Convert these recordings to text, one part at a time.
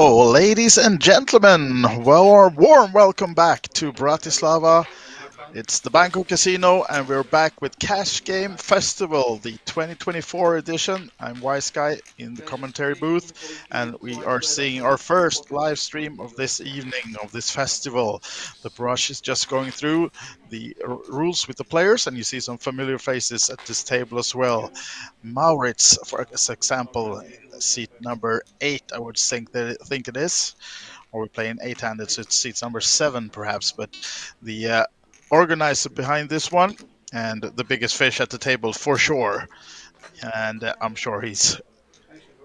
Hello, ladies and gentlemen. Well, a warm welcome back to Bratislava. It's the Bangkok Casino, and we're back with Cash Game Festival, the 2024 edition. I'm Wise Guy in the commentary booth, and we are seeing our first live stream of this evening of this festival. The brush is just going through the rules with the players, and you see some familiar faces at this table as well. Maurits, for example, in seat number 8, I would think it is, or we're playing eight-handed, so it's seat number 7 perhaps. But the organizer behind this one and the biggest fish at the table for sure, and I'm sure he's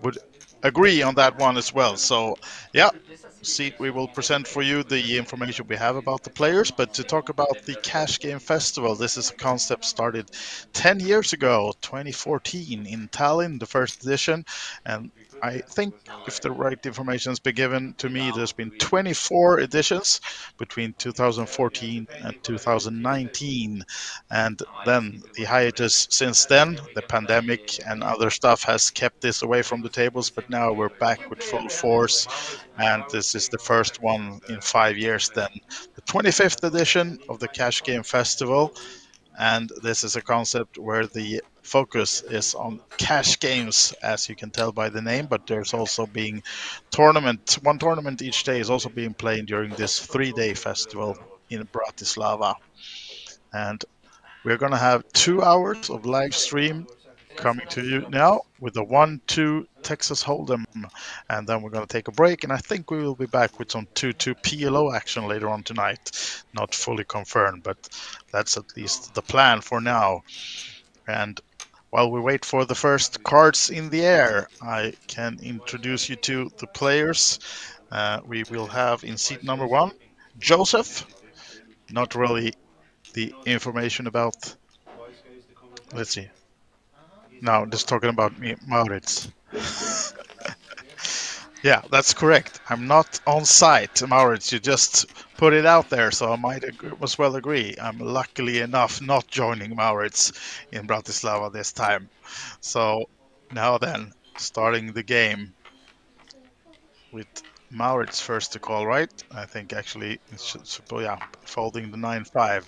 would agree on that one as well. So yeah, see, we will present for you the information we have about the players, but to talk about the Cash Game Festival, this is a concept started 10 years ago, 2014 in Tallinn, the first edition. And I think if the right information has been given to me, there's been 24 editions between 2014 and 2019. And then the hiatus since then, the pandemic and other stuff has kept this away from the tables, but now we're back with full force, and this is the first one in 5 years then. The 25th edition of the Cash Game Festival, and this is a concept where the focus is on cash games, as you can tell by the name, but there's also being one tournament each day is also being played during this 3-day festival in Bratislava. And we're going to have 2 hours of live stream coming to you now with the 1-2 Texas Hold'em, and then we're going to take a break, and I think we will be back with some 2-2 PLO action later on tonight. Not fully confirmed, but that's at least the plan for now. And while we wait for the first cards in the air, I can introduce you to the players. We will have in seat number 1 Joseph. Not really the information about. Let's see. No, just talking about me, Maurits. Yeah, that's correct. I'm not on site, Maurits. You just put it out there, so I might as well agree. I'm luckily enough not joining Maurits in Bratislava this time. So now then, starting the game with Maurits first to call, right? I think actually, yeah, folding the 9-5.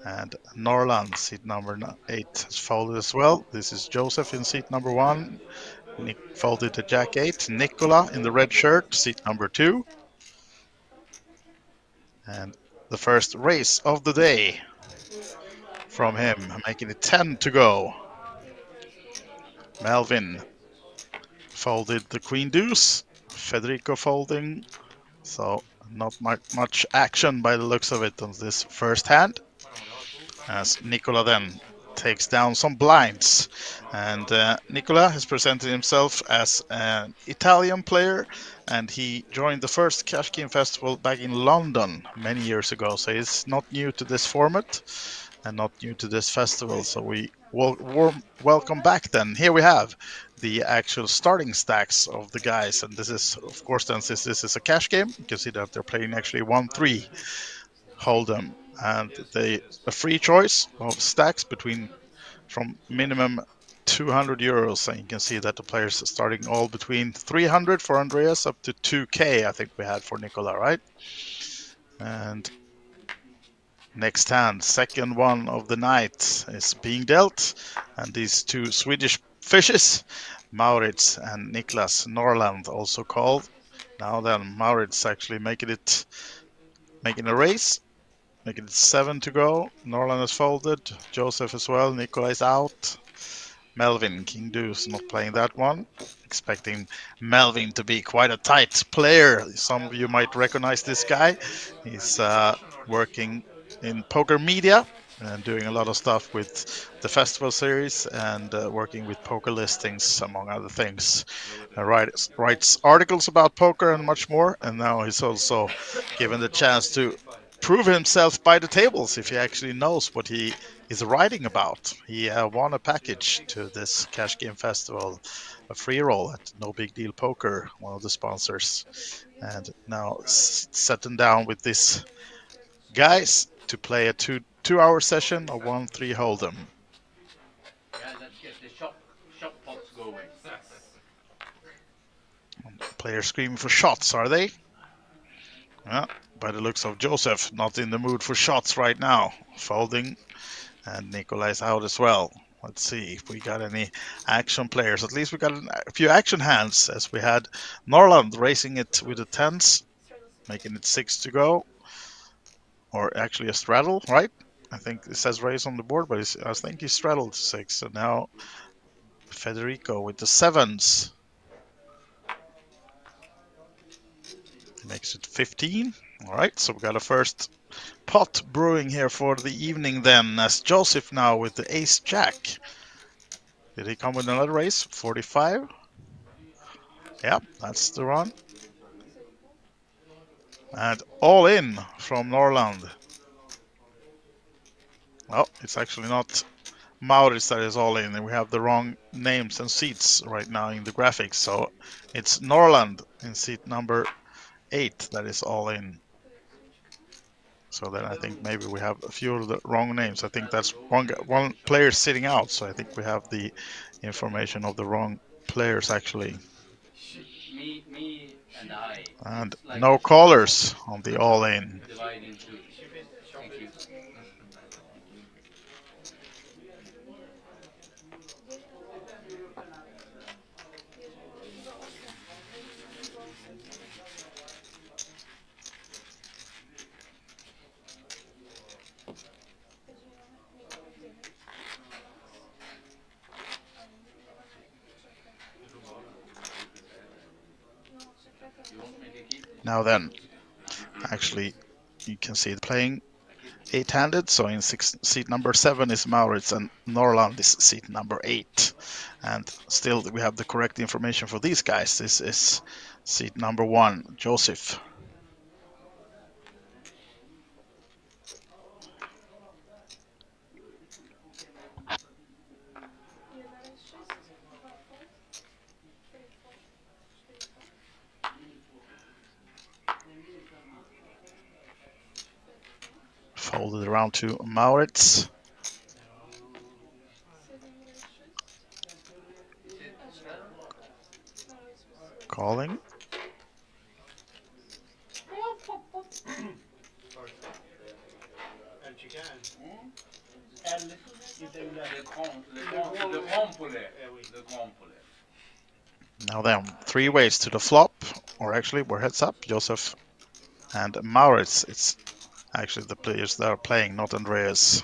And Norland, seat number 8, has folded as well. This is Joseph in seat number 1. Nick folded to Jack 8. Nicola in the red shirt, seat number 2. And the first race of the day from him, making it 10 to go. Melvin folded the Queen Deuce. Federico folding. So not much action by the looks of it on this first hand. As Nicola then takes down some blinds. And Nicola has presented himself as an Italian player, and he joined the first Cash Game Festival back in London many years ago. So he's not new to this format and not new to this festival. So we warm welcome back then. Here we have the actual starting stacks of the guys. And this is, of course, then since this is a cash game, you can see that they're playing actually 1-3 Hold'em, and a free choice of stacks from minimum 200 euros, and you can see that the players are starting all between 300 for Andreas up to 2k, I think we had for Nicola, right? And next hand, second one of the night, is being dealt, and these two Swedish fishes, Maurits and Niklas Norland, also called. Now then, Maurits actually making a race. Making it 7 to go. Norland is folded. Joseph as well. Nikolai is out. Melvin, King Deuce, not playing that one. Expecting Melvin to be quite a tight player. Some of you might recognize this guy. He's working in poker media and doing a lot of stuff with the festival series and working with poker listings, among other things. Writes articles about poker and much more. And now he's also given the chance to prove himself by the tables if he actually knows what he is writing about. He won a package to this Cash Game Festival, a free roll at No Big Deal Poker, one of the sponsors. And now sitting down with these guys to play a two-hour session of 1-3 Hold'em. Players screaming for shots, are they? Yeah, by the looks of Joseph, not in the mood for shots right now. Folding, and Nikolai's out as well. Let's see if we got any action players. At least we got a few action hands, as we had Norland racing it with the tens, making it 6 to go. Or actually a straddle, right? I think it says race on the board, but I think he straddled 6. And now Federico with the sevens. Makes it 15. All right, so we got a first pot brewing here for the evening then, as Joseph now with the ace jack. Did he come with another race? 45. Yeah, that's the run. And all in from Norland. Oh, it's actually not Maurits that is all in, and we have the wrong names and seats right now in the graphics. So it's Norland in seat number 8 that is all in. So then I think maybe we have a few of the wrong names. I think that's one player sitting out. So I think we have the information of the wrong players actually. And no callers on the all in. Now then, actually, you can see it playing 8-handed. So in seat number 7 is Maurits, and Norland is seat number 8. And still, we have the correct information for these guys. This is seat number 1, Joseph. Folded around to Maurits. Calling. Now then, 3 ways to the flop, or actually we're heads up, Joseph and Maurits. It's actually the players that are playing, not Andreas.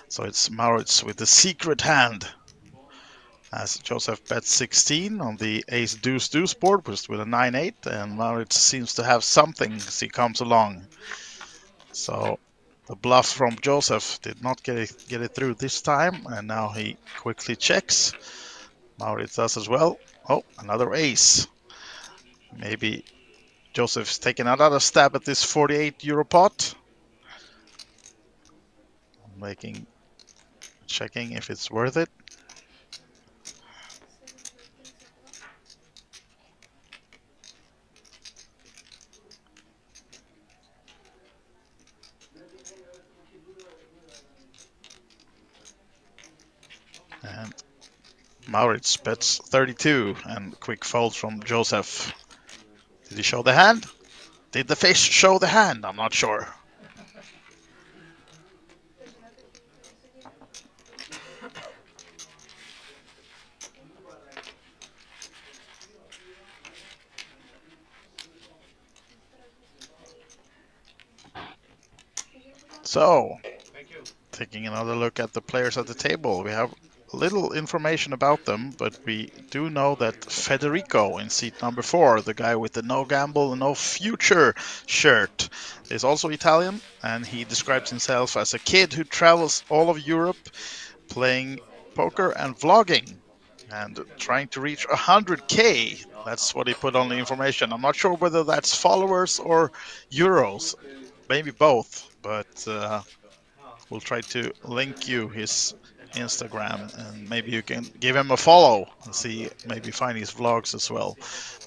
So it's Maurits with the secret hand, as Joseph bets 16 on the ace deuce deuce board with a 9-8, and Maurits seems to have something as he comes along. So the bluff from Joseph did not get it through this time, and now he quickly checks. Maurits does as well. Oh, another ace. Maybe Joseph's taking another stab at this 48 euro pot. Checking if it's worth it. And Maurits bets 32, and quick fold from Joseph. Did he show the hand? Did the fish show the hand? I'm not sure. So, taking another look at the players at the table, we have little information about them, but we do know that Federico in seat number 4, the guy with the no gamble, no future shirt, is also Italian, and he describes himself as a kid who travels all of Europe playing poker and vlogging and trying to reach 100k. That's what he put on the information. I'm not sure whether that's followers or euros, maybe both, but we'll try to link you his Instagram, and maybe you can give him a follow and see, maybe find his vlogs as well.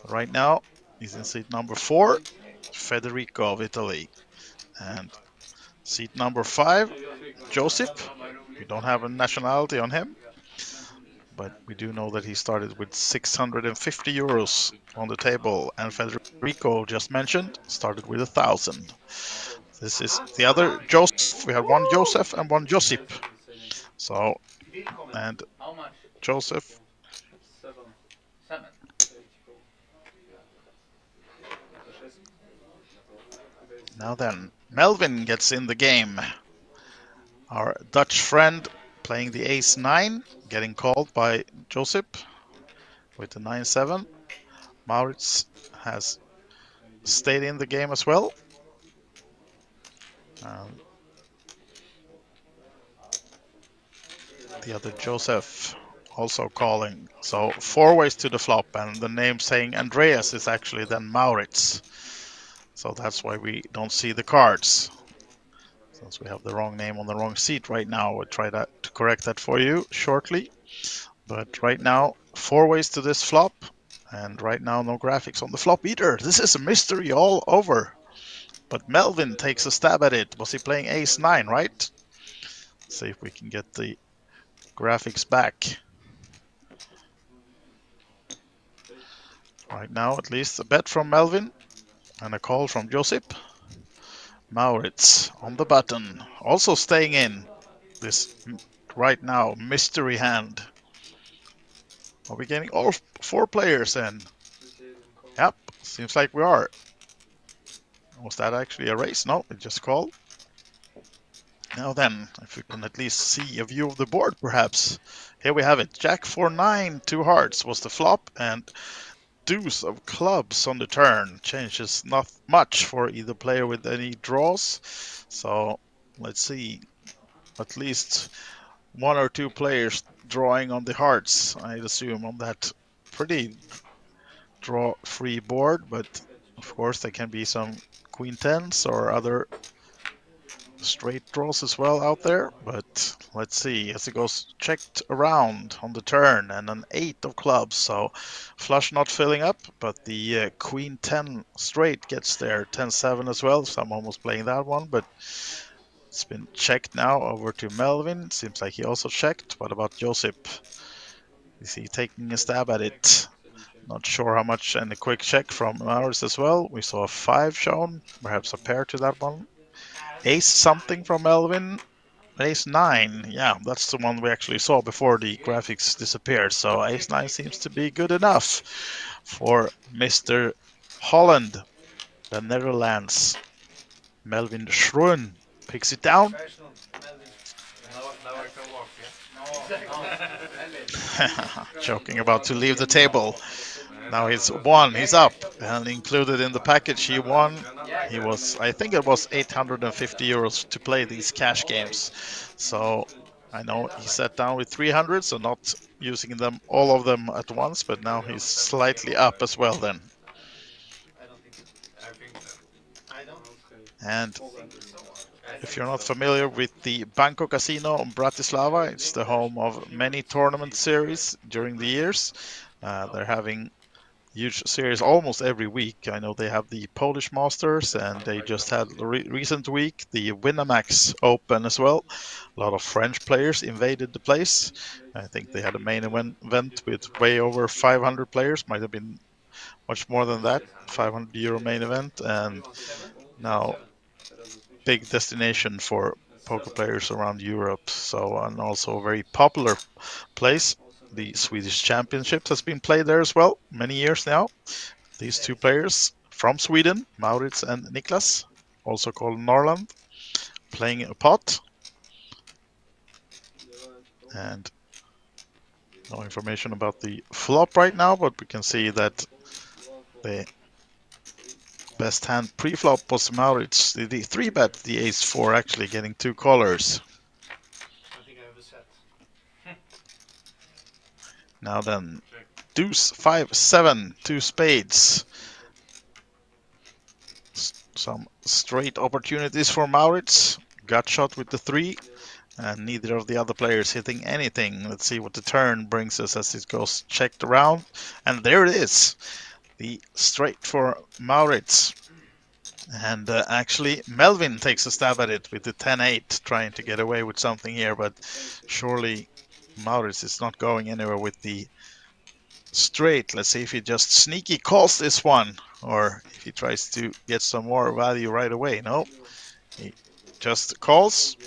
Right now, he's in seat number 4, Federico of Italy. And seat number 5, Joseph. We don't have a nationality on him, but we do know that he started with 650 euros on the table, and Federico, just mentioned, started with 1,000. This is the other Joseph. We have one Joseph and one Josip. So, and Joseph. Now then, Melvin gets in the game. Our Dutch friend playing the ace-9, getting called by Josip with the 9-7. Maurits has stayed in the game as well. The other Joseph also calling. So 4 ways to the flop, and the name saying Andreas is actually then Maurits. So that's why we don't see the cards. Since we have the wrong name on the wrong seat right now, we'll try to correct that for you shortly. But right now, 4 ways to this flop, and right now no graphics on the flop either. This is a mystery all over. But Melvin takes a stab at it. Was he playing ace-9, right? Let's see if we can get the graphics back. Right now, at least a bet from Melvin and a call from Josip. Maurits on the button, also staying in this right now mystery hand. Are we getting all 4 players in? Yep, seems like we are. Was that actually a race? No, it just called. Now then, if we can at least see a view of the board, perhaps. Here we have it. Jack 4-9, 2 hearts was the flop, and deuce of clubs on the turn. Changes not much for either player with any draws. So let's see. At least 1 or 2 players drawing on the hearts, I'd assume, on that pretty draw-free board. But of course, there can be some queen tens or other straight draws as well out there. But let's see, as it goes checked around on the turn, and an 8 of clubs, so flush not filling up, but the queen 10 straight gets there, 10-7 as well. Someone was playing that one, but it's been checked now over to Melvin. Seems like he also checked. What about Josip? Is he taking a stab at it? Not sure how much, and a quick check from ours as well. We saw a 5 shown, perhaps a pair to that one. Ace something from Melvin. Ace-9, yeah, that's the one we actually saw before the graphics disappeared. So Ace-9 seems to be good enough for Mr. Holland, the Netherlands. Melvin Schroen picks it down. Joking about to leave the table. Now he's won, he's up, and included in the package he won. He was, I think it was 850 euros to play these cash games. So I know he sat down with 300, so not using them, all of them at once, but now he's slightly up as well then. And if you're not familiar with the Banco Casino in Bratislava, it's the home of many tournament series during the years. They're having huge series almost every week. I know they have the Polish Masters, and they just had recent week the Winamax Open as well. A lot of French players invaded the place. I think they had a main event with way over 500 players. Might have been much more than that. 500 euro main event, and now big destination for poker players around Europe. So, and also a very popular place. The Swedish Championships has been played there as well, many years now. These 2 players from Sweden, Maurits and Niklas, also called Norland, playing a pot. And no information about the flop right now, but we can see that the best hand pre-flop was Maurits. The 3-bet the ace-4, actually getting 2 callers. Now then, deuce, 5-7, 2 spades. Some straight opportunities for Maurits. Gut shot with the 3, and neither of the other players hitting anything. Let's see what the turn brings us as it goes checked around. And there it is, the straight for Maurits. And actually, Melvin takes a stab at it with the 10-8, trying to get away with something here, but surely Maurits is not going anywhere with the straight. Let's see if he just sneaky calls this one, or if he tries to get some more value right away. No, he just calls.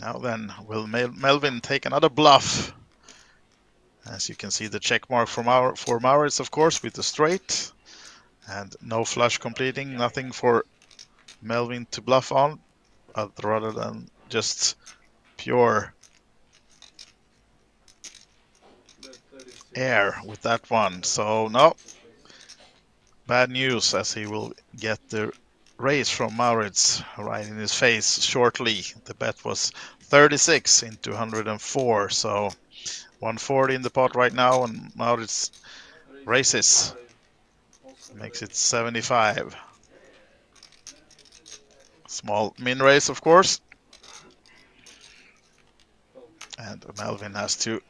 Now then, will Melvin take another bluff? As you can see, the check mark for Maurits, of course, with the straight. And no flush completing, nothing for Melvin to bluff on, rather than just pure air with that one. So no, bad news, as he will get the raise from Maurits right in his face shortly. The bet was 36 into 104, so 140 in the pot right now, and Maurits raises, makes it 75. Small min raise, of course, and Melvin has to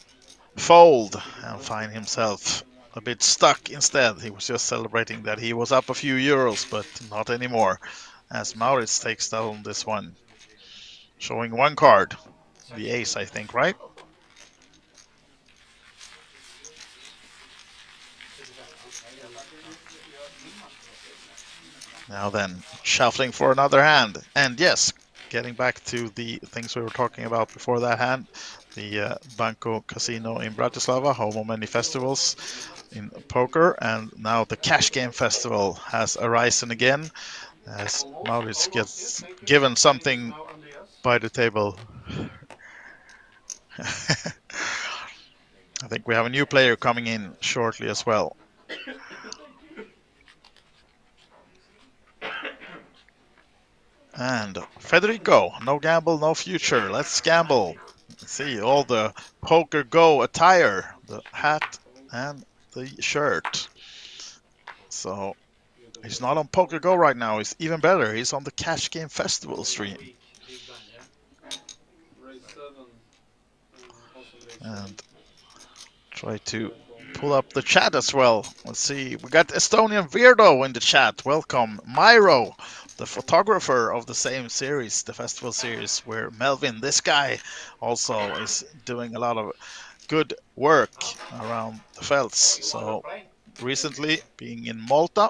fold and find himself a bit stuck instead. He was just celebrating that he was up a few euros, but not anymore, as Maurits takes down this one, showing one card, the ace, I think, right? Now then, shuffling for another hand, and yes, getting back to the things we were talking about before that hand, the Banco Casino in Bratislava, home of many festivals in poker, and now the Cash Game Festival has arisen again, as Maurits gets given something by the table. I think we have a new player coming in shortly as well. And Federico, no gamble, no future. Let's gamble. See all the Poker Go attire, the hat and the shirt. So he's not on Poker Go right now. He's even better. He's on the Cash Game Festival stream. And try to pull up the chat as well. Let's see. We got Estonian Weirdo in the chat. Welcome. Myro, the photographer of the same series, the festival series, where Melvin, this guy, also is doing a lot of good work around the felts. So recently being in Malta,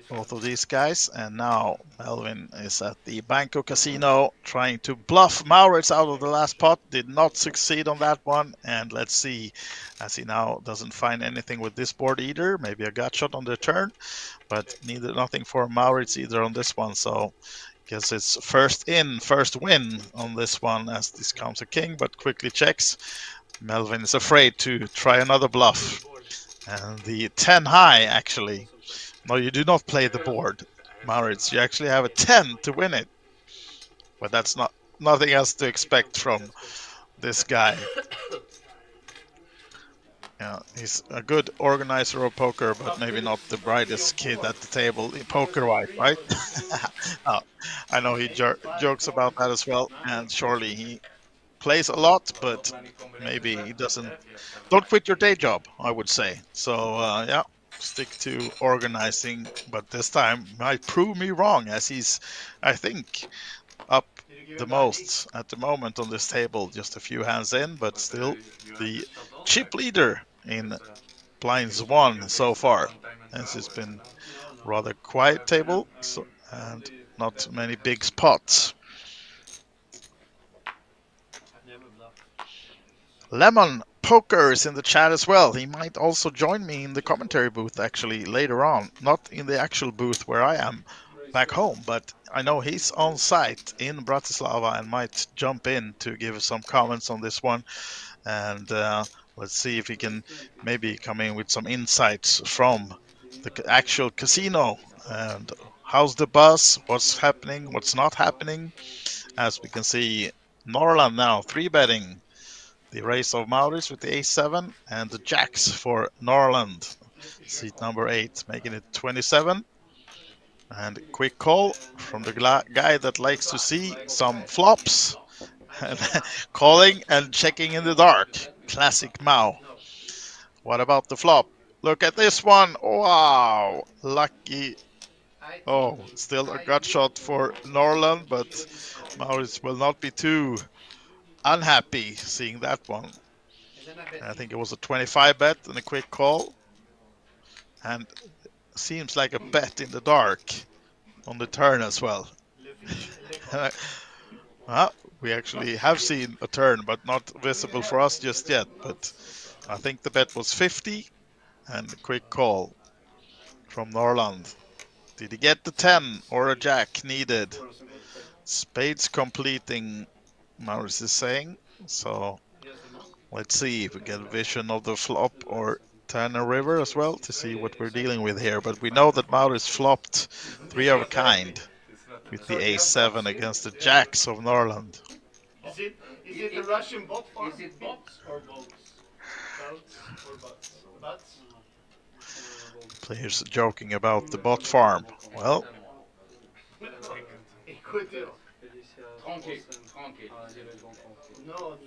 both of these guys, and now Melvin is at the Banco Casino trying to bluff Maurits out of the last pot. Did not succeed on that one, and let's see, as he now doesn't find anything with this board either. Maybe a gut shot on the turn, but nothing for Maurits either on this one. So guess it's first in, first win on this one, as this comes a king, but quickly checks. Melvin is afraid to try another bluff, and the 10 high actually. No, you do not play the board, Maurits. You actually have a 10 to win it. But that's nothing else to expect from this guy. Yeah, he's a good organizer of poker, but maybe not the brightest kid at the table, poker-wise, right? I know he jokes about that as well, and surely he plays a lot, but maybe he doesn't. Don't quit your day job, I would say. So yeah, stick to organizing, but this time might prove me wrong, as he's, I think, up the most at the moment on this table, just a few hands in, but still the chip leader in blinds one so far, as it's been rather quiet table, and not many big spots. Lemon Poker is in the chat as well. He might also join me in the commentary booth actually later on. Not in the actual booth where I am back home, but I know he's on site in Bratislava and might jump in to give some comments on this one. And let's see if he can maybe come in with some insights from the actual casino. And how's the buzz? What's happening? What's not happening? As we can see, Norland now 3-betting the race of Maurits with the ace-7 and the jacks for Norland. Seat number 8, making it 27. And quick call from the guy that likes to see some flops. Calling and checking in the dark. Classic Mao. What about the flop? Look at this one. Wow. Lucky Oh, still a gut shot for Norland, but Maurits will not be too unhappy seeing that one. I think it was a 25 bet and a quick call. And seems like a bet in the dark on the turn as well. Well, we actually have seen a turn, but not visible for us just yet. But I think the bet was 50 and a quick call from Norland. Did he get the 10 or a jack needed? Spades completing, Maurice is saying. So let's see if we get a vision of the flop or turn a river as well to see what we're dealing with here. But we know that Maurice flopped three of a kind with the A7 against the jacks of Norland. Is it the Russian bot farm? Is it bots or boats? Boats or bots? Players joking about the bot farm. Well, Écoutez. Tranquille, tranquille. No,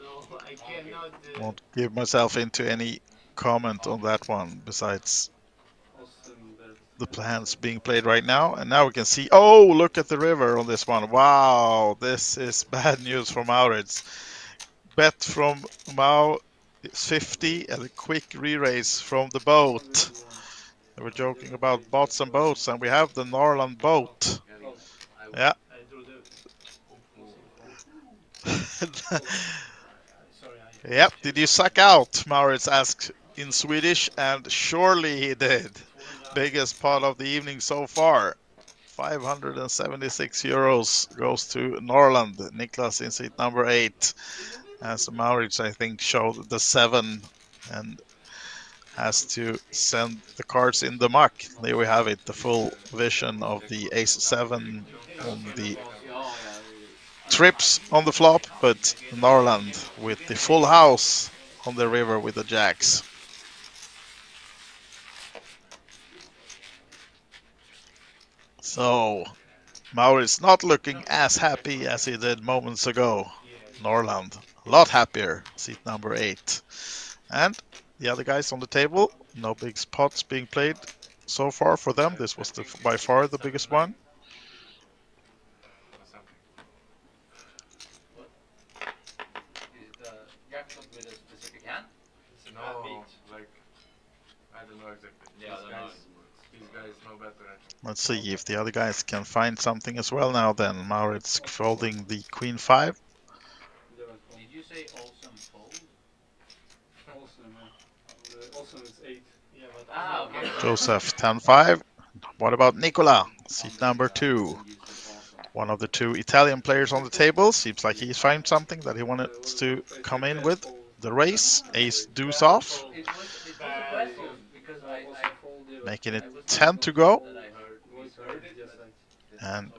I cannot. won't give myself into any comment on that one besides the plans being played right now. And now we can see, oh, look at the river on this one. Wow, this is bad news for Maurits. Bet from Mao is 50 and a quick re-raise from the boat. They were joking about bots and boats, and we have the Norland boat. Yeah. Yep. Did you suck out? Maurits asked in Swedish, and surely he did. Biggest pot of the evening so far. 576 euros goes to Norland. Niklas in seat number 8. As Maurits, I think, showed the 7 and has to send the cards in the muck. There we have it, the full vision of the ace-7 on the trips on the flop, but Norland with the full house on the river with the jacks. So Maurits not looking as happy as he did moments ago. Norland a lot happier, seat number 8. And the other guys on the table, no big spots being played so far for them. This was by far the biggest one. Is it a jackpot with a specific hand? No, like, I don't know exactly. Yeah, These guys know better. Let's see if the other guys can find something as well now then. Maurits folding the queen 5. Did you say awesome fold? Awesome, awesome is 8. Yeah, but okay. Joseph 10-5. What about Nicola? Seat number 2. One of the 2 Italian players on the table. Seems like he's found something that he wanted to come in with. The race, ace deuce off. It was a question because I Making it 10 to go. that I heard. And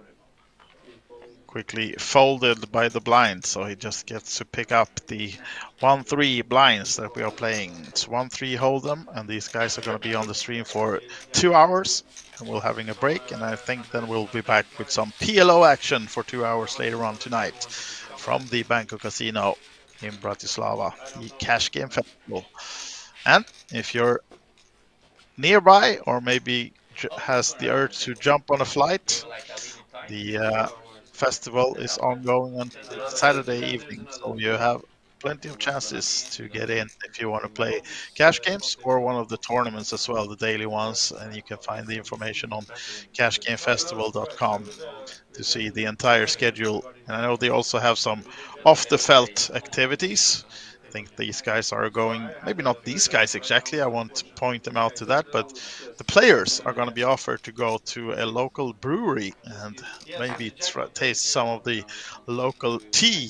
quickly folded by the blind, so he just gets to pick up the 1-3 blinds that we are playing. It's 1-3 hold'em, and these guys are going to be on the stream for 2 hours, and we're having a break, and I think then we'll be back with some PLO action for 2 hours later on tonight from the Banco Casino in Bratislava, the Cash Game Festival. And if you're nearby or maybe has the urge to jump on a flight, the festival is ongoing on Saturday evening, so you have plenty of chances to get in if you want to play cash games or one of the tournaments as well, the daily ones, and you can find the information on cashgamefestival.com to see the entire schedule. And I know they also have some off the felt activities. I think these guys are going, maybe not these guys exactly, I won't point them out to that, but the players are going to be offered to go to a local brewery and maybe taste some of the local tea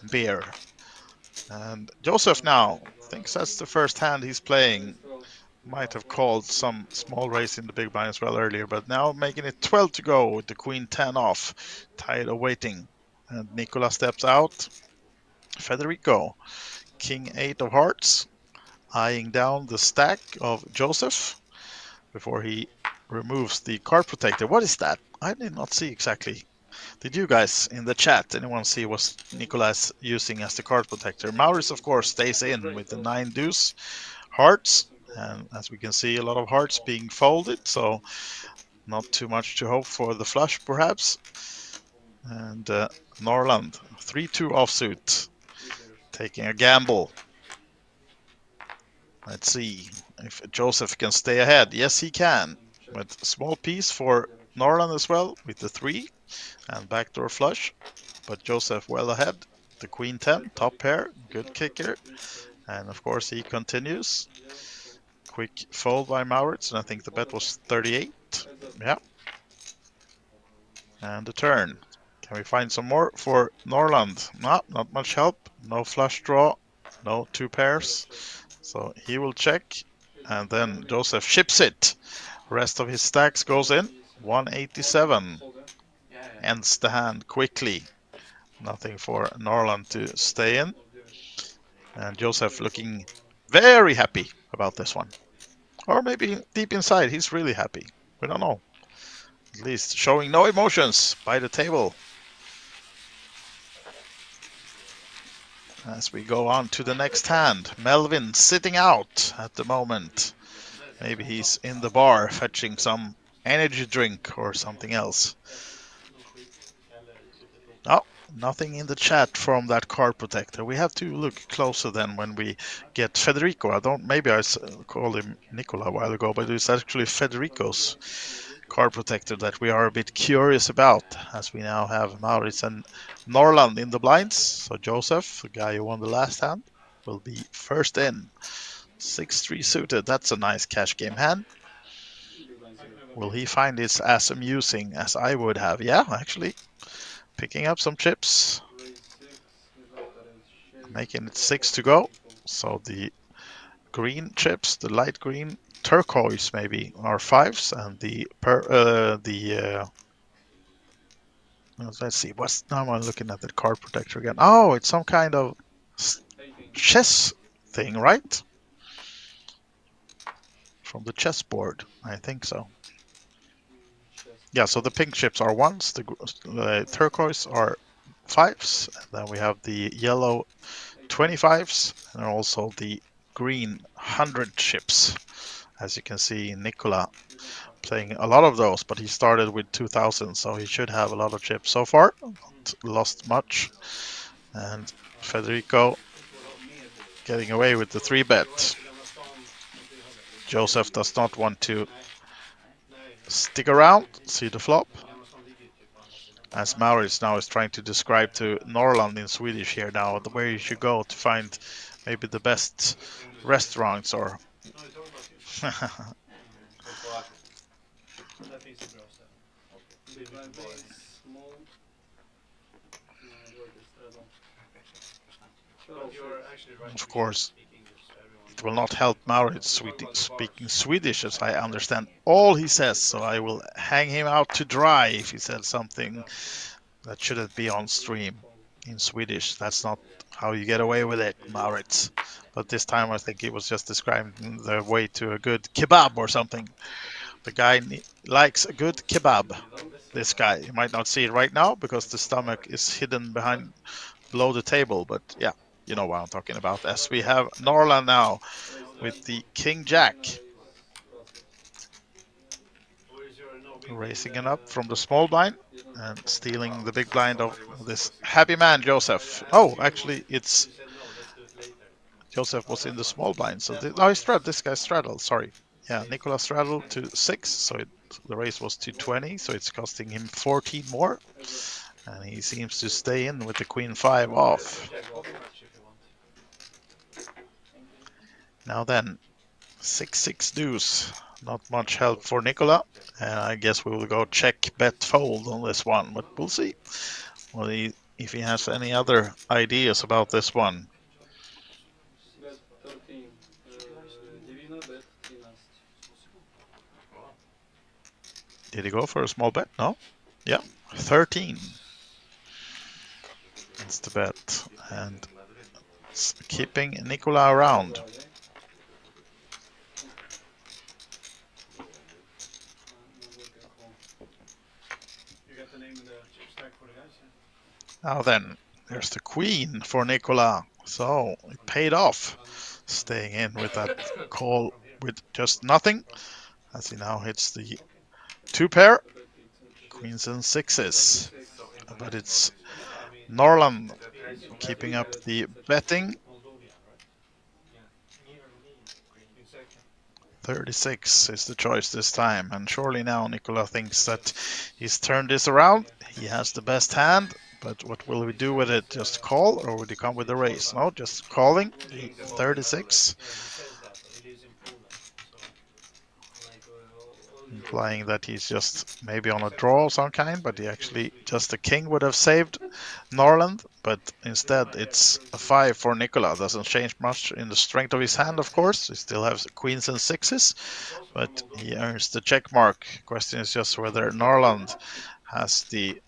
beer. And Joseph now thinks that's the first hand he's playing. Might have called some small raise in the big blind as well earlier, but now making it 12 to go with the queen 10 off, tied awaiting. And Nicola steps out. Federico, king 8 of hearts, eyeing down the stack of Joseph before he removes the card protector. What is that? I did not see exactly. Did you guys in the chat, anyone see what Nicolas using as the card protector? Maurits, of course, stays in with the 9 deuce hearts, and as we can see, a lot of hearts being folded. So Not too much to hope for the flush, perhaps. And Norland, 3-2 offsuit, taking a gamble. Let's see if Joseph can stay ahead. Yes, he can. But small piece for Norland as well with the 3 and backdoor flush. But Joseph well ahead. The queen 10, top pair, good kicker. And of course he continues. Quick fold by Maurits, and I think the bet was 38. Yeah. And the turn. Can we find some more for Norland? No, not much help. No flush draw. No 2 pairs. So he will check. And then Joseph ships it. Rest of his stacks goes in. 187. Ends the hand quickly. Nothing for Norland to stay in. And Joseph looking very happy about this one. Or maybe deep inside he's really happy. We don't know. At least showing no emotions by the table. As we go on to the next hand, Melvin sitting out at the moment. Maybe he's in the bar fetching some energy drink or something else. Oh, nothing in the chat from that card protector. We have to look closer then when we get Federico. Maybe I called him Nicola a while ago, but it's actually Federico's card protector that we are a bit curious about, as we now have Maurits and Norland in the blinds. So Joseph, the guy who won the last hand, will be first in. 6-3 suited. That's a nice cash game hand. Will he find this as amusing as I would have? Yeah, actually. Picking up some chips. Making it 6 to go. So the green chips, the light green, turquoise maybe, are 5s, and let's see. Now I'm looking at the card protector again. Oh, it's some kind of chess thing, right? From the chessboard, I think so. Yeah, so the pink chips are 1s, the turquoise are 5s, and then we have the yellow 25s, and also the green 100 chips. As you can see, Nicola playing a lot of those, but he started with 2000, so he should have a lot of chips so far. Not lost much. And Federico getting away with the 3-bet. Joseph does not want to stick around, see the flop. As Maurits now is trying to describe to Norland in Swedish here now where you should go to find maybe the best restaurants or of course it will not help Maurits speaking Swedish, as I understand all he says, so I will hang him out to dry if he said something that shouldn't be on stream in Swedish. That's not how you get away with it, Maurits. But this time I think he was just describing the way to a good kebab or something. The guy likes a good kebab. This guy, you might not see it right now because the stomach is hidden below the table, but yeah, you know what I'm talking about. As we have Norland now with the King Jack. Raising it up from the small blind and stealing the big blind of this happy man, Joseph. Oh, actually, it's Joseph was in the small blind. So this guy straddled. Sorry. Yeah, Nicola straddled to 6. So the raise was to 20. So it's costing him 14 more. And he seems to stay in with the queen 5 off. Now then, 6-6 deuce. Not much help for Nicola. And I guess we will go check, bet, fold on this one. But we'll see. Well, if he has any other ideas about this one. Bet 13. Divina bet 13. Did he go for a small bet? No? Yeah, 13. That's the bet. And keeping Nicola around. Now then, there's the queen for Nicola. So it paid off, staying in with that call with just nothing, as he now hits the two pair, I bet it's queens and sixes. So But international it's this. Norland That there is so keeping many. up the betting. Moldovan, right? In second. 36 is the choice this time, and surely now Nicola thinks that he's turned this around. He has the best hand, but what will we do with it? Just call, or would he come with a raise? No, just calling. The 36, Yeah, he says that, but he lives in Poland. So, like, implying that he's just maybe on a draw of some kind, but he actually just a king would have saved Norland, but instead it's a 5 for Nicola. Doesn't change much in the strength of his hand, of course. He still has queens and sixes, he's also from but Moldova. he earns the check mark. Question is just whether Norland has the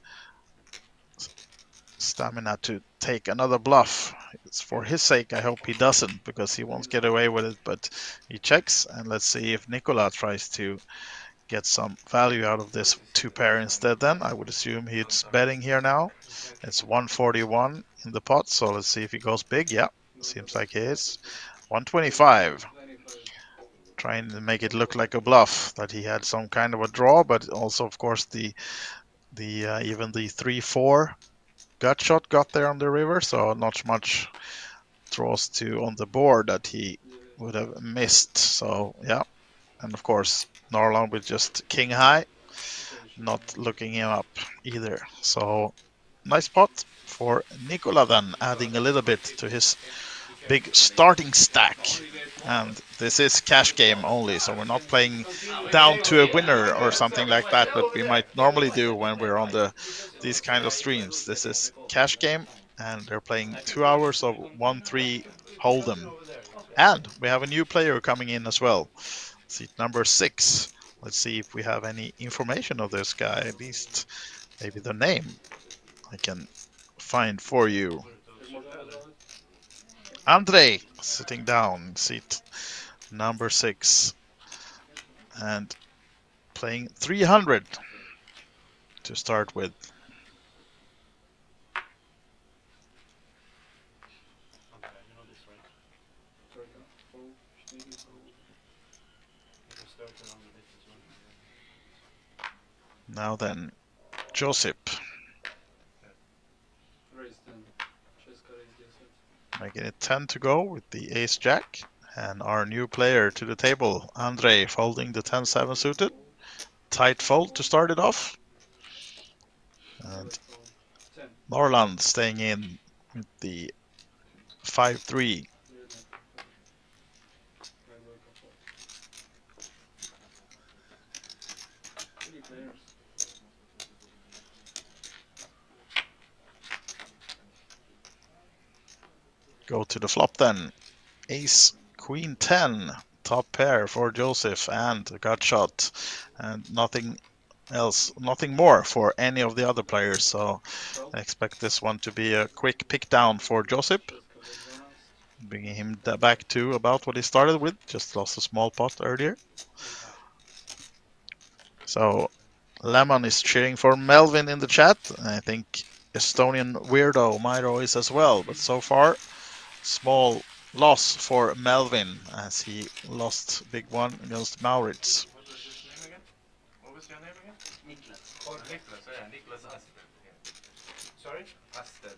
stamina to take another bluff. It's for his sake, I hope he doesn't, because he won't get away with it, but he checks, and let's see if Nicola tries to get some value out of this two pair instead. Then I would assume he's betting here now. It's 141 in the pot, so let's see if he goes big. Yeah, seems like he is. 125, 25. trying to make it look like a bluff that he had some kind of a draw, but also of course the even the 3-4 gut shot got there on the river, so not much draws to on the board that he would have missed. So yeah, and of course Norland with just king high, not looking him up either. So nice pot for Nicola then, adding a little bit to his big starting stack. And this is cash game only, so we're not playing down to a winner or something like that, but we might normally do when we're on these kind of streams. This is cash game, and they're playing 2 hours of 1-3 hold'em. And we have a new player coming in as well, seat number 6. Let's see if we have any information of this guy, at least maybe the name I can find for you. Andre sitting down, seat number 6, and playing 300 to start with. Now then, Josip making it 10 to go with the ace jack, and our new player to the table, Andre, folding the 10-7 suited. Tight fold to start it off. And Norland staying in with the 5-3. Go to the flop then. Ace, Queen 10, top pair for Joseph, and a gut shot, and nothing else, nothing more for any of the other players. So I expect this one to be a quick pick down for Joseph, bringing him back to about what he started with. Just lost a small pot earlier. So Lemon is cheering for Melvin in the chat. I think Estonian weirdo Myro is as well, but so far small loss for Melvin as he lost big one against Maurits. What was his name again? What was your name again? Niklas, yeah, Niklas Asted. Yeah. Sorry? Asted.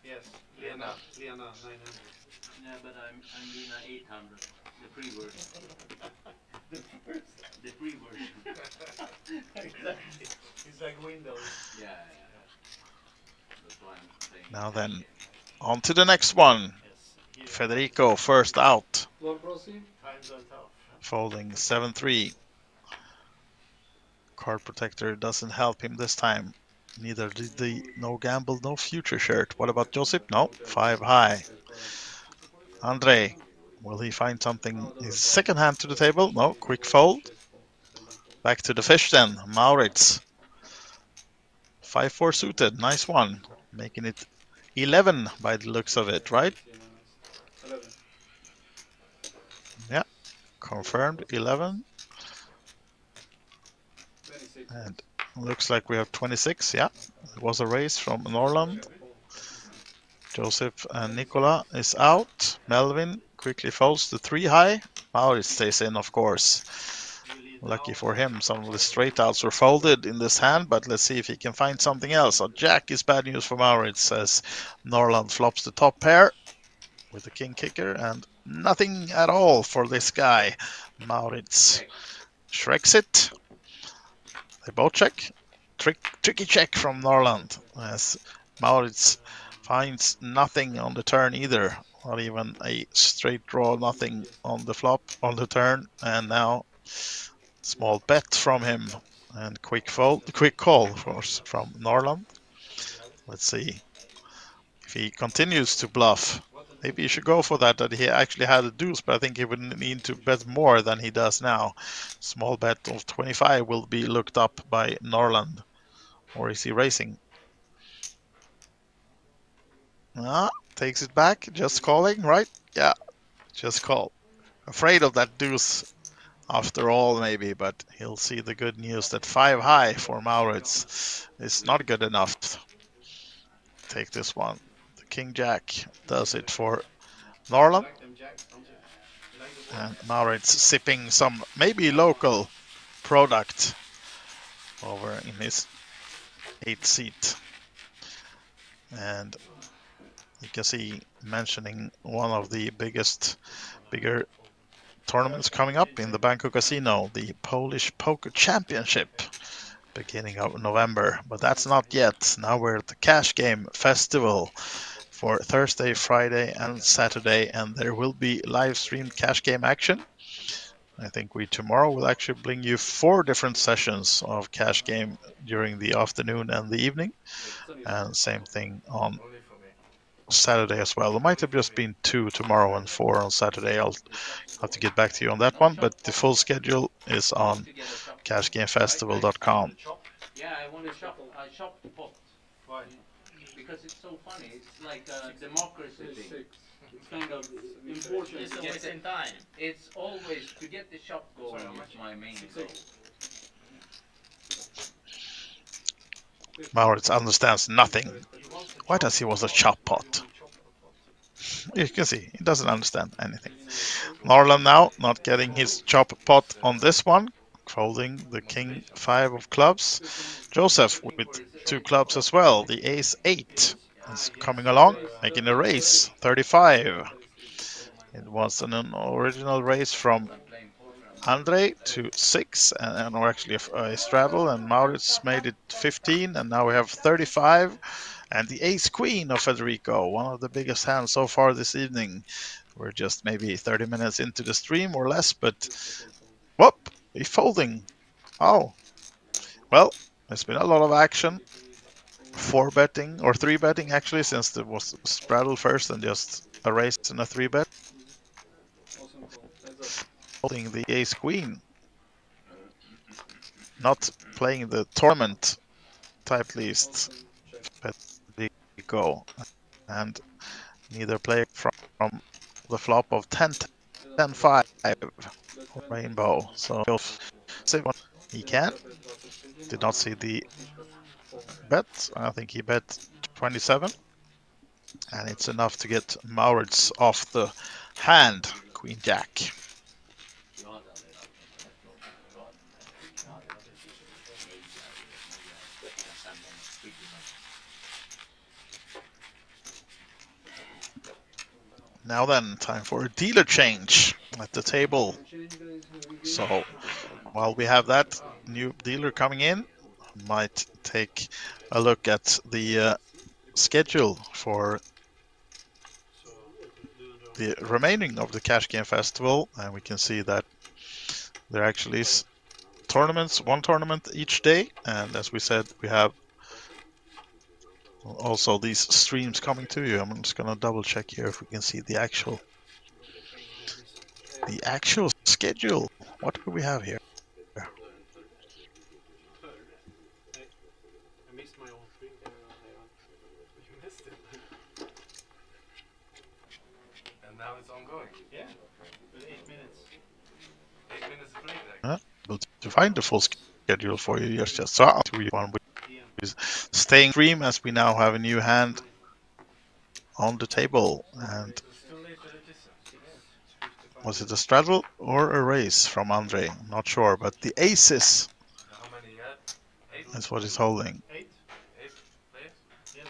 Yes. Lena. Lena 900. Yeah, but I'm Lena 800, the free version. The free version. Exactly. It's like Windows. Yeah. That's why I'm saying. Now then, on to the next one. Yes. Federico first out, Times are tough. folding 7-3. Card protector doesn't help him this time. Neither did the no gamble, no future shirt. What about Josip? No, 5 high. Andre, will he find something? His second hand to the table? No, quick fold. Back to the fish then. Maurits. 5-4 suited, nice one. Making it 11 by the looks of it, right? Yeah, confirmed 11. And looks like we have 26, yeah. It was a raise from Norland. Joseph and Nicola is out. Melvin quickly folds to 3 high. Maurits stays in, of course. Lucky for him, some of the straight outs were folded in this hand, but let's see if he can find something else. A jack is bad news for Maurits as Norland flops the top pair with the king kicker, and nothing at all for this guy. Maurits shreks it. They both check. Tricky check from Norland as Maurits finds nothing on the turn either. Not even a straight draw, nothing on the flop on the turn, and now small bet from him and quick call, of course, from Norland. Let's see if he continues to bluff. Maybe he should go for that he actually had a deuce, but I think he would need to bet more than he does now. Small bet of 25 will be looked up by Norland. Or is he racing? Ah, takes it back, just calling, right? Yeah, just call. Afraid of that deuce after all, maybe, but he'll see the good news that 5 high for Maurits is not good enough. Take this one. The King Jack does it for Norland. And Maurits sipping some maybe local product over in his 8th seat. And you can see mentioning one of the bigger tournaments coming up in the Bangkok Casino, the Polish Poker Championship, beginning of November. But that's not yet. Now we're at the Cash Game Festival for Thursday, Friday, and Saturday, and there will be live streamed cash game action. I think we tomorrow will actually bring you 4 different sessions of cash game during the afternoon and the evening, and same thing on Saturday as well. There might have just been 2 tomorrow and 4 on Saturday. I'll have to get back to you on that one, but the full schedule is on cashgamefestival.com. Yeah, I want to shop the pot. Why? Because it's so funny. It's like a democracy thing. 6. It's kind of important. It's always in time. It's always to get the shop going is my main goal. Maurits understands nothing. Why does he want a chop pot? You can see, he doesn't understand anything. Norland now not getting his chop pot on this one, folding the king 5 of clubs. Joseph with 2 clubs as well. The ace 8 is coming along, making a race, 35. It was an original race from Andre to 6, or actually a straddle, and Maurits made it 15, and now we have 35. And the ace queen of Federico, one of the biggest hands so far this evening. We're just maybe 30 minutes into the stream or less, but whoop, he's folding. Oh, well, there's been a lot of action. 4 betting, or 3 betting actually, since there was straddle first and just a race and a 3 bet. Holding the ace queen. Not playing the tournament type list. Go. And neither play from the flop of 10-5 rainbow. So he can. Did not see the bet. I think he bet 27. And it's enough to get Maurits off the hand. Queen Jack. Now then, time for a dealer change at the table. So while we have that new dealer coming in, might take a look at the schedule for the remaining of the Cash Game Festival, and we can see that there actually is tournaments, 1 tournament each day, and as we said, we have also these streams coming to you. I'm just gonna double check here if we can see the actual schedule. What do we have here? I missed my own screen. You missed it. And now it's ongoing. Yeah, with 8 minutes. 8 minutes of playback. But to find the full schedule for you, just saw one with staying stream as we now have a new hand on the table, and Was it a straddle or a raise from Andre? I'm not sure, but the aces How many you had? 8? is what he's holding. 8? 8 players? Yes.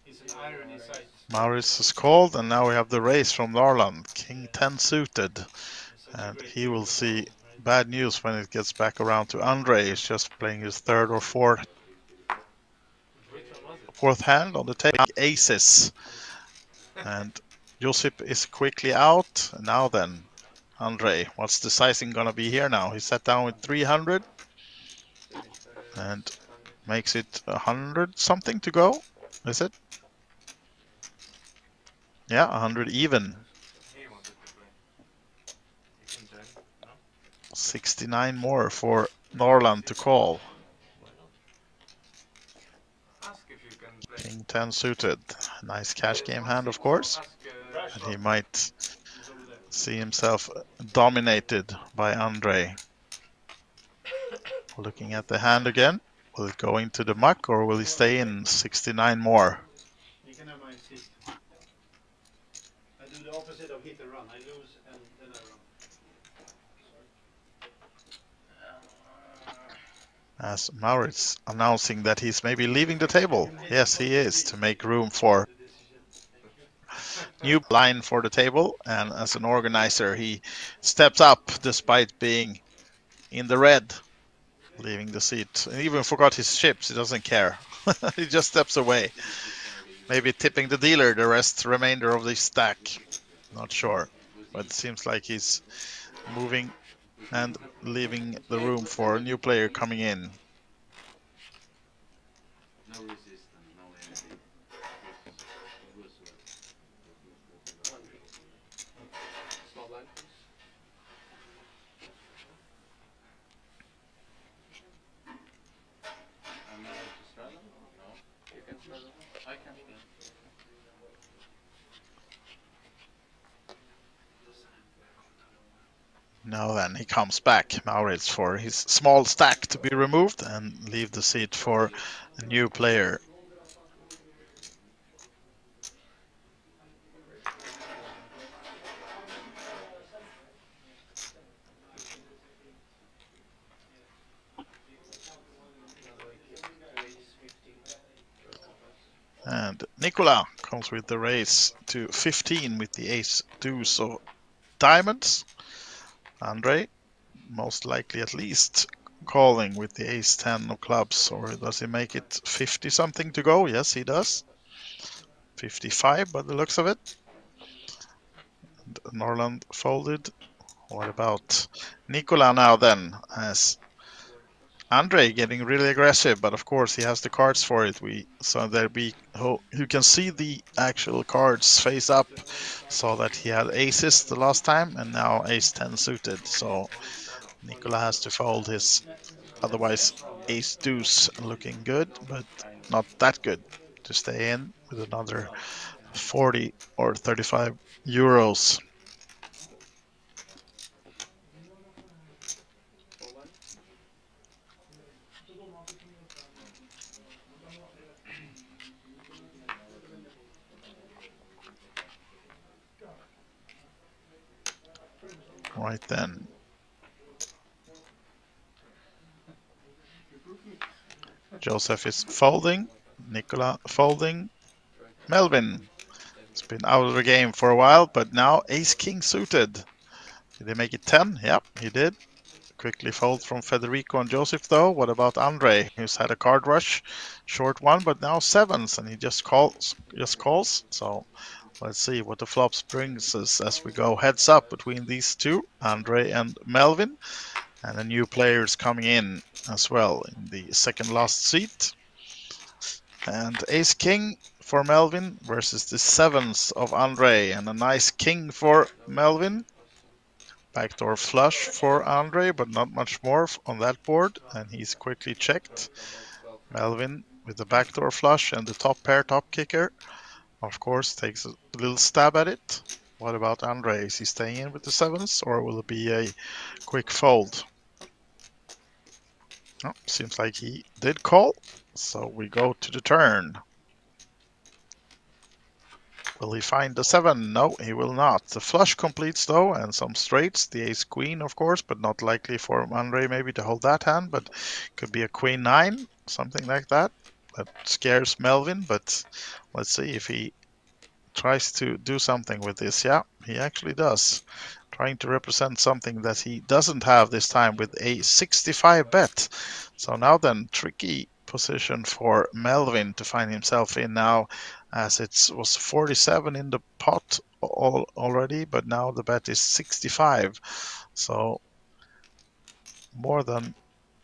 It's an irony site. Maurits is called, and now we have the raise from Norland. King 10 suited. It's such a And great he game will to see follow, right? bad news when it gets back around to Andre. He's just playing his third or fourth Which one was it? hand on the table. Aces. And Josip is quickly out. Now then, Andre, what's the sizing gonna be here now? He sat down with 300 and makes it 100 something to go. Is it? Yeah, 100 even. He wanted to play. You can join. No? 69 more for Norland to call. Why not? Ask if you can play. King 10 suited. Nice cash game hand, of So course. ask, And he might It's over there. see himself dominated by Andre. Looking at the hand again. Will it go into the muck or will he stay in 69 more? You can have my seat. I do the opposite of hit and run. I lose and then I run. As Maurits announcing that he's maybe leaving the table. Yes, he is, to make room for The decision. new line for the table. And as an organizer, he steps up despite being in the red, leaving the seat. He even forgot his chips. He doesn't care. He just steps away. Maybe tipping the dealer the remainder of the stack. Not sure. But it seems like he's moving and leaving the room for a new player coming in. No resistance, no anything. It was Small line. Am I allowed to straddle? No. You can straddle. I can straddle. Now then, he comes back, Maurits, for his small stack to be removed and leave the seat for a new player. And Nicola comes with the raise to 15 with the ace deuce of diamonds. Andre, most likely at least calling with the ace 10 of clubs, or does he make it 50 something to go? Yes, he does. 55 by the looks of it. And Norland folded. What about Nicola now then, as Andre getting really aggressive, but of course he has the cards for it. So there you can see the actual cards face up. Saw that he had aces the last time and now ace 10 suited. So Nicola has to fold his otherwise ace deuce, looking good, but not that good, to stay in with another 40 or 35 euros. Right then. Joseph is folding. Nicola folding. Melvin has been out of the game for a while, but now ace king suited. Did he make it 10? Yep, he did. Quickly fold from Federico and Joseph though. What about Andre, who's had a card rush, short one, but now sevens, and he just calls. So let's see what the flops brings us as we go heads up between these two, Andre and Melvin, and a new players coming in as well in the second last seat. And ace king for Melvin versus the sevens of Andre, and a nice king for Melvin. Backdoor flush for Andre, but not much more on that board, and he's quickly checked. Melvin with the backdoor flush and the top pair top kicker, of course, takes a little stab at it. What about Andre? Is he staying in with the sevens, or will it be a quick fold? Oh, seems like he did call, so we go to the turn. Will he find the 7? No, he will not. The flush completes though, and some straights. The ace queen, of course, but not likely for Andre maybe to hold that hand, but could be a queen 9, something like that. That scares Melvin, but let's see if he tries to do something with this. Yeah, he actually does. Trying to represent something that he doesn't have this time with a 65 bet. So now then, tricky position for Melvin to find himself in now, as it was 47 in the pot already, but now the bet is 65. So more than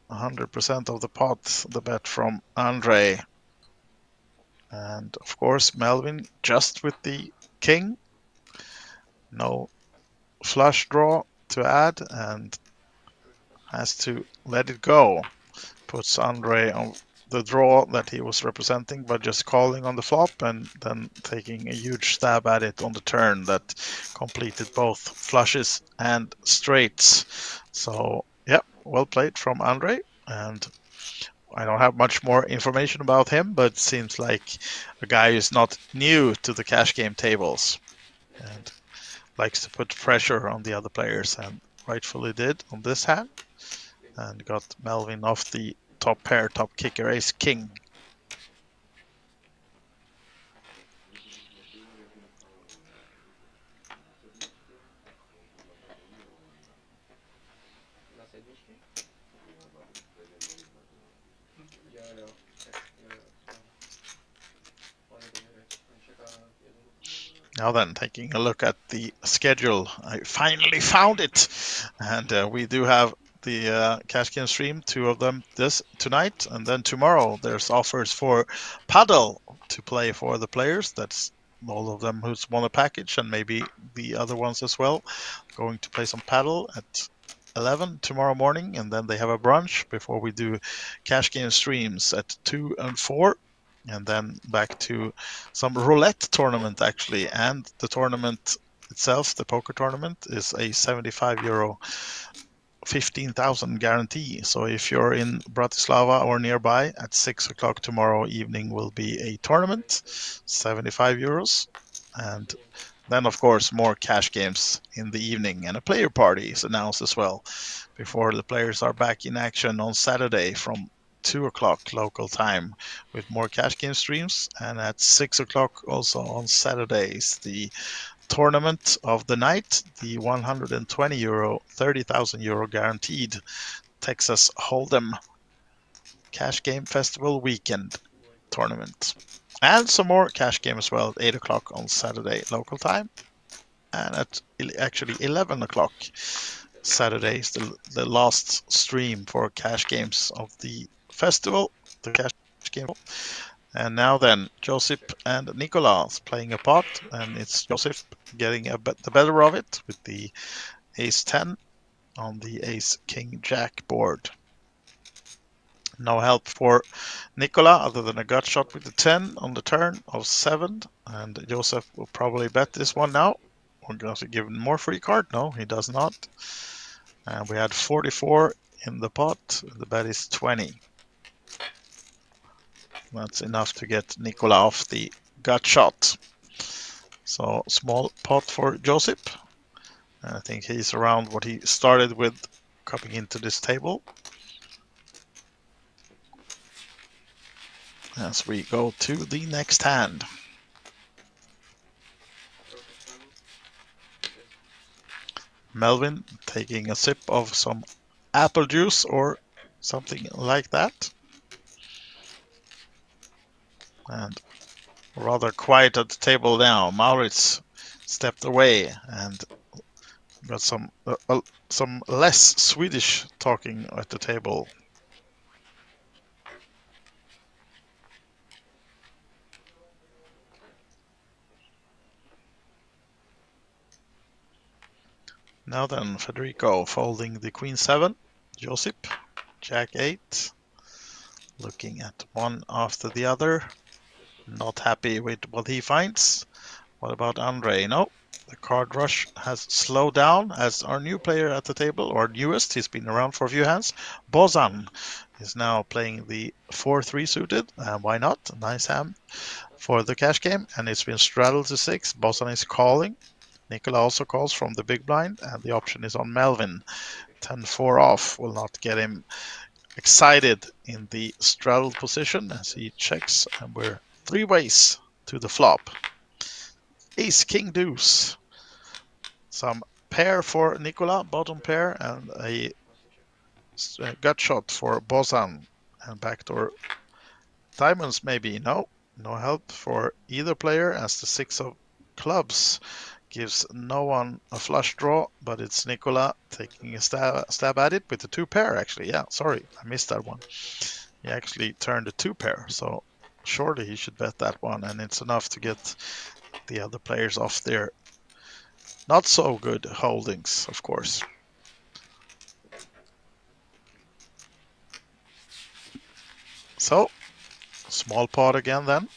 100% of the pot, the bet from Andre. And of course, Melvin just with the king. No flush draw to add, and has to let it go. Puts Andre on the draw that he was representing by just calling on the flop and then taking a huge stab at it on the turn that completed both flushes and straights. So, yeah, well played from Andre. And I don't have much more information about him, but seems like a guy who's not new to the cash game tables and likes to put pressure on the other players, and rightfully did on this hand, and got Melvin off the top pair, top kicker, ace king. Now then, taking a look at the schedule, I finally found it, and we do have the cash game stream, 2 of them this tonight, and then tomorrow there's offers for paddle to play for the players. That's all of them who's won a package, and maybe the other ones as well, going to play some paddle at 11 tomorrow morning, and then they have a brunch before we do cash game streams at 2 and 4. And then back to some roulette tournament actually, and the tournament itself, the poker tournament, is a 75 euro 15,000 guarantee. So if you're in Bratislava or nearby, at 6 o'clock tomorrow evening will be a tournament, 75 euros. And then, of course, more cash games in the evening, and a player party is announced as well before the players are back in action on Saturday from 2 o'clock local time with more cash game streams. And at 6 o'clock also on Saturdays, the tournament of the night, the 120 euro, 30,000 euro guaranteed Texas Hold'em Cash Game Festival Weekend tournament. And some more cash game as well at 8 o'clock on Saturday local time. And at actually 11 o'clock Saturday is the last stream for cash games of the festival, the cash game. And now then, Joseph and Nicolas playing a pot, and it's Joseph getting the better of it with the ace 10 on the ace king jack board. No help for Nicolas other than a gut shot with the 10 on the turn of 7, and Joseph will probably bet this one now. We're going to give him more free card. No, he does not. And we had 44 in the pot. The bet is 20. That's enough to get Nicola off the gut shot. So small pot for Joseph. And I think he's around what he started with coming into this table. As we go to the next hand. Melvin taking a sip of some apple juice or something like that. And rather quiet at the table now. Maurits stepped away and got some less Swedish talking at the table. Now then, Federico folding the Queen 7, Josip, Jack 8, looking at one after the other, not happy with what he finds. What about Andre? No, The card rush has slowed down as our new player at the table, or newest, he's been around for a few hands, Bozan, is now playing the 4-3 suited. Why not? Nice hand for the cash game, and it's been straddled to 6. Bozan is calling. Nicola also calls from the big blind, and the option is on Melvin. 10-4 off will not get him excited in the straddled position as he checks, and we're 3 ways to the flop. Ace, King, Deuce. Some pair for Nicola, bottom pair, and a gut shot for Bozan. And backdoor diamonds maybe. No help for either player as the 6 of clubs gives no one a flush draw, but it's Nicola taking a stab at it with the 2 pair actually. Yeah, sorry, I missed that one. He actually turned a 2 pair, so surely he should bet that one, and it's enough to get the other players off their not so good holdings, of course. So, small pot again then.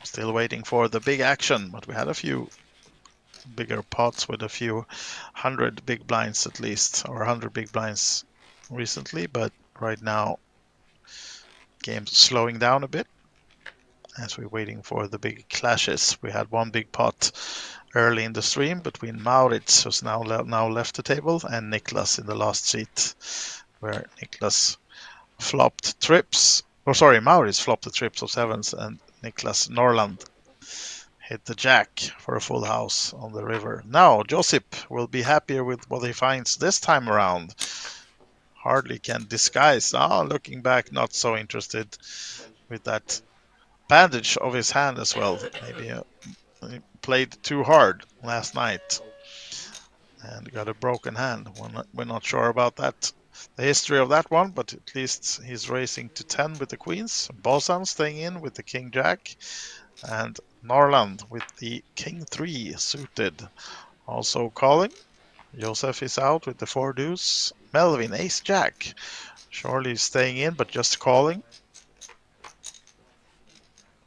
Still waiting for the big action, but we had a few bigger pots with a few 100 big blinds at least, or 100 big blinds recently, but right now game's slowing down a bit as we're waiting for the big clashes. We had one big pot early in the stream between Maurits, who's now left the table, and Niklas in the last seat, where Niklas flopped trips. Or sorry, Maurits flopped the trips of sevens, and Niklas Norland hit the jack for a full house on the river. Now Josip will be happier with what he finds this time around. Hardly can disguise. Looking back, not so interested with that bandage of his hand as well. Maybe he played too hard last night and got a broken hand. We're not sure about that. The history of that one, but at least he's racing to 10 with the queens. Bozan staying in with the king jack, and Norland with the king 3 suited. Also calling. Josef is out with the 4 deuce. Melvin ace jack. Surely staying in, but just calling.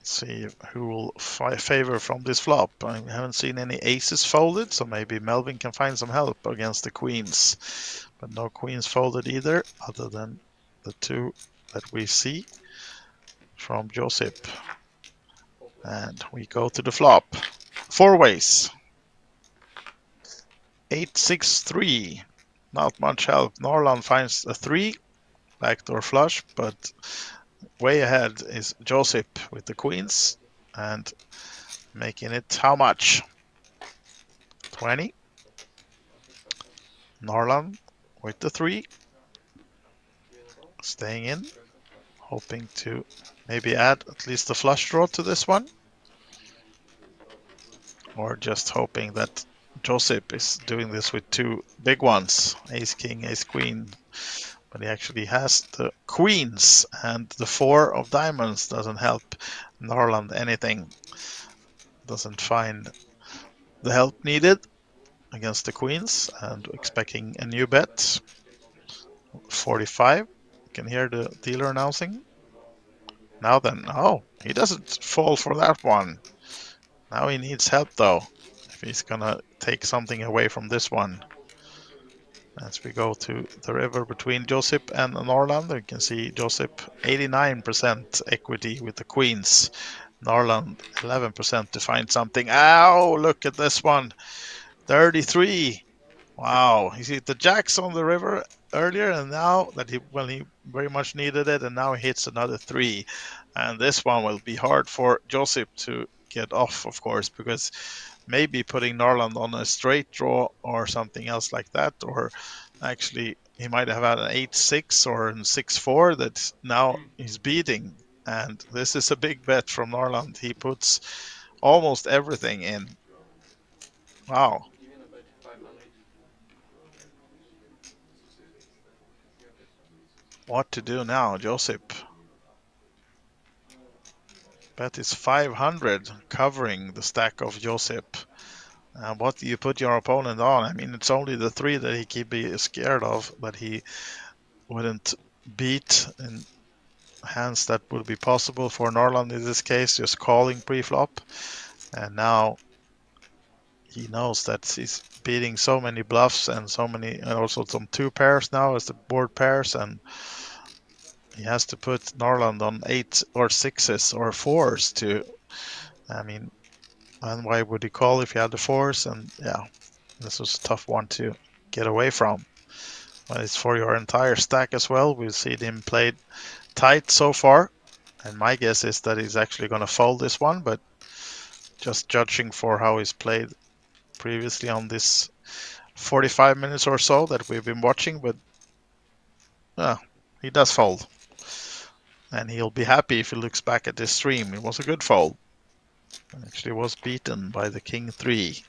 See who will favor from this flop. I haven't seen any aces folded, so maybe Melvin can find some help against the queens. But no queens folded either, other than the 2 that we see from Josip. And we go to the flop. 4 ways. 8-6-3. Not much help. Norland finds a 3. Backdoor flush, but way ahead is Josip with the queens and making it how much? 20. Norland with the 3. Staying in, hoping to maybe add at least a flush draw to this one. Or just hoping that Josip is doing this with 2 big ones, ace king, ace queen. But he actually has the queens, and the 4 of diamonds doesn't help Norland anything. Doesn't find the help needed against the queens, and expecting a new bet. 45. You can hear the dealer announcing. Now then, he doesn't fall for that one. Now he needs help though, if he's gonna take something away from this one. As we go to the river between Josip and Norland, you can see Josip 89% equity with the queens. Norland 11% to find something. Ow, look at this one. 33. Wow, he see the jacks on the river earlier, and now that he very much needed it, and now he hits another 3. And this one will be hard for Josip to get off, of course, because maybe putting Norland on a straight draw or something else like that, or actually he might have had an 8-6 or a 6-4 that now he's beating. And this is a big bet from Norland. He puts almost everything in. Wow. What to do now, Josip? Bet is 500, covering the stack of Josip. What do you put your opponent on? I mean, it's only the 3 that he keep be scared of, that he wouldn't beat in hands that would be possible for Norland in this case, just calling pre-flop. And now he knows that he's beating so many bluffs and so many, and also some 2 pairs now as the board pairs, and he has to put Norland on 8 or 6s or 4s to, I mean, and why would he call if he had the 4s? And yeah, this was a tough one to get away from. But it's for your entire stack as well. We've seen him played tight so far, and my guess is that he's actually going to fold this one, but just judging for how he's played previously on this 45 minutes or so that we've been watching, but he does fold. And he'll be happy if he looks back at this stream. It was a good fold. Actually was beaten by the King 3.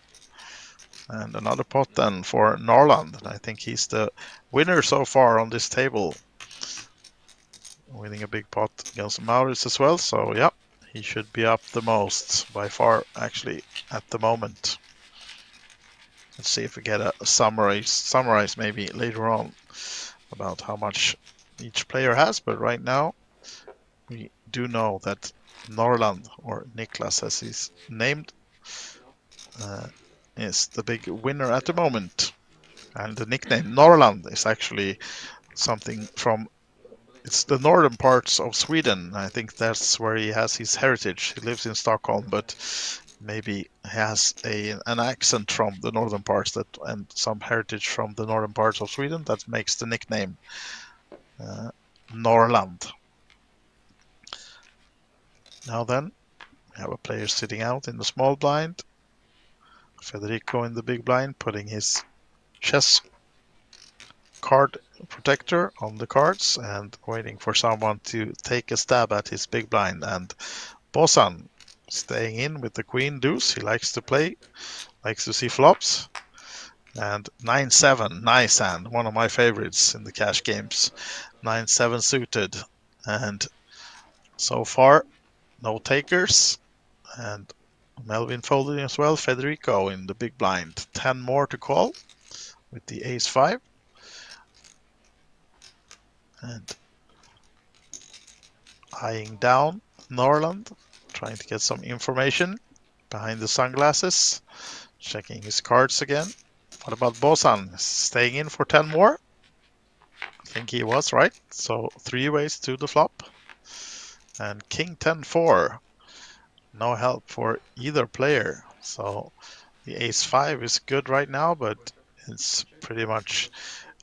And another pot then for Norland. I think he's the winner so far on this table. Winning a big pot against Maurits as well. So yeah, he should be up the most by far actually at the moment. Let's see if we get a summarize maybe later on about how much each player has. But right now we do know that Norland, or Niklas as he's named, is the big winner at the moment. And the nickname Norrland is actually something from, it's the northern parts of Sweden. I think that's where he has his heritage. He lives in Stockholm, but maybe has an accent from the northern parts that, and some heritage from the northern parts of Sweden that makes the nickname Norrland. Now then, we have a player sitting out in the small blind. Federico in the big blind, putting his chess card protector on the cards and waiting for someone to take a stab at his big blind. And Bosan staying in with the queen deuce. He likes to play, likes to see flops. And 9-7, nice hand, one of my favorites in the cash games. 9-7 suited. And so far, no takers. And Melvin folded as well. Federico in the big blind. 10 more to call with the ace-5. And eyeing down Norland, trying to get some information behind the sunglasses. Checking his cards again. What about Bosan? Staying in for 10 more? I think he was, right? So 3 ways to the flop. And King 10-4. No help for either player. So the ace-5 is good right now, but it's pretty much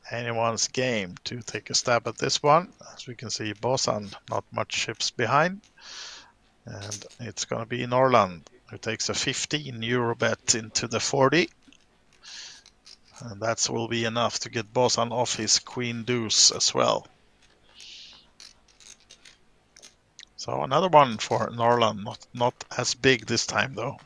anyone's game to take a stab at this one. As we can see, Bosan not much chips behind. And it's going to be Norland who takes a 15 euro bet into the 40. And that will be enough to get Bosan off his queen deuce as well. So another one for Norland, not as big this time though.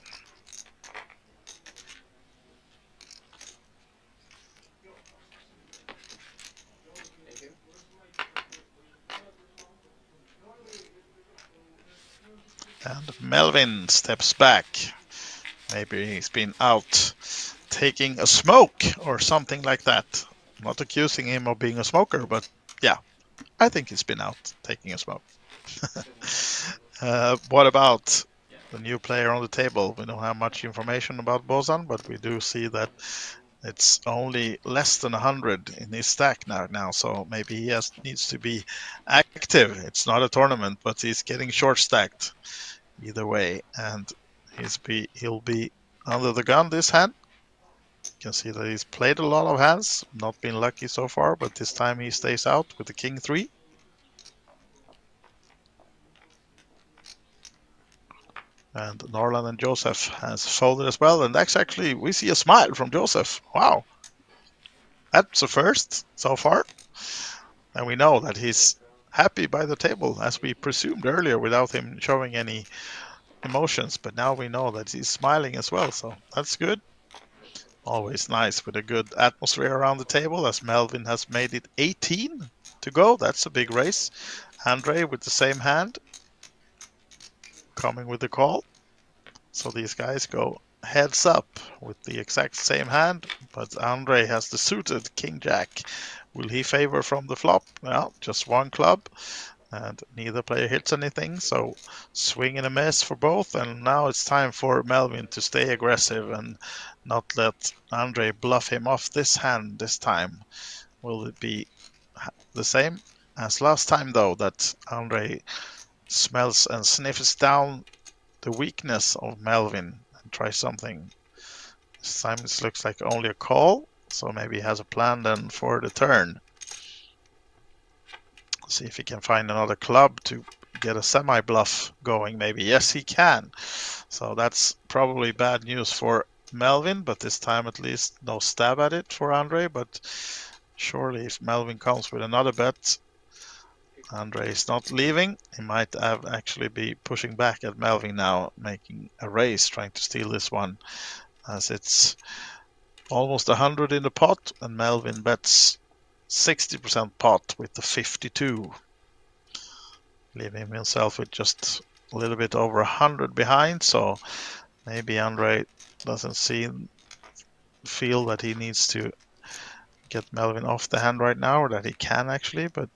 And Melvin steps back. Maybe he's been out taking a smoke or something like that. I'm not accusing him of being a smoker, but yeah, I think he's been out taking a smoke. What about the new player on the table? We don't have much information about Bosan, but we do see that it's only less than 100 in his stack now, so maybe he needs to be active. It's not a tournament, but he's getting short stacked either way, and he'll be under the gun this hand. You can see that he's played a lot of hands, not been lucky so far, but this time he stays out with the King 3. And Norland and Joseph has folded as well, and that's actually, we see a smile from Joseph. Wow, that's a first so far. And we know that he's happy by the table, as we presumed earlier, without him showing any emotions. But now we know that he's smiling as well, so that's good. Always nice with a good atmosphere around the table, as Melvin has made it 18 to go. That's a big race. Andre with the same hand, coming with the call. So these guys go heads up with the exact same hand, but Andre has the suited King Jack. Will he favor from the flop? Well, just one club, and neither player hits anything, so swing and a miss for both. And now it's time for Melvin to stay aggressive and not let Andre bluff him off this hand this time. Will it be the same as last time, though, that Andre smells and sniffs down the weakness of Melvin and tries something? This time it looks like only a call, so maybe he has a plan then for the turn. See if he can find another club to get a semi-bluff going, maybe. Yes, he can. So that's probably bad news for Melvin, but this time at least no stab at it for Andre. But surely if Melvin comes with another bet, Andre is not leaving. He might have actually be pushing back at Melvin now, making a race, trying to steal this one, as it's almost 100 in the pot, and Melvin bets 60% pot with the 52, leaving himself with just a little bit over 100 behind. So maybe Andre doesn't feel that he needs to get Melvin off the hand right now, or that he can actually, but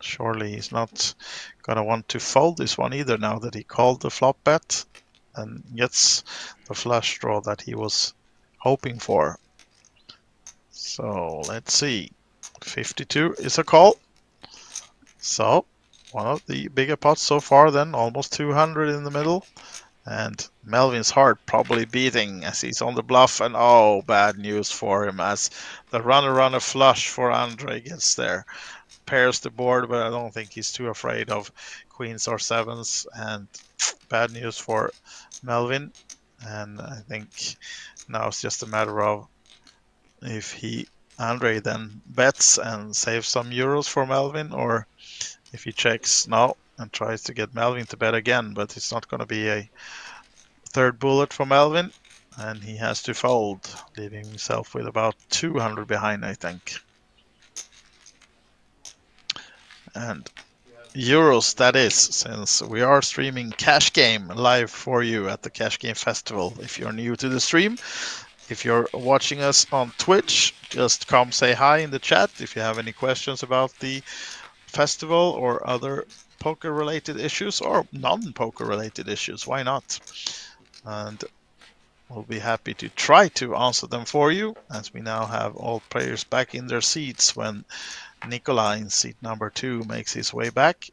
surely he's not gonna want to fold this one either now that he called the flop bet and gets the flush draw that he was hoping for. So let's see. 52 is a call. So one of the bigger pots so far then, almost 200 in the middle. And Melvin's heart probably beating as he's on the bluff, and oh, bad news for him as the runner flush for Andre gets there. Pairs the board, but I don't think he's too afraid of queens or sevens, and bad news for Melvin. And I think now it's just a matter of if Andre then bets and saves some euros for Melvin, or if he checks now and tries to get Melvin to bet again, but it's not going to be a third bullet for Melvin, and he has to fold, leaving himself with about 200 behind, I think. And euros that is, since we are streaming Cash Game live for you at the Cash Game Festival. If you're new to the stream, if you're watching us on Twitch, just come say hi in the chat if you have any questions about the festival or other poker related issues, or non-poker related issues. Why not? And we'll be happy to try to answer them for you, as we now have all players back in their seats when Nikolai in seat number 2 makes his way back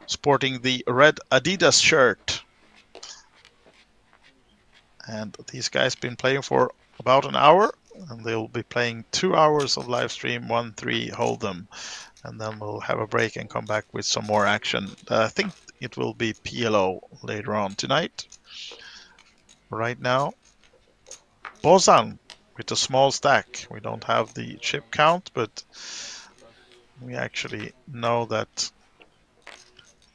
sporting the red Adidas shirt. And these guys been playing for about an hour, and they'll be playing 2 hours of live stream 1-3 Hold'em, and then we'll have a break and come back with some more action. I think it will be PLO later on tonight. Right now, Bozan with a small stack. We don't have the chip count, but we actually know that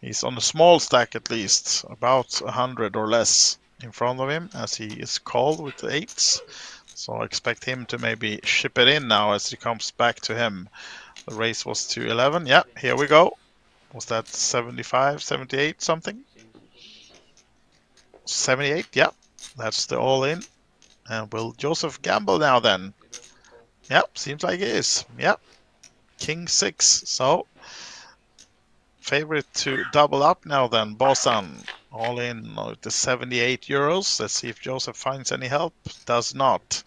he's on a small stack, at least about 100 or less in front of him, as he is called with the 8s. So I expect him to maybe ship it in now as he comes back to him. The race was to 11. Yeah, here we go. Was that 75, 78 something? 78, yeah. That's the all-in. And will Joseph gamble now then? Yep, seems like it is. Yep. King 6. So, favorite to double up now then. Bossan all in with the 78 euros. Let's see if Joseph finds any help. Does not.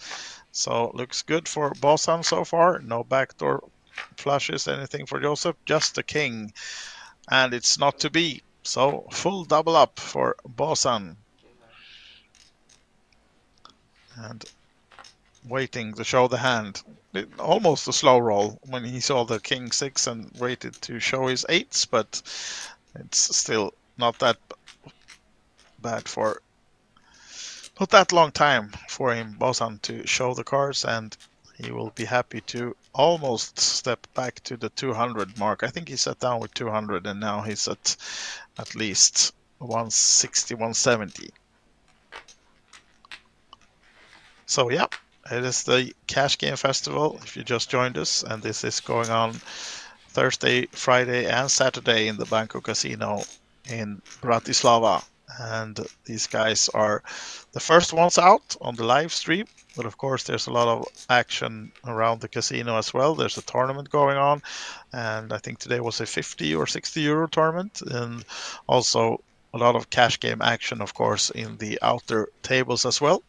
So, looks good for Bossan so far. No backdoor flushes, anything for Joseph. Just the king. And it's not to be. So, full double up for Bossan. And waiting to show the hand. Almost a slow roll when he saw the king 6 and waited to show his 8s, but it's still not that bad for not that long time for him, Bozan, to show the cards, and he will be happy to almost step back to the 200 mark. I think he sat down with 200 and now he's at least 160, 170. So yeah, it is the Cash Game Festival, if you just joined us, and this is going on Thursday, Friday, and Saturday in the Banco Casino in Bratislava. And these guys are the first ones out on the live stream. But of course, there's a lot of action around the casino as well. There's a tournament going on, and I think today was a 50 or 60 euro tournament, and also a lot of cash game action, of course, in the outer tables as well.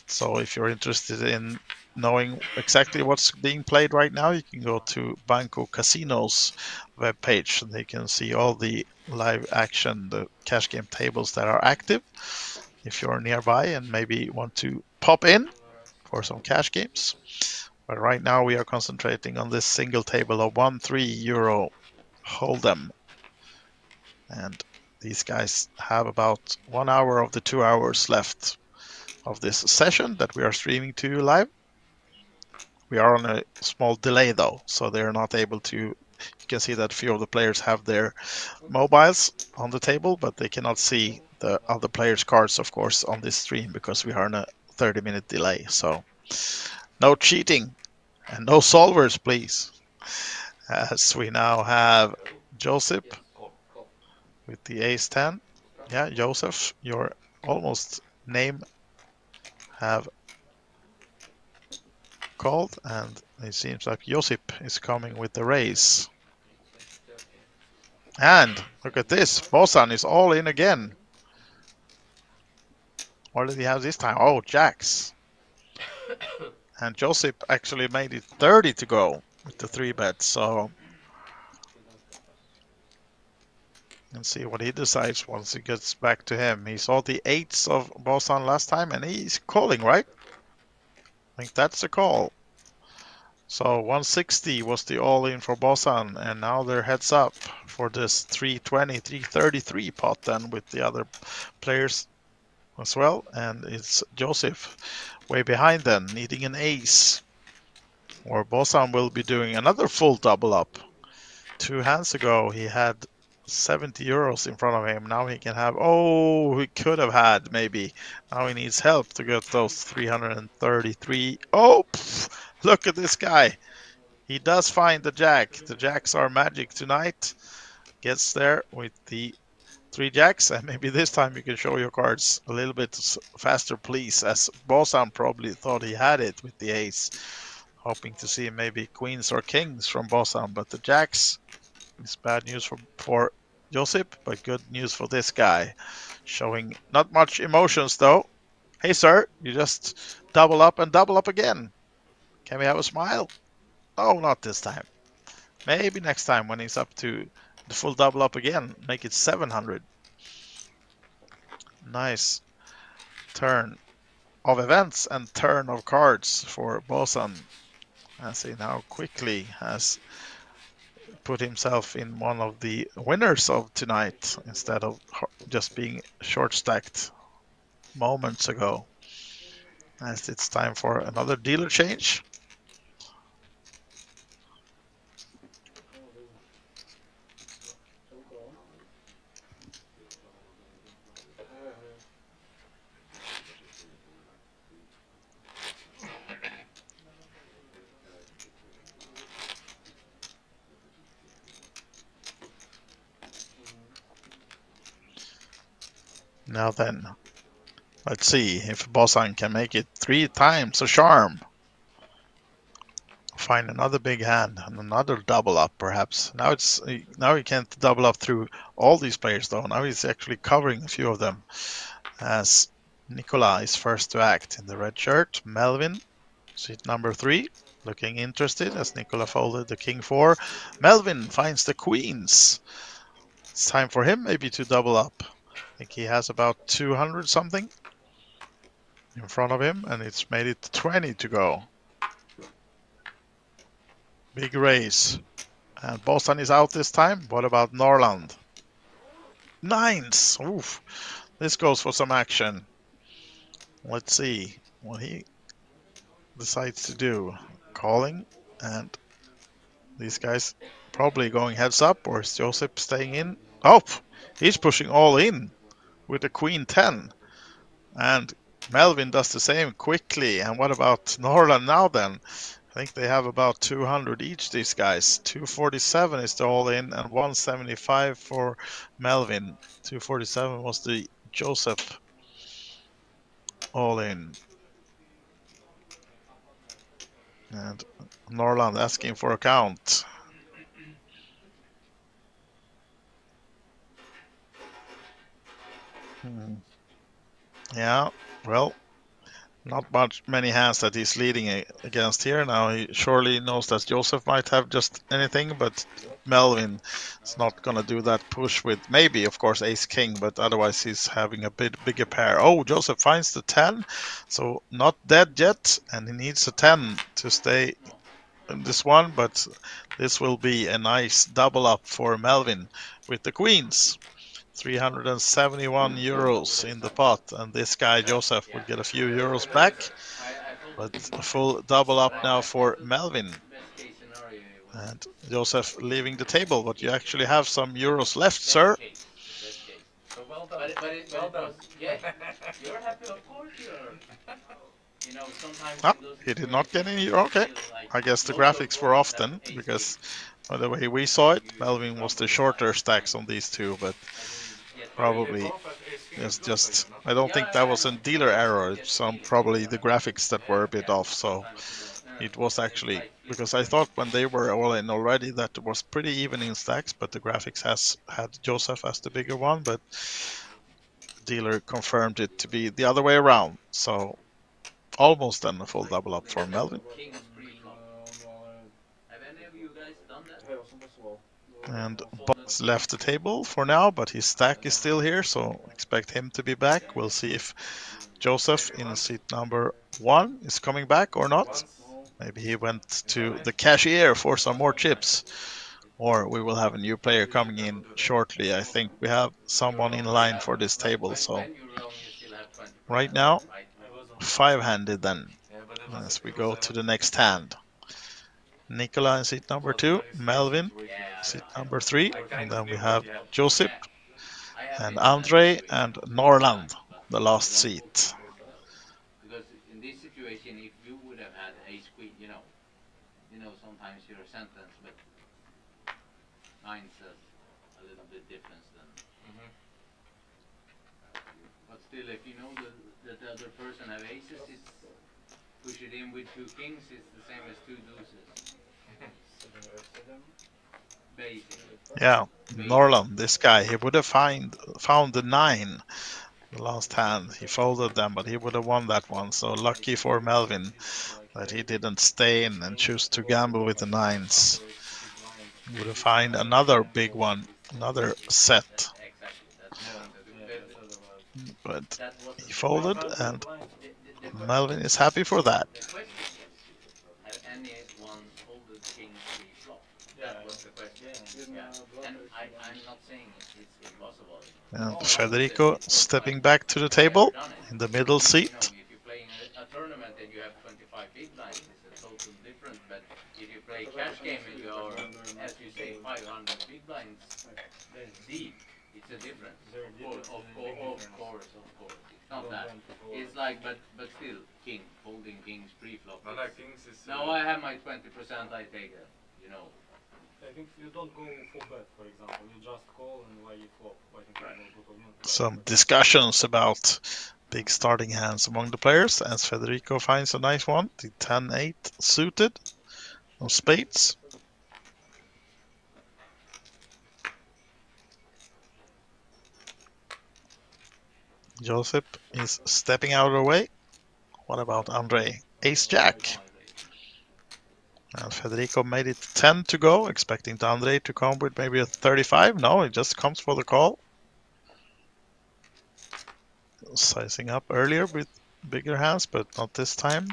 So if you're interested in knowing exactly what's being played right now, you can go to Banco Casino's webpage, and they can see all the live action, the cash game tables that are active. If you're nearby and maybe want to pop in for some cash games. But right now we are concentrating on this single table of 1-3 euro hold'em. And these guys have about 1 hour of the 2 hours left of this session that we are streaming to you live. We are on a small delay though, so they're not able to. You can see that a few of the players have their mobiles on the table, but they cannot see the other players' cards, of course, on this stream because we are in a 30-minute delay. So no cheating and no solvers, please. As we now have Joseph with the ace 10. Yeah, Joseph, your almost name have called, and it seems like Josip is coming with the raise. And look at this, Bosan is all in again. What did he have this time? Oh, jacks. And Josip actually made it 30 to go with the 3-bet, so let's see what he decides once it gets back to him. He saw the 8s of Bosan last time, and he's calling, right? I think that's the call. So 160 was the all-in for Bosan, and now they're heads up for this 320, 333 pot then with the other players as well. And it's Joseph way behind then, needing an ace. Or Bosan will be doing another full double up. 2 hands ago he had 70 euros in front of him. Now he can have, oh, he could have had maybe. Now he needs help to get those 333. Oh, look at this guy. He does find the jack. The jacks are magic tonight. Gets there with the 3 jacks, and maybe this time you can show your cards a little bit faster, please, as Bosan probably thought he had it with the ace. Hoping to see maybe queens or kings from Bosan, but the jacks is bad news for Josip, but good news for this guy. Showing not much emotions though. Hey sir, you just double up and double up again. Can we have a smile? Oh, not this time. Maybe next time when he's up to the full double up again, make it 700. Nice turn of events and turn of cards for Bosan, as he now quickly has put himself in one of the winners of tonight instead of just being short stacked moments ago. As it's time for another dealer change. Now then, let's see if Bosan can make it 3 times a charm. Find another big hand and another double up perhaps. Now he can't double up through all these players though. Now he's actually covering a few of them. As Nicola is first to act in the red shirt. Melvin, seat number 3, looking interested as Nicola folded the king 4. Melvin finds the queens. It's time for him maybe to double up. I think he has about 200 something in front of him, and it's made it 20 to go. Big race. And Bosan is out this time. What about Norland? 9s. Oof. This goes for some action. Let's see what he decides to do. Calling, and these guys probably going heads up, or is Joseph staying in? Oh, he's pushing all in with the queen 10. And Melvin does the same quickly. And what about Norland now then? I think they have about 200 each, these guys. 247 is the all in and 175 for Melvin. 247 was the Joseph all in. And Norland asking for a count. Yeah, well, not many hands that he's leading against here. Now he surely knows that Joseph might have just anything, but Melvin is not going to do that push with maybe, of course, ace king, but otherwise he's having a bit bigger pair. Oh, Joseph finds the 10, so not dead yet, and he needs a 10 to stay in this one, but this will be a nice double up for Melvin with the queens. 371 euros in the pot, and this guy Joseph will get a few euros back, but a full double up now for Melvin. And Joseph leaving the table, but you actually have some euros left, sir. Well done. But it was, yeah, you're happy, of course you're. You know, sometimes Ah, in those he did not get any. situations, you Okay, feel like I guess the most of graphics were points off have then, ace because queen. by the way we saw it, You Melvin was the crumble shorter like stacks fine. on these two, but I didn't get probably Both at ace king it's plus just, again, no? I don't think that Yeah, was I a know. dealer I error. just get It's the some feeling. probably the graphics that were a bit Yeah, off. So sometimes you don't. it was It's actually, like because I thought when they were all in already that it was pretty even in stacks, but the graphics has had Joseph as the bigger one, but dealer confirmed it to be the other way around. So almost then a full double up for Melvin. king's pre-flop. Have any of you guys done that? And Boss left the table for now, but his stack is still here, so expect him to be back. We'll see if Joseph in seat number 1 is coming back or not. Once. Maybe he went to the cashier for some more chips. Or we will have a new player coming in shortly. I think we have someone in line for this table. So When you're wrong, you still have 20%. right now, Right? 5-handed then, Yeah, but as we go to the next hand. Nicola in seat number 2, Melvin seat number 3, and then we have Joseph and Andre and Norland, the last seat. Because in this situation, if you would have had ace queen, sometimes you're a sentence, but nine says a little bit different than. But still, if you know that the other person have aces, it's push it in with two kings. It's the same as two deuces. Basically. Yeah, Norland, this guy, he would have found the 9 the last hand. He folded them, but he would have won that one. So lucky for Melvin that he didn't stay in and choose to gamble with the 9s. He would have found another big one, another set. Exactly. But That was he the folded, and question. Melvin is happy for that. The question is, have anyone folded king pre-flop? That was the question. Yeah. And I'm not saying it's impossible. And Federico stepping back to the table in the middle seat. If you're playing a tournament and you have 25 big blinds, it's a total different. But if you play cash game and you are, as you say, 500 big blinds deep, it's a difference. Of course. It's not that. It's like, but still, king, folding kings pre-flop. No, like kings is. Now I have my 20%, I take it, I think you don't go full bet, for example. You just call and why you flop. I think you don't go Some discussions about big starting hands among the players, as Federico finds a nice one, the 10-8 suited on spades. Joseph is stepping out of the way. What about Andre? Ace-Jack. And Federico made it 10 to go, expecting Andre to come with maybe a 35. No, he just comes for the call. Sizing up earlier with bigger hands, but not this time.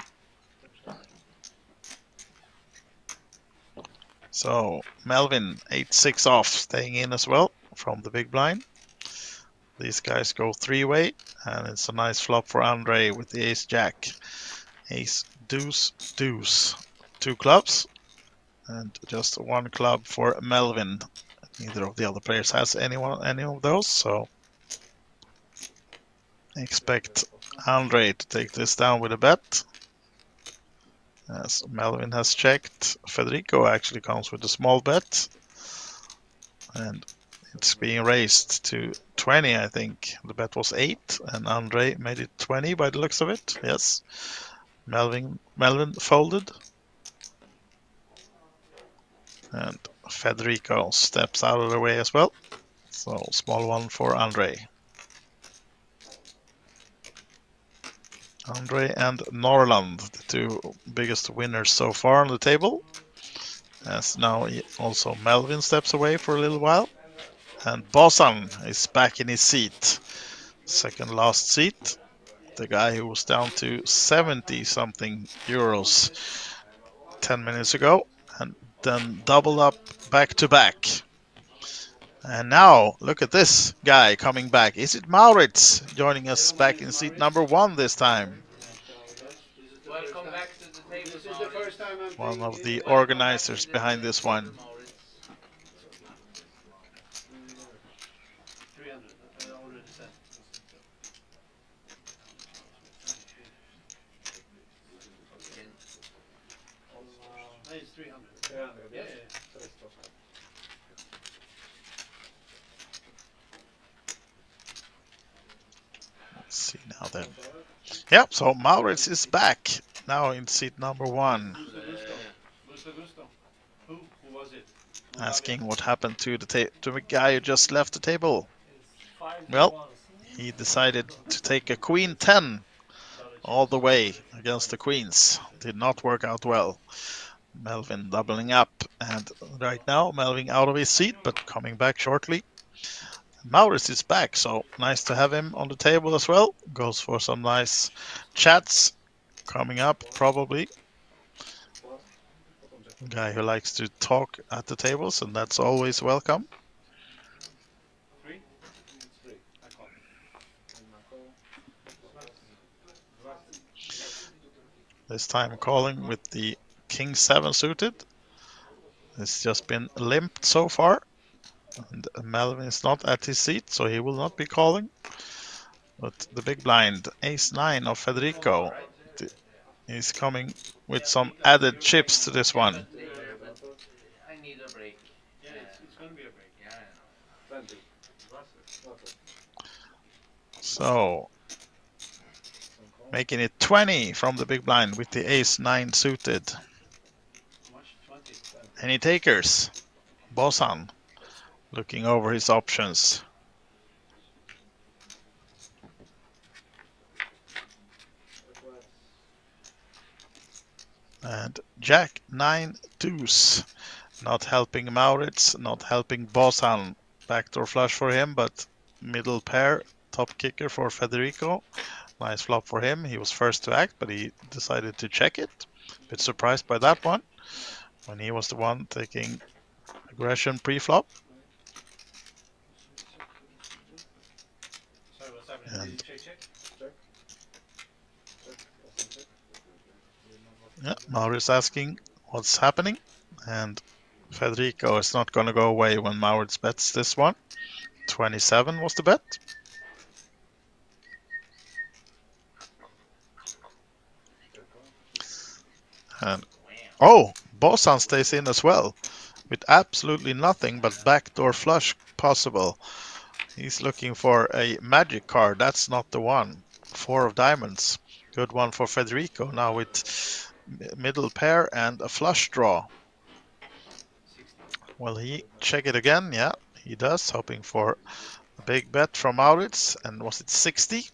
So Melvin 8-6 off, staying in as well from the big blind. These guys go three-way, and it's a nice flop for Andre with the ace-jack. Ace, deuce, deuce. 2 clubs, and just 1 club for Melvin. Neither of the other players has any of those, so expect Andre to take this down with a bet. As Melvin has checked, Federico actually comes with a small bet, and It's being raised to 20, I think. The bet was 8, and Andre made it 20 by the looks of it. Yes. Melvin folded. And Federico steps out of the way as well. So small one for Andre. Andre and Norland, the two biggest winners so far on the table. As now also Melvin steps away for a little while. And Bosan is back in his seat. Second last seat. The guy who was down to 70 something euros 10 minutes ago. And then doubled up back to back. And now, look at this guy coming back. Is it Maurits joining us back in seat number 1 this time? Welcome back to the table, This is the first time I'm One playing of here. the Welcome back organizers to the behind this table, one. Maurits. 300. I already said. No, it's 300. Yeah, yeah. Let's see now then. Yep, so Maurits is back now in seat number 1. Gusto. Who was it? Asking what happened to the guy who just left the table. Well, he decided to take a queen 10 all the way against the queens. Did not work out well. Melvin doubling up, and right now Melvin out of his seat, but coming back shortly. Maurits is back, so nice to have him on the table as well. Goes for some nice chats coming up, probably. Guy who likes to talk at the tables, and that's always welcome. 3? It's 3. I call. This time calling with the King 7 suited. It's just been limped so far. And Melvin is not at his seat, so he will not be calling. But the big blind, Ace 9 of Federico, is coming with some added chips to this one. But I need a break. Yeah, it's going to be a break. Yeah, I know. So, making it 20 from the big blind with the Ace 9 suited. How much? 20. Any takers? Bosan looking over his options. And Jack 9 deuce. Not helping Maurits, not helping Bosan. Backdoor flush for him, but middle pair, top kicker for Federico. Nice flop for him. He was first to act, but he decided to check it. Bit surprised by that one, when he was the one taking aggression pre-flop. Sorry, what's happening? And Did you check? yeah, Maurits asking what's happening, and Federico is not going to go away when Maurits bets this one. 27 was the bet. And oh, Bosan stays in as well, with absolutely nothing but backdoor flush possible. He's looking for a magic card. That's not the one. 4 of diamonds. Good one for Federico now with middle pair and a flush draw. Will he check it again? Yeah, he does, hoping for a big bet from Maurits. And was it 60?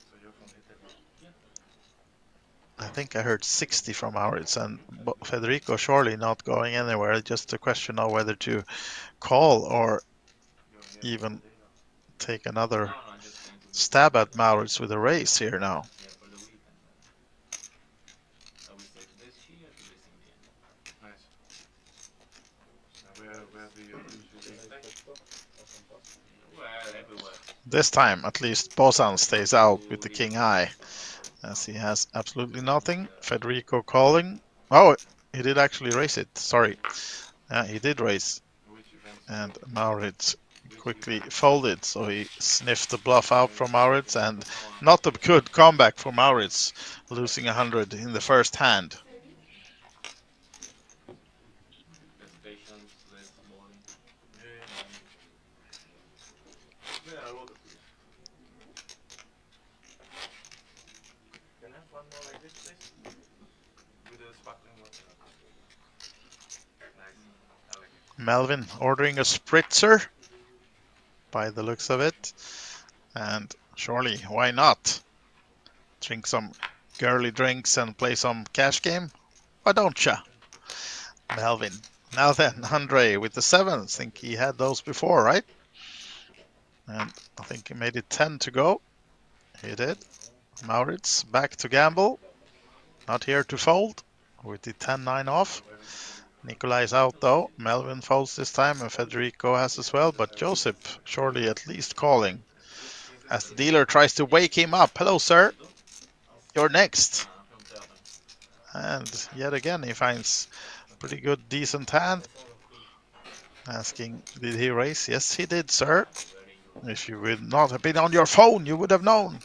I think I heard 60 from Maurits, and Federico surely not going anywhere. Just a question of whether to call or even take another stab at Maurits with a raise here now. Nice. Where do you usually stay? Well, everywhere. This time, at least, Bosan stays out with the king high, as he has absolutely nothing. Federico calling. Oh, he did actually raise it. Sorry. Yeah, he did raise. Which events? And Maurits quickly folded, so he sniffed the bluff out from Maurits, and not a good comeback for Maurits, losing 100 in the first hand. Less patience, less balling. Melvin ordering a spritzer by the looks of it. And surely, why not? Drink some girly drinks and play some cash game? Why don't ya? Melvin. Now then, Andre with the sevens. Think he had those before, right? And I think he made it 10 to go. He did. Maurits back to gamble. Not here to fold. With the 10-9 off. Nikolai is out though. Melvin folds this time and Federico has as well. But Joseph surely at least calling. As the dealer tries to wake him up. Hello, sir. You're next. And yet again he finds pretty good, decent hand. Asking, did he raise? Yes, he did, sir. If you would not have been on your phone, you would have known.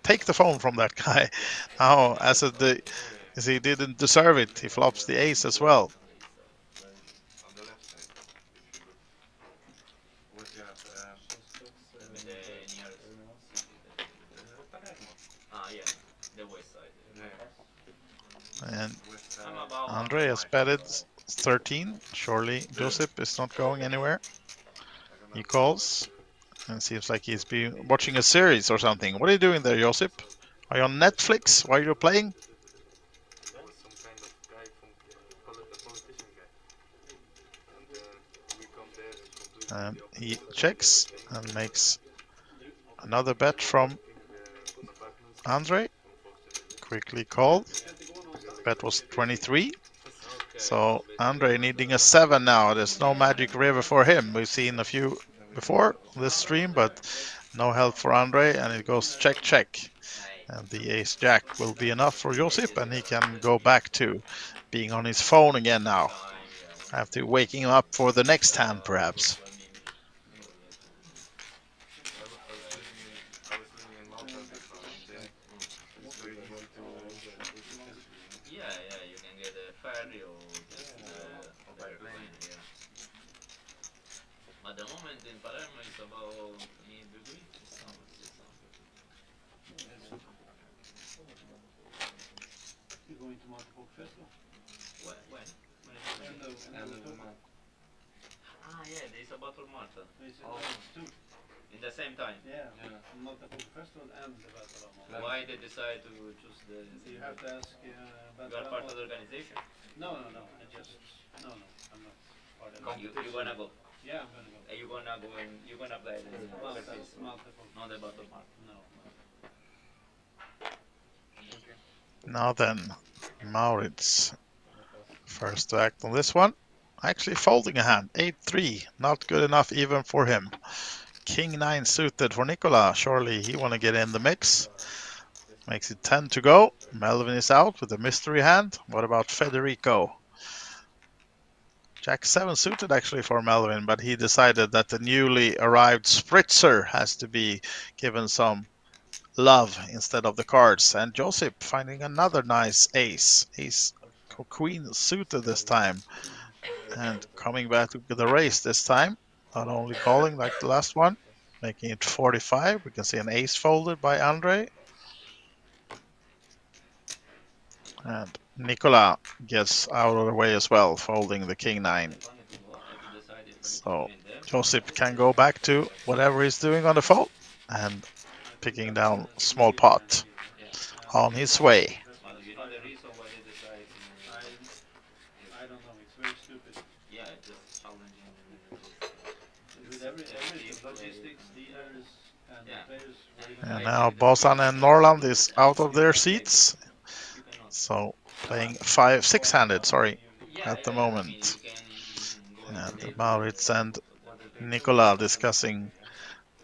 Take the phone from that guy. Now, as he didn't deserve it, he flops the ace as well. On the left side, if you look. What you have? The west side. And West side. I'm about Andre has betted 13. Surely Joseph is not going anywhere. He calls and seems like he's been watching a series or something. What are you doing there, Josip? Are you on Netflix while you're playing? Was some kind of guy from a politician guy. And we come there and completely And the opposite. he checks and makes another bet from Andre. Quickly called. Bet was 23. So Andre needing a 7 now. There's no magic river for him. We've seen a few before this stream, but no help for Andre, and it goes check check. And the ace jack will be enough for Josip, and he can go back to being on his phone again now. After waking him up for the next hand, perhaps. I was living in Malta before, and then it's very easy to Yeah, you can get a ferry or just by plane. yeah. At the moment in Palermo it's about in degree. You're going to SpadePoker Festival? When? End of October. Yeah, there's a bottle of Malta. It's two. In the same time. Yeah. SpadePoker Festival and the Battle of Malta. Why they decide to choose the? So you have to ask You Battle are of part of Malta. the organization. No. I'm not part of it. You're gonna go. Yeah, I'm gonna go. You're gonna go and you're gonna play the Malta. not the bottle of Malta. No. Now then, Maurits. First to act on this one. Actually folding a hand. 8-3. Not good enough even for him. King 9 suited for Nicola. Surely he want to get in the mix. Makes it 10 to go. Melvin is out with a mystery hand. What about Federico? Jack 7 suited actually for Melvin, but he decided that the newly arrived spritzer has to be given some love instead of the cards. And Joseph finding another nice ace. Ace queen suited this time. And coming back to the race this time. Not only calling like the last one. Making it 45. We can see an ace folded by Andre. And Nicola gets out of the way as well, folding the king 9. So Josip can go back to whatever he's doing on the phone and picking down small pot on his way. You know the reason why they decide I don't know. It's very stupid. just challenging With everything, logistics, dealers, and players. And now Bosan and Norland is out of their seats. So playing 6-handed, at the moment. And Maurits and Nicola discussing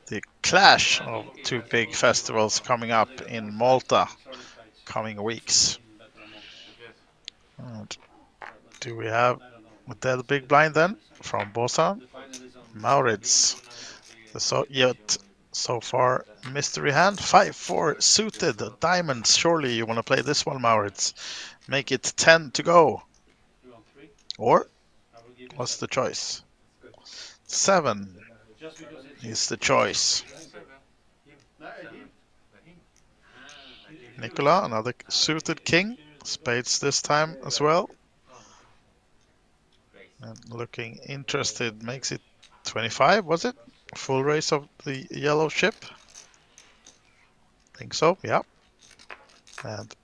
the clash of two big festivals coming up in Malta coming weeks. And do we have a dead big blind then from Bosan? Maurits. So far mystery hand. 5-4 suited diamonds. Surely you want to play this one, Maurits. Make it 10 to go. Or what's the choice? 7 is the choice. Nicola, another suited king. Spades this time as well. And looking interested, makes it 25, was it? Full race of the yellow ship? Think so, yeah. And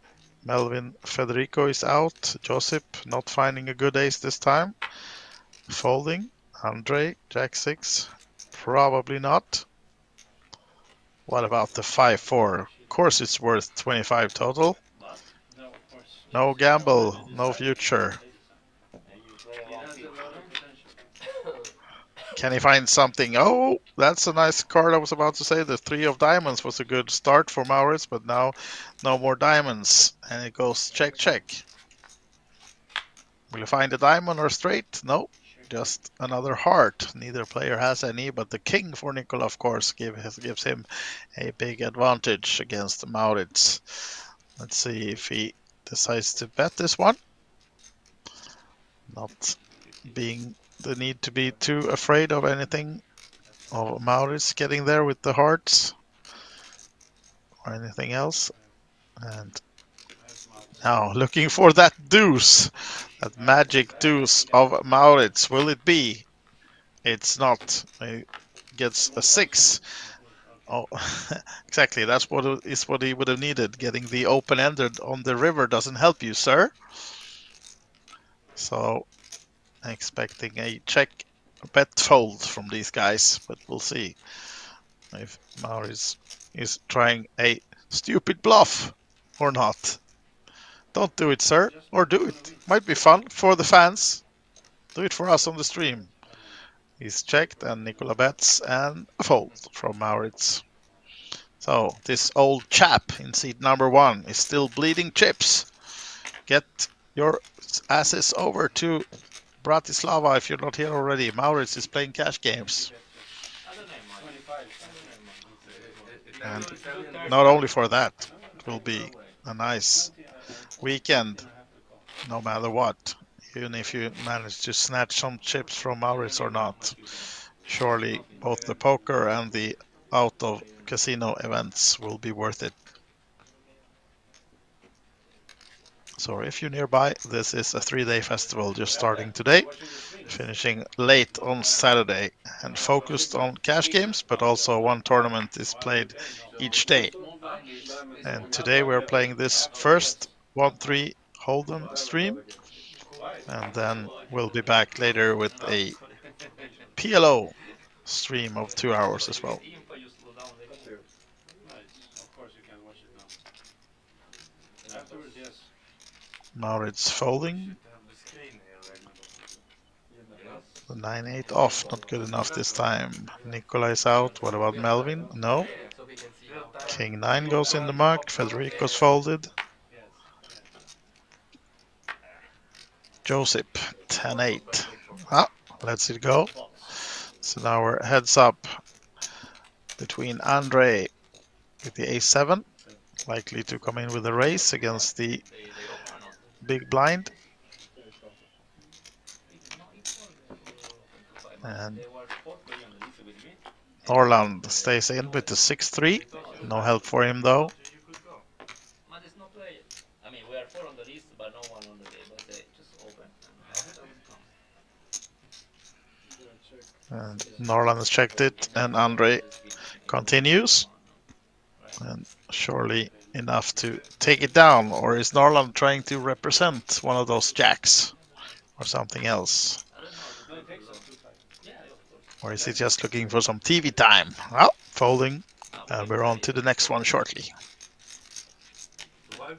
Melvin Federico is out. Josip not finding a good ace this time. Folding. Andre, Jack 6. Probably not. What about the 5-4? Of course it's worth 25 total. No, of course. No gamble, no future. It has a lot of potential. Can he find something? Oh, that's a nice card I was about to say. The 3 of diamonds was a good start for Maurits, but now no more diamonds. And it goes check, check. Will you find a diamond or straight? No, just another heart. Neither player has any, but the king for Nikola, of course, gives him a big advantage against Maurits. Let's see if he decides to bet this one. Not being the need to be too afraid of anything of Maurits getting there with the hearts or anything else. And now looking for that deuce, that magic deuce of Maurits. Will it be? It's not. He gets a 6. Oh, exactly. That's what he would have needed. Getting the open-ended on the river doesn't help you, sir. So, expecting a check bet fold from these guys, but we'll see if Maurits is trying a stupid bluff or not. Don't do it, sir, or do it. Might be fun for the fans. Do it for us on the stream. He's checked and Nikola bets and a fold from Maurits. So this old chap in seat number 1 is still bleeding chips. Get your asses over to Bratislava if you're not here already. Maurits is playing cash games. And not only for that, it will be a nice weekend no matter what. Even if you manage to snatch some chips from Maurits or not. Surely both the poker and the out of casino events will be worth it. So if you're nearby, this is a 3-day festival just starting today, finishing late on Saturday, and focused on cash games, but also one tournament is played each day. And today we're playing this first 1-3 Hold'em stream, and then we'll be back later with a PLO stream of 2 hours as well. Nice. Of course you can watch it now. Afterwards, yes. Maurits folding. The 9-8 off, not good enough this time. Nikola is out. What about Melvin? No. King 9 goes in the muck. Federico's folded. Josip 10-8. Ah, lets it go. So now we're heads up between Andre with the A7, likely to come in with a race against the big blind. And Norland stays in with the 6-3. No help for him though. And Norland has checked it, and Andre continues. And surely enough to take it down. Or is Norland trying to represent one of those jacks? Or something else? Or is he just looking for some TV time? Well, folding. And we're on to the next one shortly. I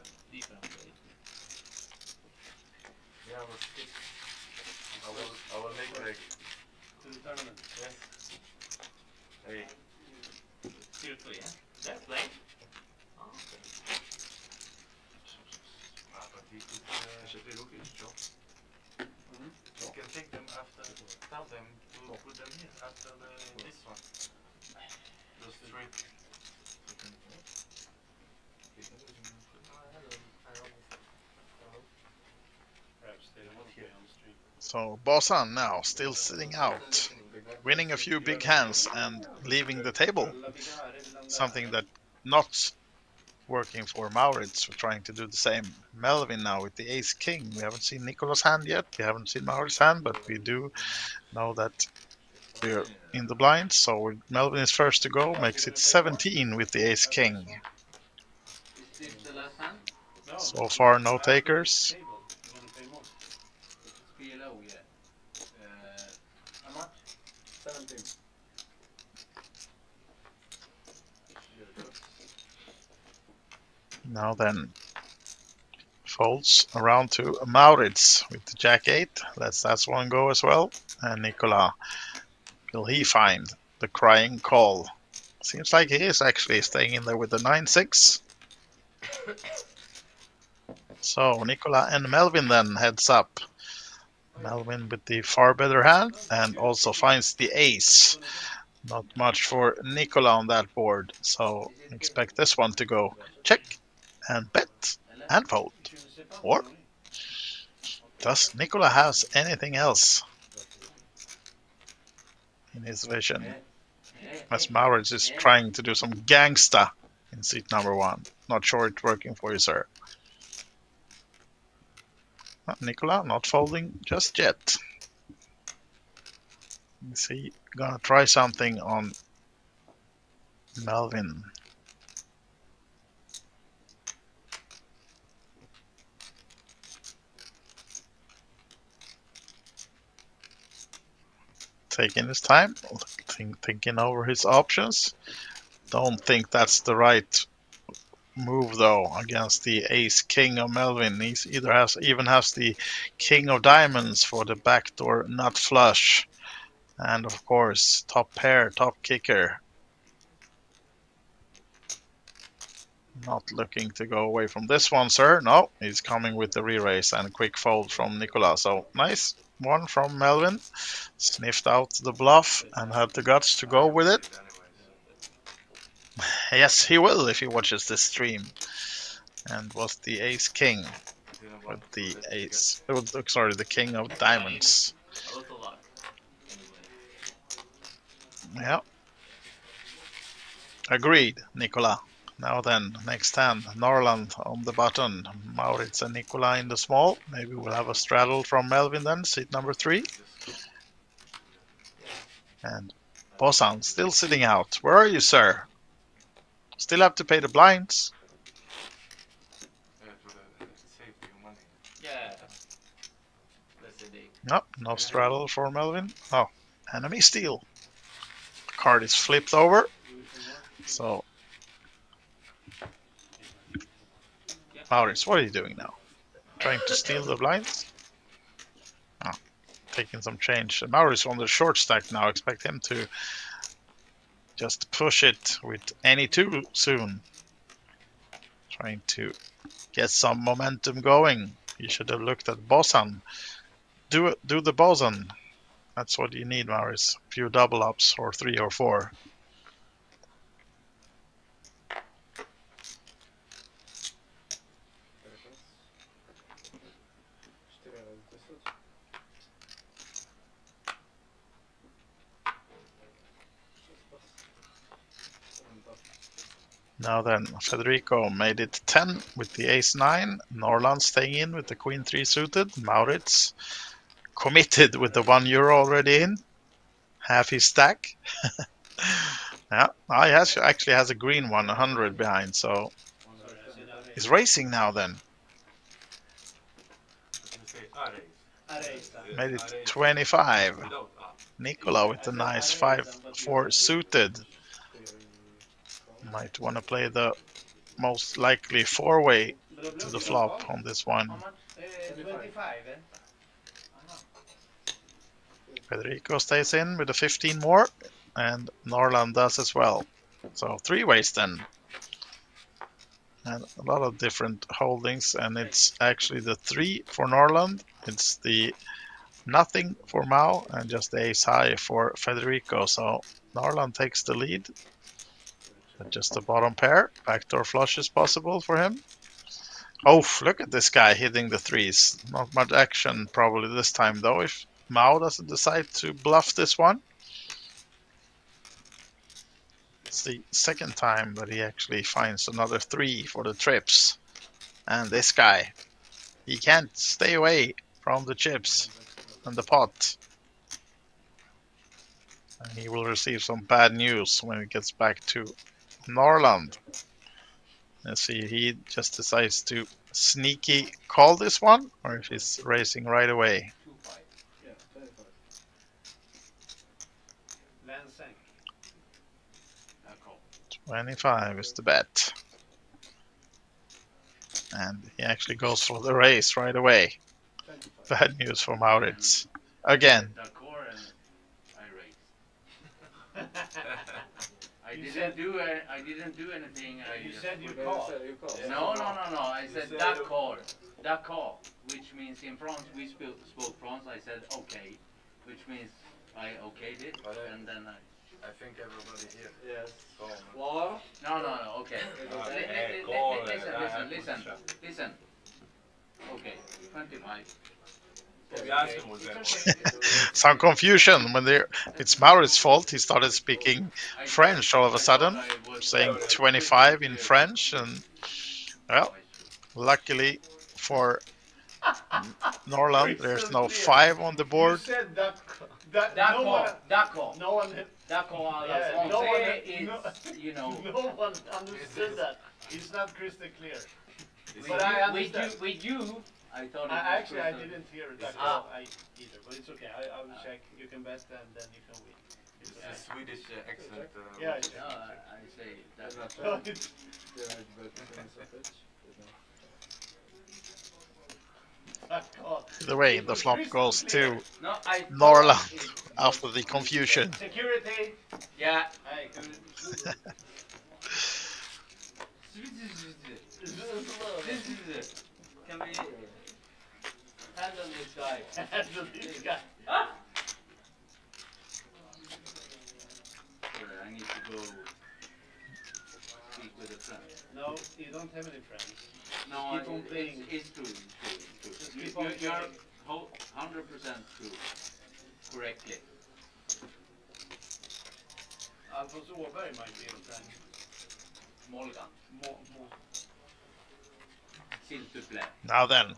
will make like To the tournament. hey. Seriously, yeah? That's playing? Oh, okay. But he could you can take them after tell them to put them here after this one. Those 3. Perhaps they don't want to be on the stream. So Bossan now still sitting out, winning a few big hands and leaving the table. Something that not working for Maurits. We're trying to do the same. Melvin now with the ace king. We haven't seen Nicola's hand yet. We haven't seen Maurits' hand, but we do know that we're in the blinds. So Melvin is first to go, makes it 17 with the ace king. Is this the last hand? No. So far, no After the takers. table, you want to play more? It's PLO, yeah. How much? 17. Now then, folds around to Maurits with the jack 8. Lets that one go as well. And Nicola, will he find the crying call? Seems like he is actually staying in there with the 9-6. So Nicola and Melvin then heads up. Melvin with the far better hand and also finds the ace. Not much for Nicola on that board, so expect this one to go check and bet and fold. Or does Nicola have anything else in his vision? As Maurits is trying to do some gangsta in seat number 1. Not sure it's working for you, sir. Nicola not folding just yet. Is he gonna try something on Melvin? Taking his time, thinking over his options. Don't think that's the right move though against the ace king of Melvin. He even has the king of diamonds for the backdoor nut flush, and of course top pair, top kicker. Not looking to go away from this one, sir. No, he's coming with the re-raise and a quick fold from Nicola. So nice one from Melvin. Sniffed out the bluff and had the guts to go with it. Yes, he will if he watches this stream. And was the ace king with the ace. Sorry, the king of diamonds. A lot of luck. Yeah. Agreed, Nicola. Now then, next hand, Norland on the button, Maurits and Nicola in the small. Maybe we'll have a straddle from Melvin then, seat number 3. And Bosan still sitting out. Where are you, sir? Still have to pay the blinds. Yeah. That's the day. No, no straddle for Melvin. Oh, enemy steal. The card is flipped over. So, Maurits, what are you doing now? Trying to steal the blinds? Oh, taking some change. Maurits on the short stack now. Expect him to just push it with any 2 soon. Trying to get some momentum going. You should have looked at Bosan. Do the Bosan. That's what you need, Maurits. A few double ups or 3 or 4. Now then, Federico made it 10 with the ace-9. Norland staying in with the queen-3 suited. Maurits committed with the €1 already in. Half his stack. Yeah, he actually has a green one, 100 behind, so he's racing now then. Made it 25. Nicola with the nice 5-4 suited. Might want to play the most likely 4-way to the flop on this one. 25, Federico stays in with a 15 more, and Norland does as well. So 3 ways then. And a lot of different holdings, and it's actually the 3 for Norland. It's the nothing for Mao, and just the ace high for Federico. So Norland takes the lead. Just the bottom pair. Backdoor flush is possible for him. Oh, look at this guy hitting the 3s. Not much action probably this time though, if Mao doesn't decide to bluff this one. It's the second time that he actually finds another 3 for the trips. And this guy, he can't stay away from the chips and the pot. And he will receive some bad news when he gets back to Norland. Let's see, he just decides to sneaky call this one, or if he's racing right away. 2-5. Yeah, 25. Land sank. I call. 25 is the bet. And he actually goes for the race right away. 25. Bad news for Maurits. Again. The core and I raised. I You didn't said- do I didn't do anything. I You just said you Yeah, called. you call. Yeah. No. I said said- d'accord, which means in France we spoke France. I said okay, which means I okayed it, But, and then I think everybody here Yes. call. Well, no, okay. Listen. Okay, 25. We asked him was It's that. okay. Some confusion when it's Maurits' fault. He started speaking French all of a sudden, saying 25 in French, and well, luckily for Norland, there's no 5 on the you board. said that. No one. D'accord. No one. D'accord à la Yeah, no one- français no- is, you know. No one understood that. It's not crystal clear. With But you, I with understand. you, I thought it was Actually, I crystal- didn't hear that Ah. call either, but it's okay. I will check. You can bet, and then you can win. It's The okay. Swedish accent. Yeah, No, I say that. No, it's- that call. Either way, It the was flop crystal goes clear. to No, I Norland thought it- after the confusion. Security. Yeah. Hey. Can we handle this guy? Handle this guy. Sorry, I need to go speak with a friend. No, you don't have any friends. No, Keep on playing. it's true. Just You, keep on you're playing. 100% true. Correctly. Alfons Åberg might be a friend. Molgan. More. S'il te plaît. Now then,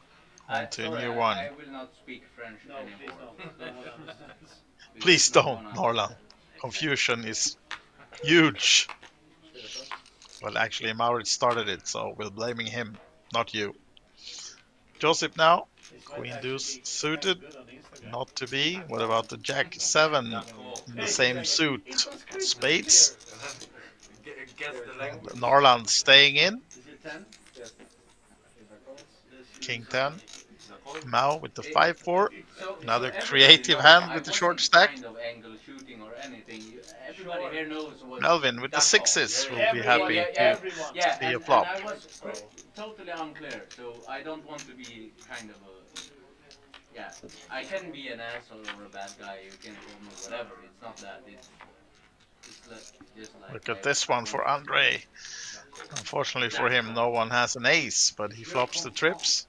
I- on to a sorry, new I- one. I will not speak French No, please anymore. don't. No one understands. Because Please no don't, one Norland. understands. Confusion is huge. Well, actually, Maurits started it, so we're blaming him, not you. Joseph now, This might Queen actually deuce be suited, good on Instagram. not to be. What about the Jack 7 in the same suit? It was crystal Spades. clear. Guess the language. Norland staying in. Is it 10? King 10. Mao with the 5-4. So, Another everybody creative knows hand I with the wasn't short stack. Kind of angle shooting or anything. Everybody here knows what. Melvin with the that's 6s all. will be happy to Everyone. Yeah, be a and flop. I was totally unclear, so I don't want to be kind of a. Yeah, I can be an asshole or a bad guy. You can call me whatever. It's not that. It's like, just like. look at this one for Andre. Unfortunately for him, no one has an ace, but he flops the trips.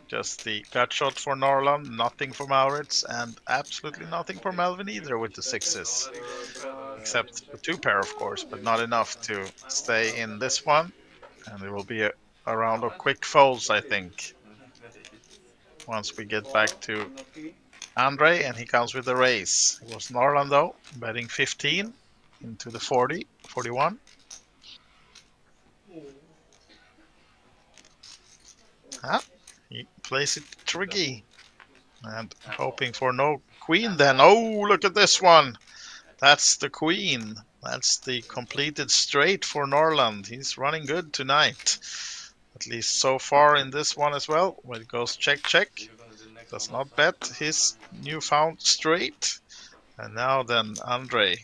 Just the gut shot for Norland, nothing for Maurits, and absolutely nothing for Melvin either with the 6s. Except the 2 pair, of course, but not enough to stay in this one. And it will be a round of quick folds, I think, once we get back to Andre, and he comes with the raise. It was Norland, though, betting 15 into the 40, 41. He plays it tricky and hoping for no queen then. Oh, look at this one. That's the queen. That's the completed straight for Norland. He's running good tonight. At least so far in this one as well. When it goes check, check. Does not bet his newfound straight. And now then, Andre.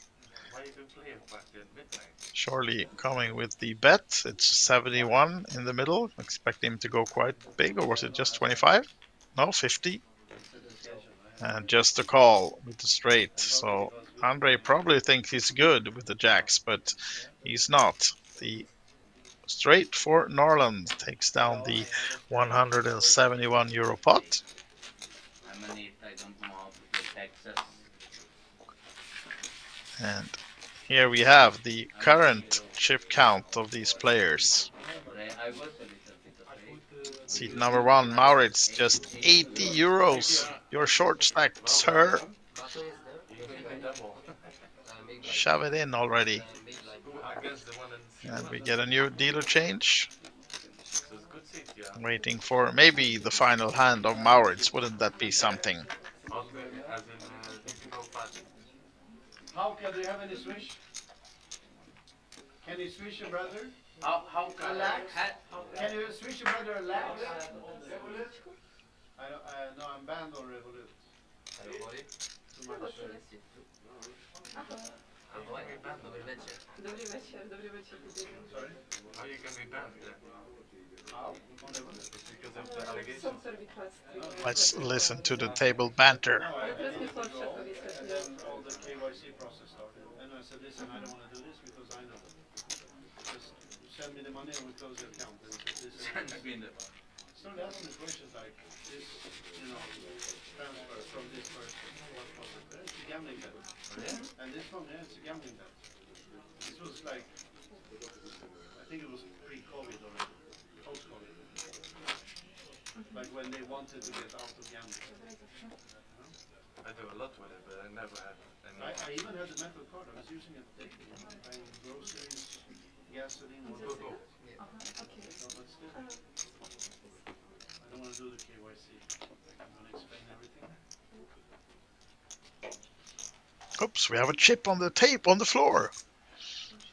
Why you play back at midnight? Surely coming with the bet. It's 71 in the middle. Expect him to go quite big, or was it just 25? No, 50. And just a call with the straight. So Andre probably thinks he's good with the jacks, but he's not. The straight for Norland takes down the 171 euro pot. I'm an it. I don't know how to play Texas. And Here we have the current chip count of these players. I was a little bit afraid. Seat number 1, Maurits, just 80 euros. Your short stack, sir. You win the double. Shove it in already. Against the one and three. And we get a new dealer change. So it's good seat, yeah. Waiting for maybe the final hand of Maurits. Wouldn't that be something? Also, as in, if you go fast. How can do you have any swish? Can you swish your brother? How can Relax. I? Can you swish your brother relax? I don't, no, I'm banned on Revolut. Too much. Sorry? How you can be banned there? How? On Revolut? It's because of the allegations. Let's listen to the table banter. No, I did it wrong, and then all the KYC process started. And I said, listen, I don't want to do this because I know. Just send me the money and we close the account. And this started asking me questions like this, you know, transfer from this person. What was it? It's a gambling debt. And this one, yeah, it's a gambling debt. This was like, I think it was pre-COVID or post-COVID. Like when they wanted to get out of gambling. I do a lot with it, but I never had any. I even had the metal card. I was using it daily. Buying groceries, gasoline, whatever. No, but still. I don't want to do the KYC. I'm going to explain everything. Oops, we have a chip on the tape on the floor.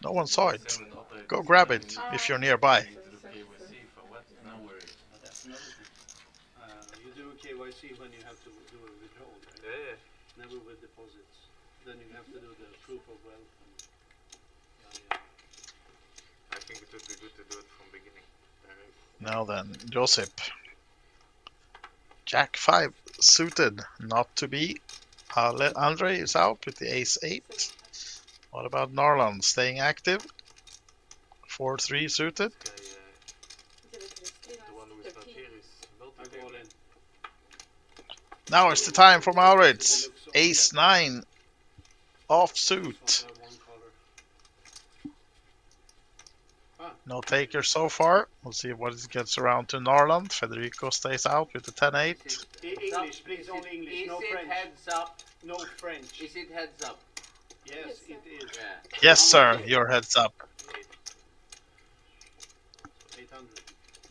No one saw it. Go grab it if you're nearby. To do KYC for what? No worries. That's another thing. You do a KYC when you have to do a withdrawal, right? Yeah. Never with deposits. Then you have to do the proof of wealth. I think it would be good to do it from beginning. Direct. Now then, Josip. Jack 5 suited, not to be. Andre is out with the ace 8. What about Narland staying active? 4-3 suited. This guy, the one who is not here is I go all multi-table. in. Now it's the time for Maurits. Ace 9 offsuit. One color. No taker so far. We'll see what it gets around to Narland. Federico stays out with the 10-8. English, please, only English. No Is it French. heads up? No French. Is it heads up? Yes, it is. Yeah. Yes, sir. Your heads up. 800.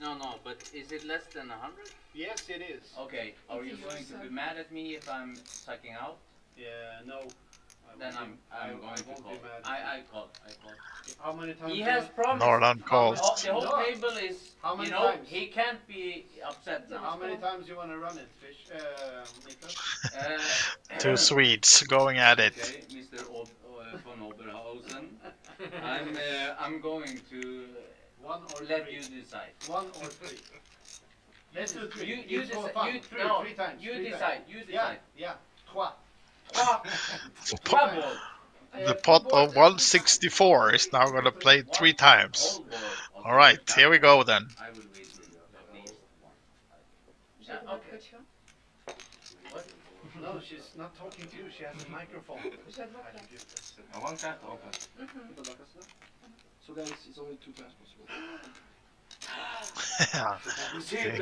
No, but is it less than 100? Yes, it is. Okay, are you going to be mad at me if I'm sucking out? Yeah, no. Then I'm going to won't call. be mad. I call. How many times? He do has I- promised. Narland calls. The whole No. table is, How many you know, times? he can't be upset How now. many times do you want to run it, Fish? Niklas? Two Swedes going at it. Okay, Mr. von Oberhausen. I'm going to One or let three? you decide. One or three? Let's do three. You It's for decide. fun. You, Three, no, three times. you three decide. times. You Yeah, decide. yeah. Trois. Trois balls. The pot of 164 is now going to play 3 times. All balls. Okay. Alright, here we go then. I will read at least one. Yeah, okay. What? No, she's not talking to you. She has a microphone. One card open. So guys, it's only 2 times possible.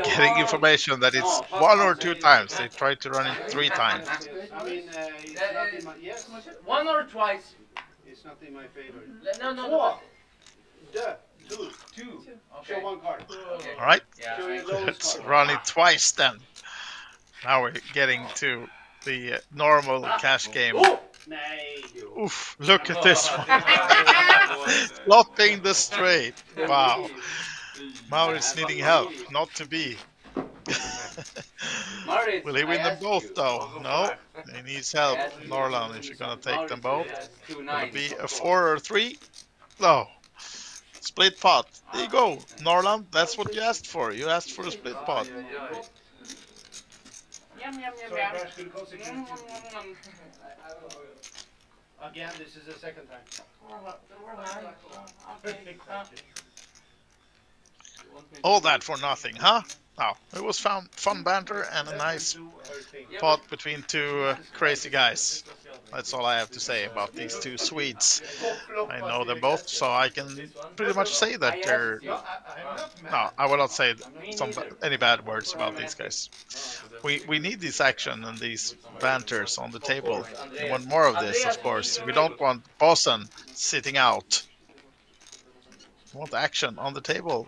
Getting information that it's 1 or 2 times. They tried to run it 3 times. I mean, it's not in my... Yes, One or twice? it's not in my favor. No. Four. Duh. Two. Two. Show Okay. one card. Okay. Alright, Yeah. Show your I- lowest let's card. run it twice then. Now we're getting to the normal cash game. Nay. Oof, look at this one. Flopping the straight. Wow. Maurits needing help, not to be. Maurits, Will he I win them asked both you. though? No, he needs help. Norland, if you're gonna take them both. Maurits has two Will it nines. be a 4 or 3? No. Split pot. There you go. Norland, that's what you asked for. You asked for a split pot. Yum, yum, Sorry, yum, Crash, could you call yum. security? Again, this is the second time. All that for nothing, huh? No, it was fun banter and a Let nice her do her thing. pot between 2 crazy guys. That's all I have to say about these two Swedes. I know them both, so I can pretty much say that they're. No, I will not say any bad words about these guys. We need this action and these banters on the table. We want more of this, of course. We don't want Bossen sitting out. We want action on the table.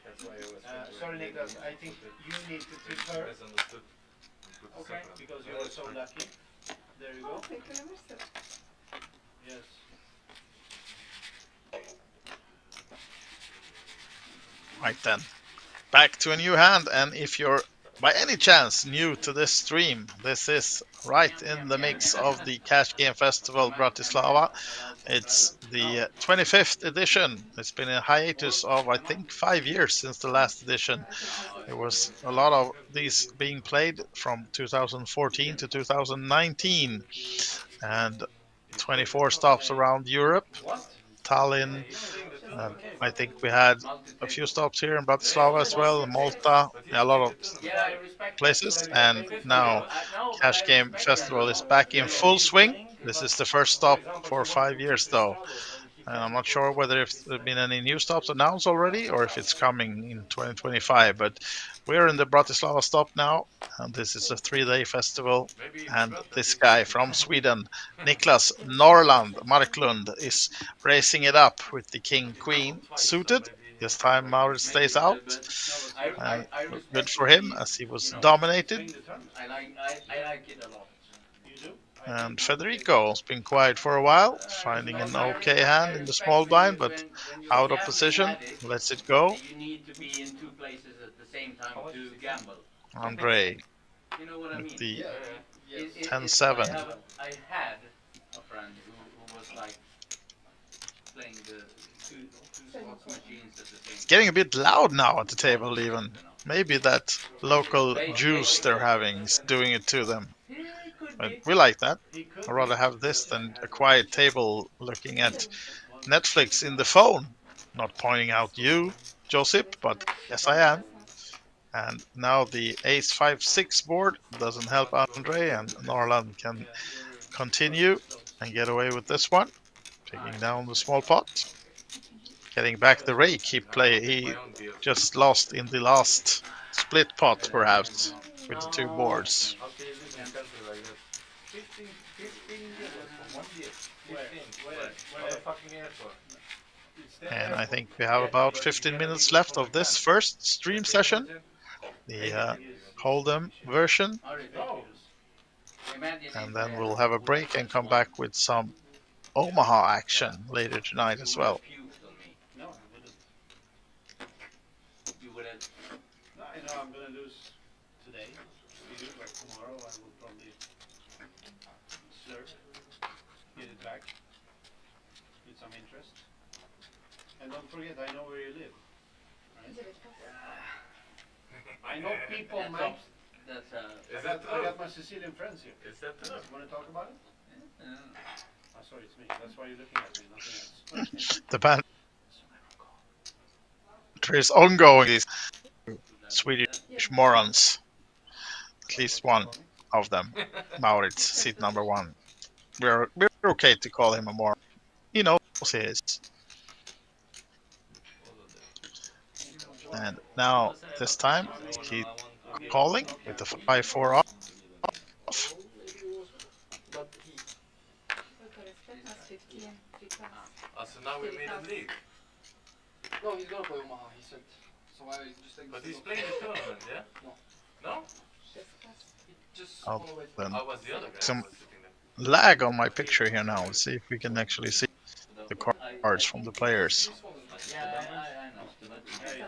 That's why I was Sorry, Niklas, I think you need to tip her. misunderstood. Okay, because you were so lucky. There you go. Yes. Right then, back to a new hand. And if you're by any chance new to this stream, this is right in the mix of the Cash Game Festival Bratislava. It's the 25th edition. It's been a hiatus of, I think, 5 years since the last edition. There was a lot of these being played from 2014 to 2019, and 24 stops around Europe. Tallinn. I think we had a few stops here in Bratislava as well, Malta, a lot of places. And now Cash Game Festival is back in full swing. This is the first stop for 5 years, though. And I'm not sure whether if there have been any new stops announced already or if it's coming in 2025. But we're in the Bratislava stop now, and this is a 3-day festival. And this guy from Sweden, Niklas Norland Marklund, is racing it up with the King Queen suited. This time Maurits stays out. And good for him, as he was dominated. I like it a lot. You do? And Federico's been quiet for a while, finding an okay hand in the small blind, but out of position, lets it go. You need to be in two places at the same time to gamble. Andre You know what I mean? with the It- 10-7. I had a friend who was like playing the two slot machines at the same It's getting a bit loud now at the table, even. Maybe that local juice they're having is doing it to them. But we like that. I'd rather have this than a quiet table looking at Netflix in the phone. Not pointing out you, Josip, but yes, I am. And now the ace 5-6 board doesn't help Andre, and Norland can continue and get away with this one. Taking down the small pot. Getting back the rake he just lost in the last split pot, perhaps, with the two boards. How can you live in a country like that? 15 years from 1 year. 15. What the fucking airport? And I think we have about 15 minutes left of this first stream session, the Hold'em version, and then we'll have a break and come back with some Omaha action later tonight as well. No, I wouldn't. You would have. No, I know I'm gonna lose today. To you, but tomorrow I will probably slurp, get it back with some interest. And don't forget, I know where you live. Right? I know people might. That's Is I that got true? my Sicilian friends here. Is that true? You wanna talk about it? Oh, sorry, it's me. That's why you're looking at me, nothing else. The banter is ongoing. These Swedish morons, at least one of them, Maurits, seat number 1. We're okay to call him a moron. He knows he is. And now, this time, he's calling with the 5-4 off. So now we made him leave. No, he's gonna play Omaha, he said. So I just But he's playing the tournament, yeah? No. No? just I'll wanna wait. then How was the other guy some who was sitting there? lag on my picture here now. Let's see if we can actually see the cards from the players. This one is Yeah, I know. Yeah,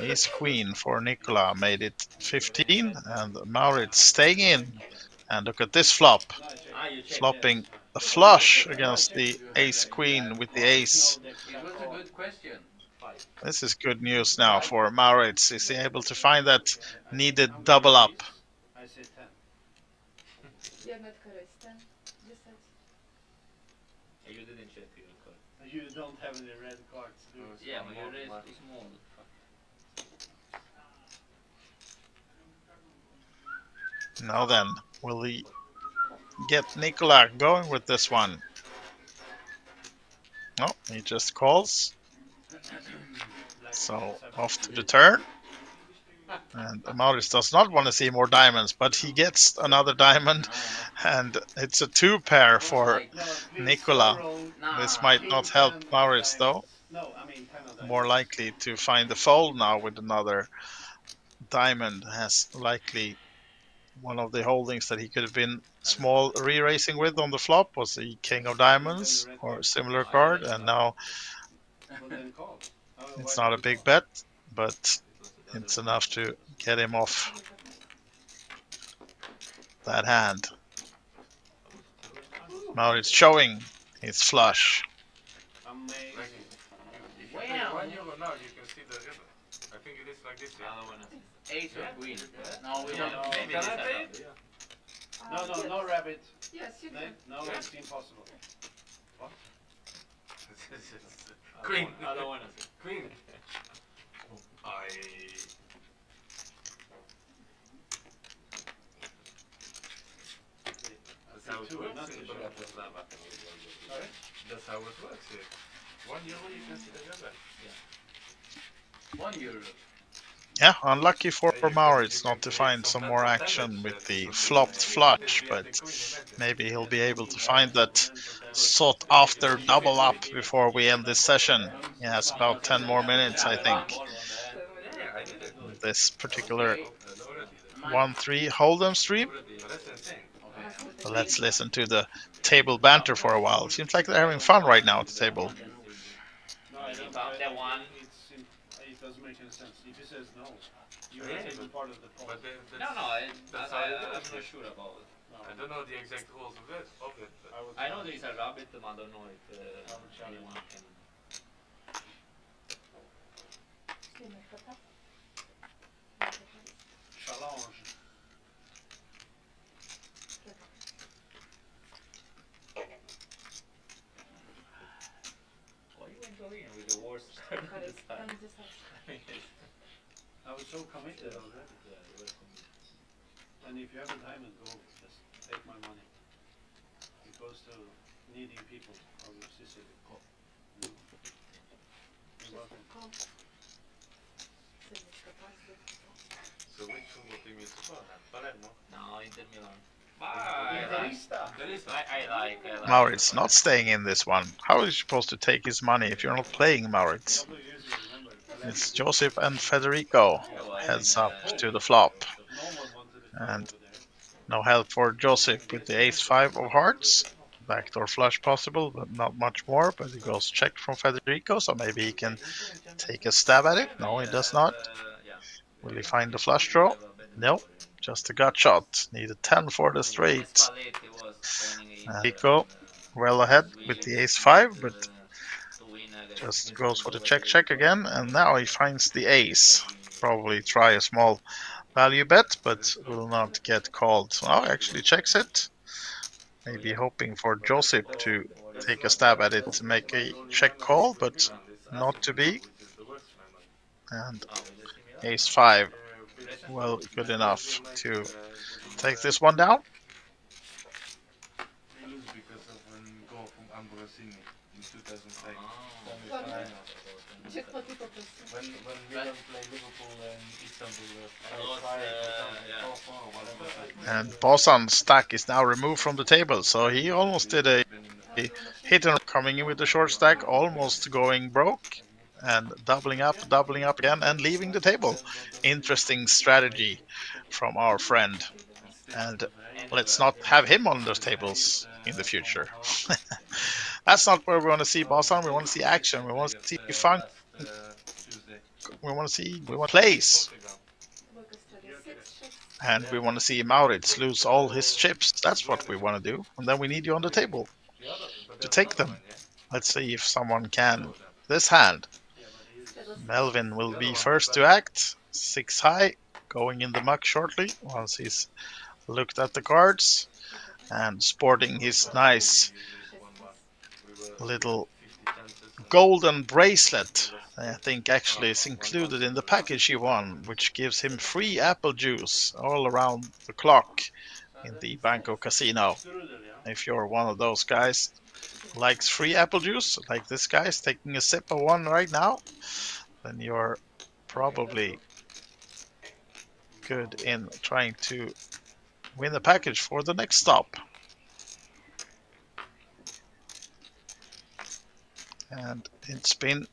it's Ace Queen for Nicola made it 15, and Maurits staying in. And look at this flop, flopping a flush against the Ace Queen with the Ace. It was a good question. This is good news now for Maurits. Is he able to find that needed double up? I say 10. You didn't check your card. You don't have any red cards, do you? Yeah, but you raised too small. Now then, Will he get Nicola going with this one? No, he just calls. So off to the turn. And Maurits does not want to see more diamonds, but he gets another diamond. And it's a 2-pair for Nicola. This might not help Maurits though. No, I mean 10 of More likely to find the fold now with another diamond. Has likely one of the holdings that he could have been small re-racing with on the flop was the King of Diamonds or a similar card, and now it's not a big bet, but it's enough to get him off that hand. Now it's showing his flush. Amazing. Wow. When you now you can see the river. I think it is like this. Ace or queen? No, we don't. No. Maybe Can this I pay is it? No rabbit. Yes, you No, can. no, it's impossible. Queen. I don't wanna see. Queen. I. That's how it Two, works nothing. in Bratislava. Sorry? That's how it works here. 1 euro you can see the river. €1. Yeah, unlucky for Maurits not to find some more action with the flopped flush, but maybe he'll be able to find that sought after double up before we end this session. He has about 10 more minutes, I think. Yeah, I did it. This particular Already. 1-3 Hold'em stream. But that's insane. So let's listen to the table banter for a while. Seems like they're having fun right now at the table. No, I don't. That one. It doesn't make any sense. If he says no, you're Yeah, taking part of the problem. But No, that's how it I'm goes. not sure about it. I don't know the exact rules of it. But I know there is a rabbit, but I don't know if anyone can. Challenge. Why you went all in with the worst start of the side? I was so committed already. And if you have a diamond, go. Just take my money. It goes to needing people of Sicily. You're welcome. so which football team you support? Palermo. No, Inter Milan. I like. Maurits not staying in this one. How is he supposed to take his money if you're not playing Maurits? Probably usually remember. It's Joseph and Federico heads up to the flop. No one wanted it And over there. no help for Joseph with the ace-5 of hearts. Backdoor flush possible, but not much more. But he goes check from Federico, so maybe he can take a stab at it. No, he does not. Will he find the flush draw? No, just a gut shot. Need a 10 for the straight. Federico well ahead with the ace-5, but just goes for the check again. And now he finds the ace. Probably try a small value bet, but will not get called. So now actually checks it. Maybe hoping for Josip to take a stab at it to make a check call, but not to be. And ace-5, well, good enough to take this one down. They lose because of an goal from Ambrosini in 2005. When Milan played Liverpool and Istanbul, And Bosan stack is now removed from the table, so he almost did a hit and coming in with the short stack, almost going broke, and doubling up again, and leaving the table. Interesting strategy from our friend. And let's not have him on those tables in the future. That's not where we want to see Bosan. We want to see action. We want to see fun. We want to plays. And we want to see Maurits lose all his chips. That's what we want to do. And then we need you on the table to take them. Let's see if someone can. This hand. Melvin will be first to act. 6 high. Going in the muck shortly once he's looked at the cards. And sporting his nice little golden bracelet. I think actually is included in the package he won, which gives him free apple juice all around the clock in the Banco Casino. Strudel, yeah. If you're one of those guys who likes free apple juice, like this guy's taking a sip of one right now, then you're probably good in trying to win the package for the next stop. And it's been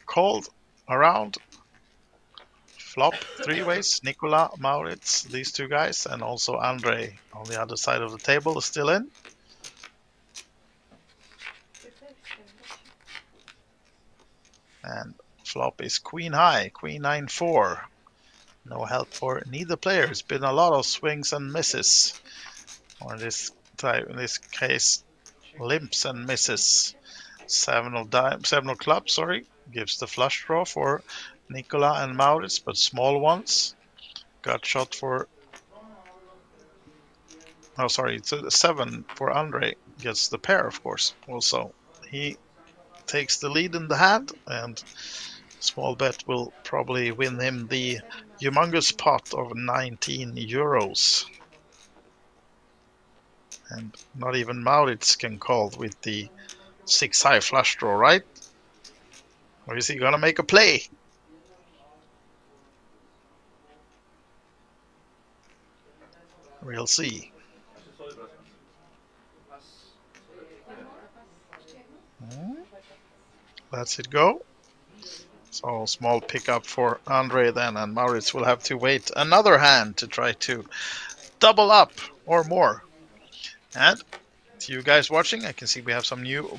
called around. Flop three ways. Nicola, Maurits, these two guys, and also Andre on the other side of the table is still in. And flop is queen high, queen 9-4. No help for neither player. It's been a lot of swings and misses. Or in this case, limps and misses. Seven of clubs, sorry, gives the flush draw for Nicola and Maurits, but small ones. Gut shot for. Oh, sorry, it's a 7 for Andre. Gets the pair, of course. Also, he takes the lead in the hand, and small bet will probably win him the humongous pot of 19 euros. And not even Maurits can call with the 6 high flush draw, right? Or is he gonna make a play? We'll see. Lets it go. So small pickup for Andre then, and Maurits will have to wait another hand to try to double up or more. And to you guys watching, I can see we have some new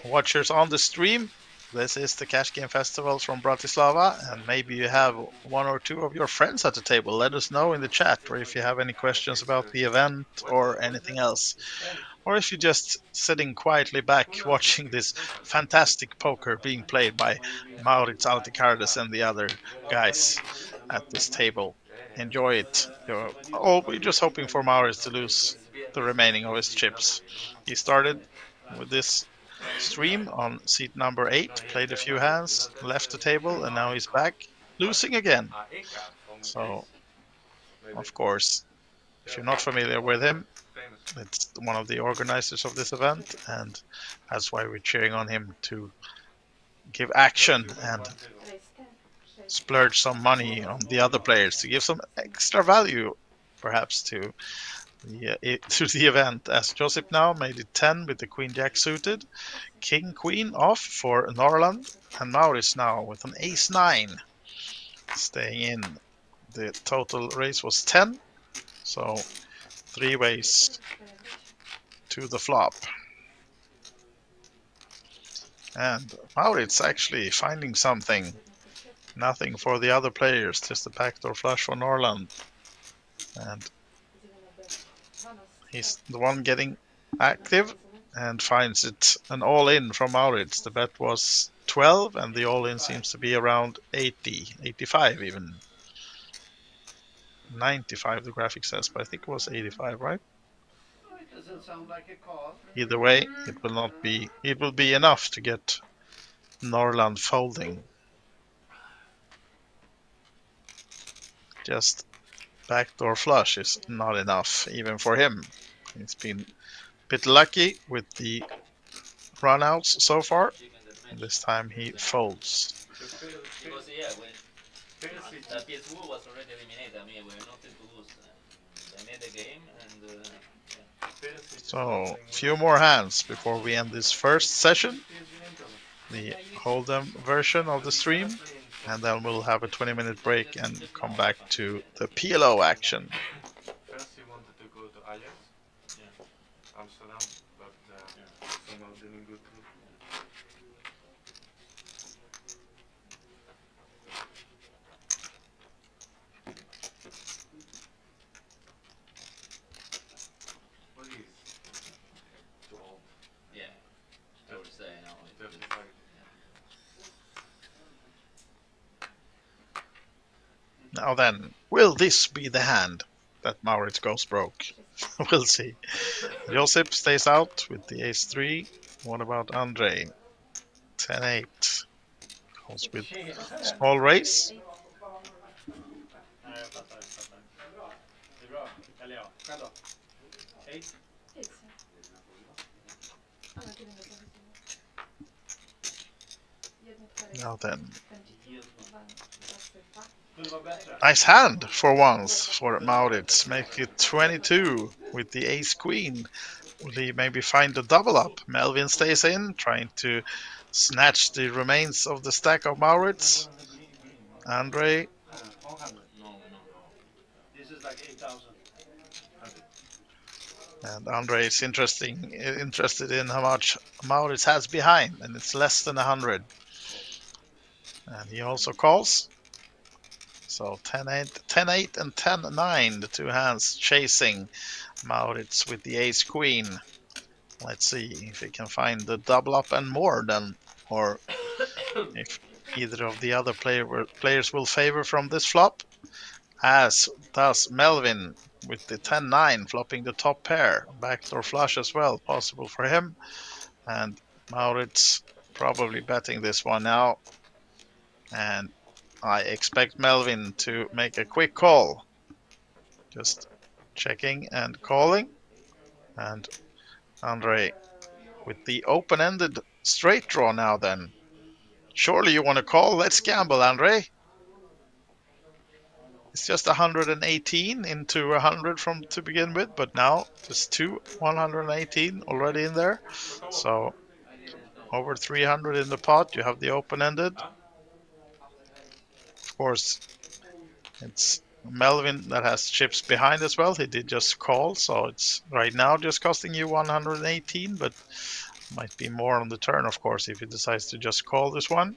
watchers on the stream. This is the Cash Game Festival from Bratislava, and maybe you have one or two of your friends at the table. Let us know in the chat, or if you have any questions about the event or anything else. Or if you're just sitting quietly back watching this fantastic poker being played by Maurits Altikardes and the other guys at this table. Enjoy it. We're just hoping for Maurits to lose the remaining of his chips. He started with this stream on seat number 8, played a few hands, left the table, and now he's back, losing again. So, of course, if you're not familiar with him, it's one of the organizers of this event, and that's why we're cheering on him to give action and splurge some money on the other players to give some extra value, perhaps, to the event. As Joseph now made it 10 with the Queen Jack suited, King Queen off for Norland, and Maurits now with an Ace 9 staying in. The total raise was 10, so 3 ways to the flop. And Maurits actually finding something. Nothing for the other players, just a backdoor flush for Norland. And he's the one getting active and finds it an all-in from Maurits. The bet was 12 and the all-in seems to be around 80, 85 even. 95 the graphic says, but I think it was 85, right? It doesn't sound like a call. Either way, it will be enough to get Norland folding. Just backdoor flush is not enough, even for him. He's been a bit lucky with the runouts so far. And this time he folds. Because yeah, when PS2 was already eliminated, I mean we're not to lose. They made the game and So, a few more hands before we end this first session, the Hold'em version of the stream, and then we'll have a 20-minute break and come back to the PLO action. First he wanted to go to Ajax, Amsterdam, but somehow didn't go through. What is too old? yeah, I would say now. 35. Now then, will this be the hand that Maurits goes broke? We'll see. Josip stays out with the ace-3. What about Andre? 10-8. Goes with small raise. Eller ja, själv då? 8? Now then, Kunde vara bättre. nice hand for once for Maurits. Make it 22 with the ace queen. Will he maybe find the double up? Melvin stays in, trying to snatch the remains of the stack of Maurits. Andre, 400. This is like 8,000. and Andre is interested in how much Maurits has behind, and it's less than 100. And he also calls. So 10-8, 10-8 and 10-9, the two hands chasing Maurits with the ace queen. Let's see if he can find the double up and more then, or if either of the other players will favor from this flop, as does Melvin with the 10-9 flopping the top pair. Backdoor flush as well, possible for him. And Maurits probably betting this one now. And I expect Melvin to make a quick call. Just checking and calling. And Andre with the open-ended straight draw now then. Surely you want to call? Let's gamble, Andre. It's just 118 into 100 from to begin with, but now just 118 already in there. So over 300 in the pot. You have the open-ended. Of course, it's Melvin that has chips behind as well. He did just call, so it's right now just costing you 118, but might be more on the turn, of course, if he decides to just call this one.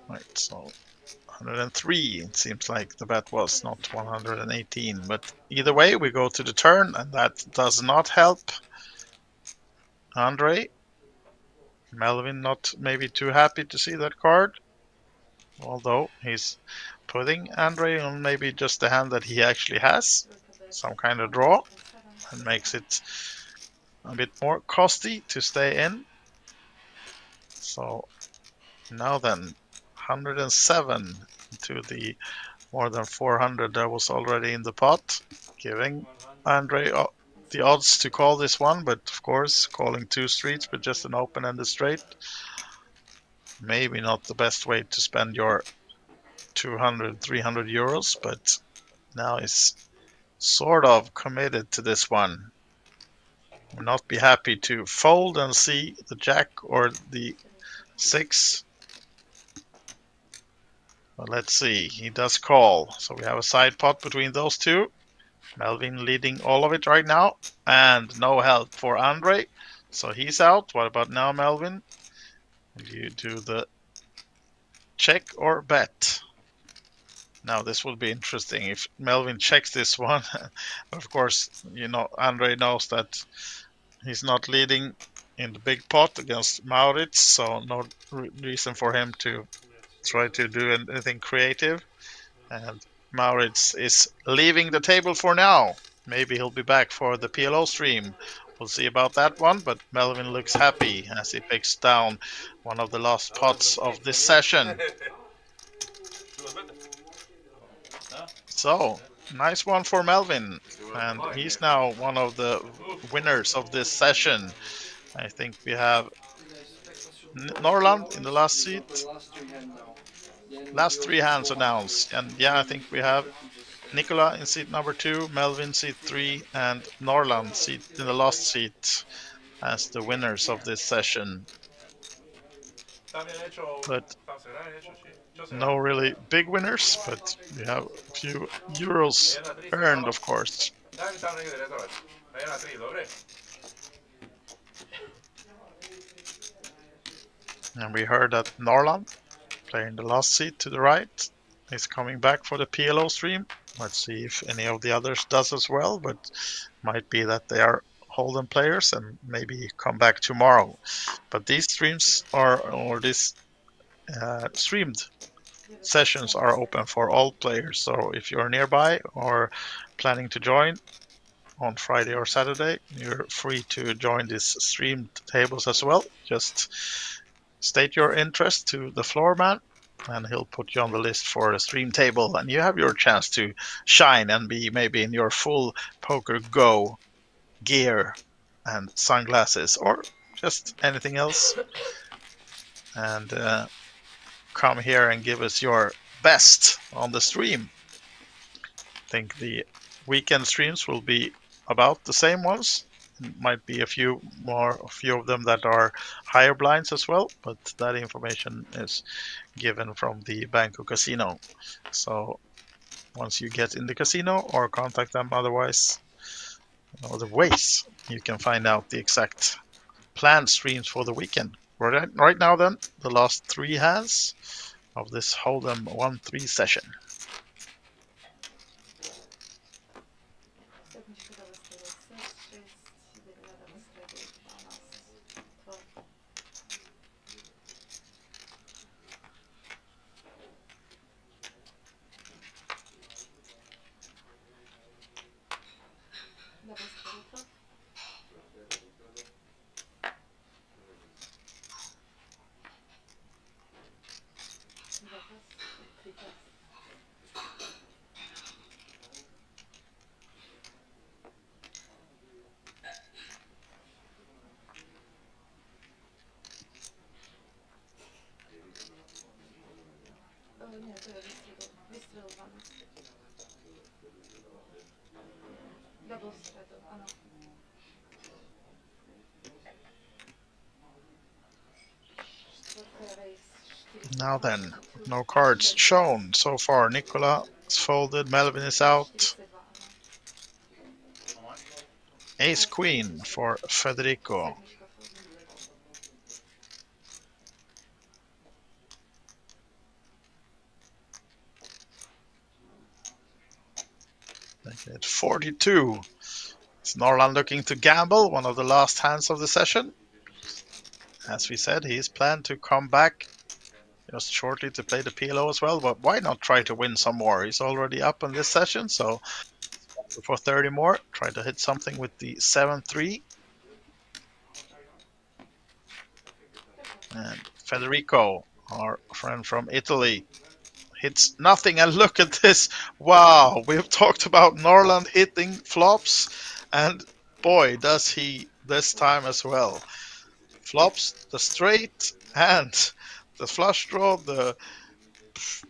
Right, so 103, it seems like the bet was, not 118. But either way, we go to the turn, and that does not help Andre. Melvin not maybe too happy to see that card, although he's putting Andre on maybe just the hand that he actually has, some kind of draw, and makes it a bit more costly to stay in. So now then, 107 to the more than 400 that was already in the pot, giving Andre the odds to call this one, but of course calling two streets with just an open-ended straight, maybe not the best way to spend your 200, 300 euros, but now is sort of committed to this one. Will not be happy to fold and see the jack or the 6. But let's see, he does call, so we have a side pot between those two. Melvin leading all of it right now, and no help for Andre, so he's out. What about now, Melvin? Do you do the check or bet? Now this will be interesting if Melvin checks this one. Of course, you know, Andre knows that he's not leading in the big pot against Maurits, so no reason for him to try to do anything creative. And Maurits is leaving the table for now. Maybe he'll be back for the PLO stream. We'll see about that one, but Melvin looks happy as he picks down one of the last pots of this session. So, nice one for Melvin, and he's now one of the winners of this session. I think we have Norland in the last seat. Last three hands announced, and yeah, I think we have Nicola in seat number 2, Melvin seat 3, and Norland seat in the last seat as the winners of this session. But no really big winners, but we have a few euros earned, of course. And we heard that Norland, playing the last seat to the right, is coming back for the PLO stream. Let's see if any of the others does as well, but might be that they are Holden players and maybe come back tomorrow. But these streams or these streamed sessions are open for all players. So if you're nearby or planning to join, on Friday or Saturday, you're free to join these streamed tables as well. Just state your interest to the floor man, and he'll put you on the list for a stream table, and you have your chance to shine and be maybe in your full Poker Go gear and sunglasses or just anything else, and come here and give us your best on the stream. I think the weekend streams will be about the same ones. Might be a few of them that are higher blinds as well, but that information is given from the Bangkok Casino. So once you get in the casino or contact them otherwise, the ways you can find out the exact planned streams for the weekend. Right now, then, the last three hands of this Hold'em 1-3 session. Now then, no cards shown so far. Nicola is folded, Melvin is out. Ace Queen for Federico. At 42. Is Norland looking to gamble? One of the last hands of the session. As we said, he's planned to come back just shortly to play the PLO as well, but why not try to win some more? He's already up in this session, so for 30 more, try to hit something with the 7-3. And Federico, our friend from Italy, hits nothing, and look at this. Wow, we've talked about Norland hitting flops, and boy, does he this time as well. Flops, the straight, and the flush draw, the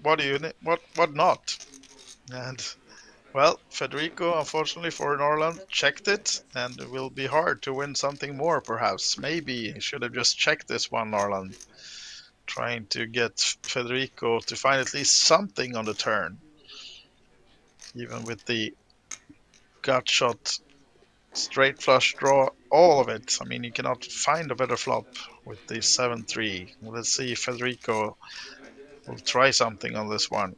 what not. And well, Federico, unfortunately for Norland, checked it, and it will be hard to win something more, perhaps. Maybe he should have just checked this one, Norland. Trying to get Federico to find at least something on the turn. Even with the gut shot, straight flush draw, all of it. I mean, you cannot find a better flop with the 7-3. Let's see if Federico will try something on this one.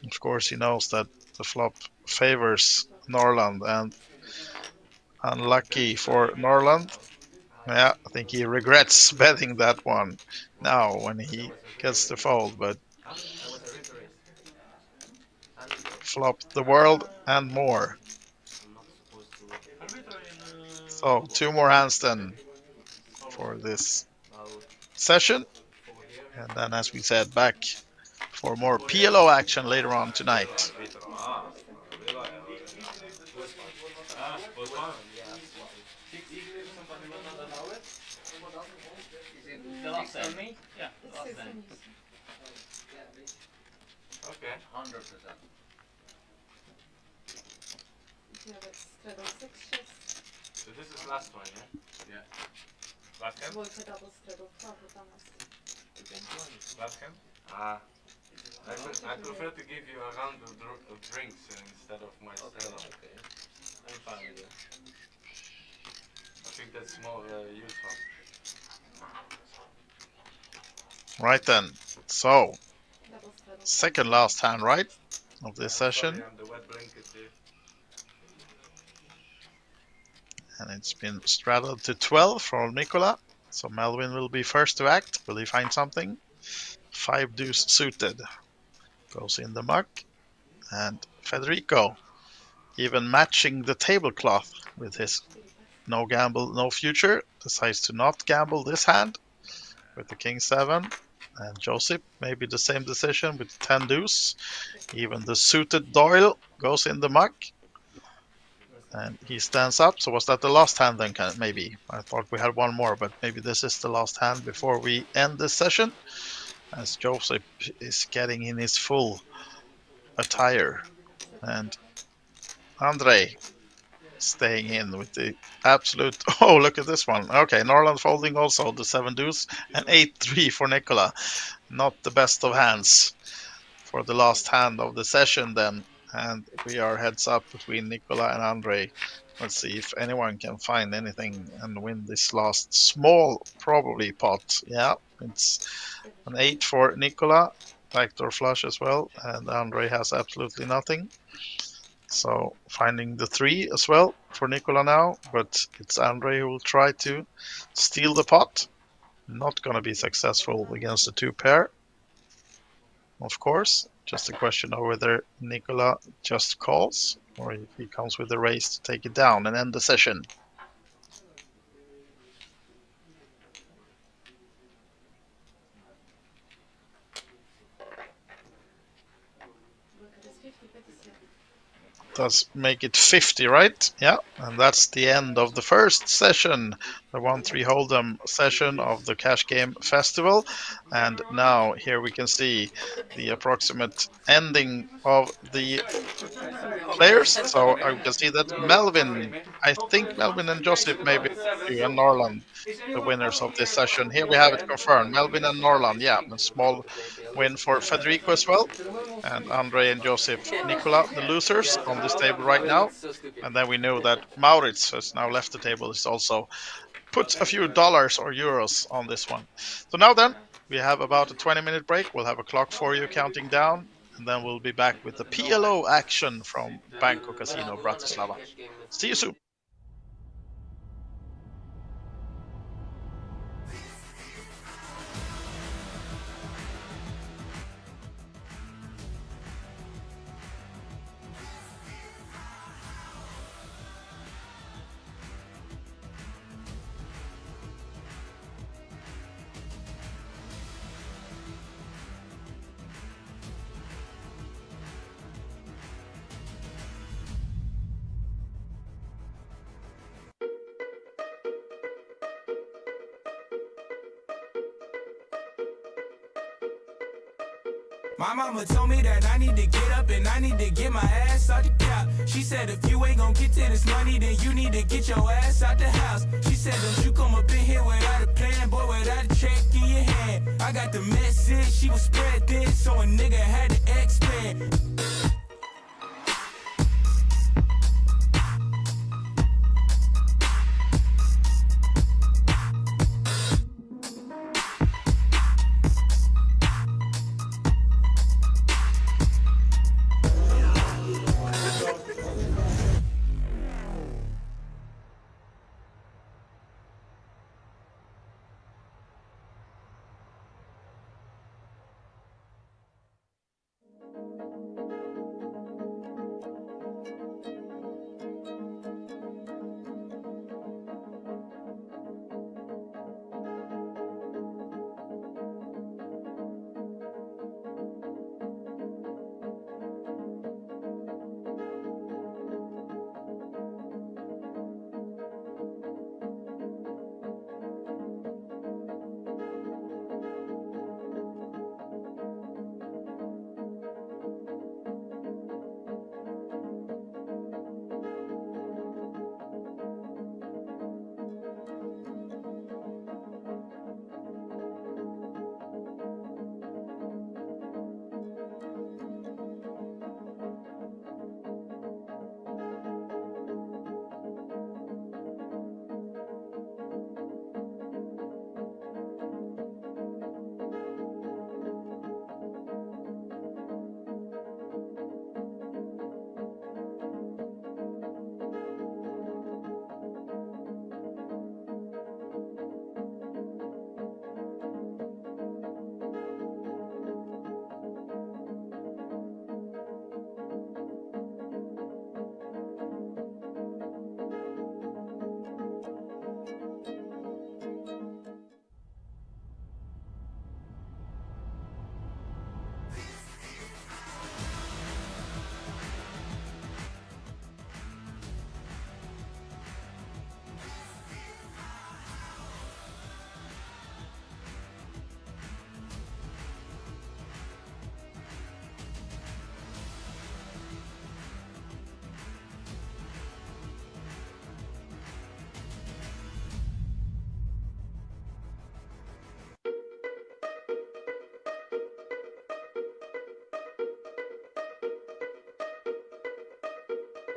Of course, he knows that the flop favors Norland, and unlucky for Norland. Yeah, I think he regrets betting that one now when he gets the fold, but flop the world and more. So 2 more hands then for this session, and then, as we said, back for more PLO action later on tonight. The last time? Yeah, the last time. Okay. 100%. So this is last one, yeah? Yeah. Last hand? Last hand? Ah. I prefer to give you a round of drinks instead of my stand. Okay. I'm fine with it. I think that's more useful. Right then, so second last hand, right, of this session. Sorry, I'm the wet blanket here. And it's been straddled to 12 for Nicola. So Melvin will be first to act. Will he find something? 5 deuce suited. Goes in the muck. And Federico. even matching the tablecloth with his no gamble, no future, decides to not gamble this hand with the king 7. And Joseph, maybe the same decision with 10 deuce. Even the suited Doyle goes in the muck. And he stands up. So was that the last hand then? Maybe. I thought we had one more, but maybe this is the last hand before we end this session. As Joseph is getting in his full attire. And Andre staying in with the absolute. Oh, look at this one. Okay, Norland folding also the 7 deuce and 8-3 for Nicola. Not the best of hands for the last hand of the session then. And we are heads up between Nicola and Andre. Let's see if anyone can find anything and win this last small, probably pot. Yeah, it's an 8 for Nicola, backdoor flush as well, and Andre has absolutely nothing. So finding the 3 as well for Nicola now, but it's Andre who will try to steal the pot. Not going to be successful against the 2 pair, of course. Just a question of whether Nicola just calls or if he comes with the raise to take it down and end the session. Does make it 50, right? Yeah, and that's the end of the first session, the 1-3 Hold'em session of the Cash Game Festival. And now here we can see the approximate ending of the players. So I can see that Melvin, I think Melvin and Joseph maybe you and Norland, the winners of this session. Here we have it confirmed. Melvin and Norland, yeah, a small win for Federico as well. And Andre and Joseph Nicola, the losers on this table right now. And then we know that Maurits has now left the table. He's also put a few dollars or euros on this one. So now then, we have about a 20-minute break. We'll have a clock for you counting down. And then we'll be back with the PLO action from Banco Casino Bratislava. See you soon. My mama told me that I need to get up and I need to get my ass out the couch. She said if you ain't gonna get to this money, then you need to get your ass out the house. She said don't you come up in here without a plan, boy, without a check in your hand. I got the message, she was spread this, so a nigga had to expand.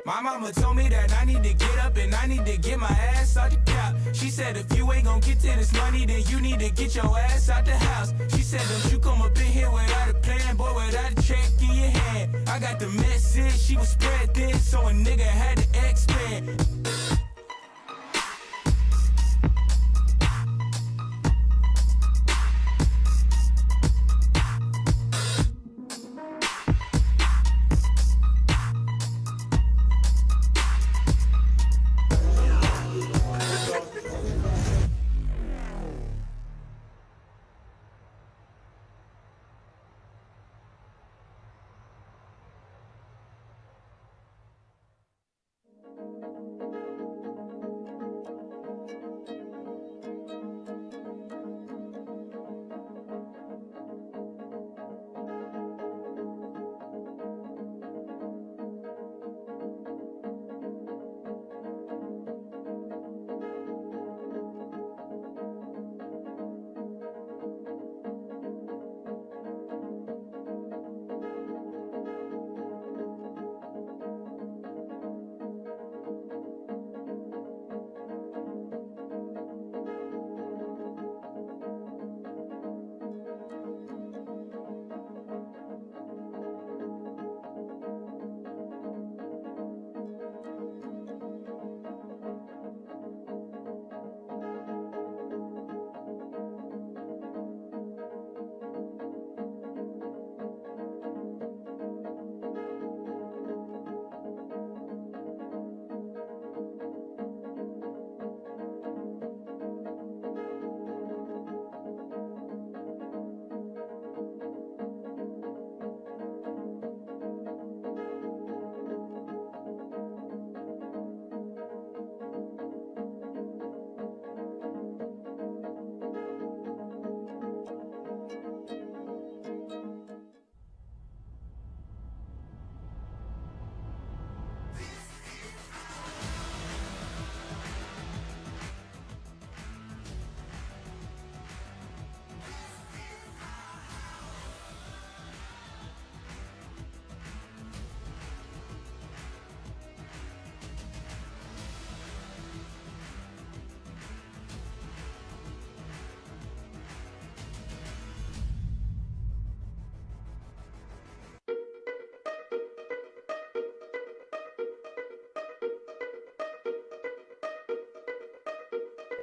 My mama told me that I need to get up and I need to get my ass out the couch. She said if you ain't gon' get to this money, then you need to get your ass out the house. She said don't you come up in here without a plan, boy, without a check in your hand. I got the message, she was spread thin, so a nigga had to expand.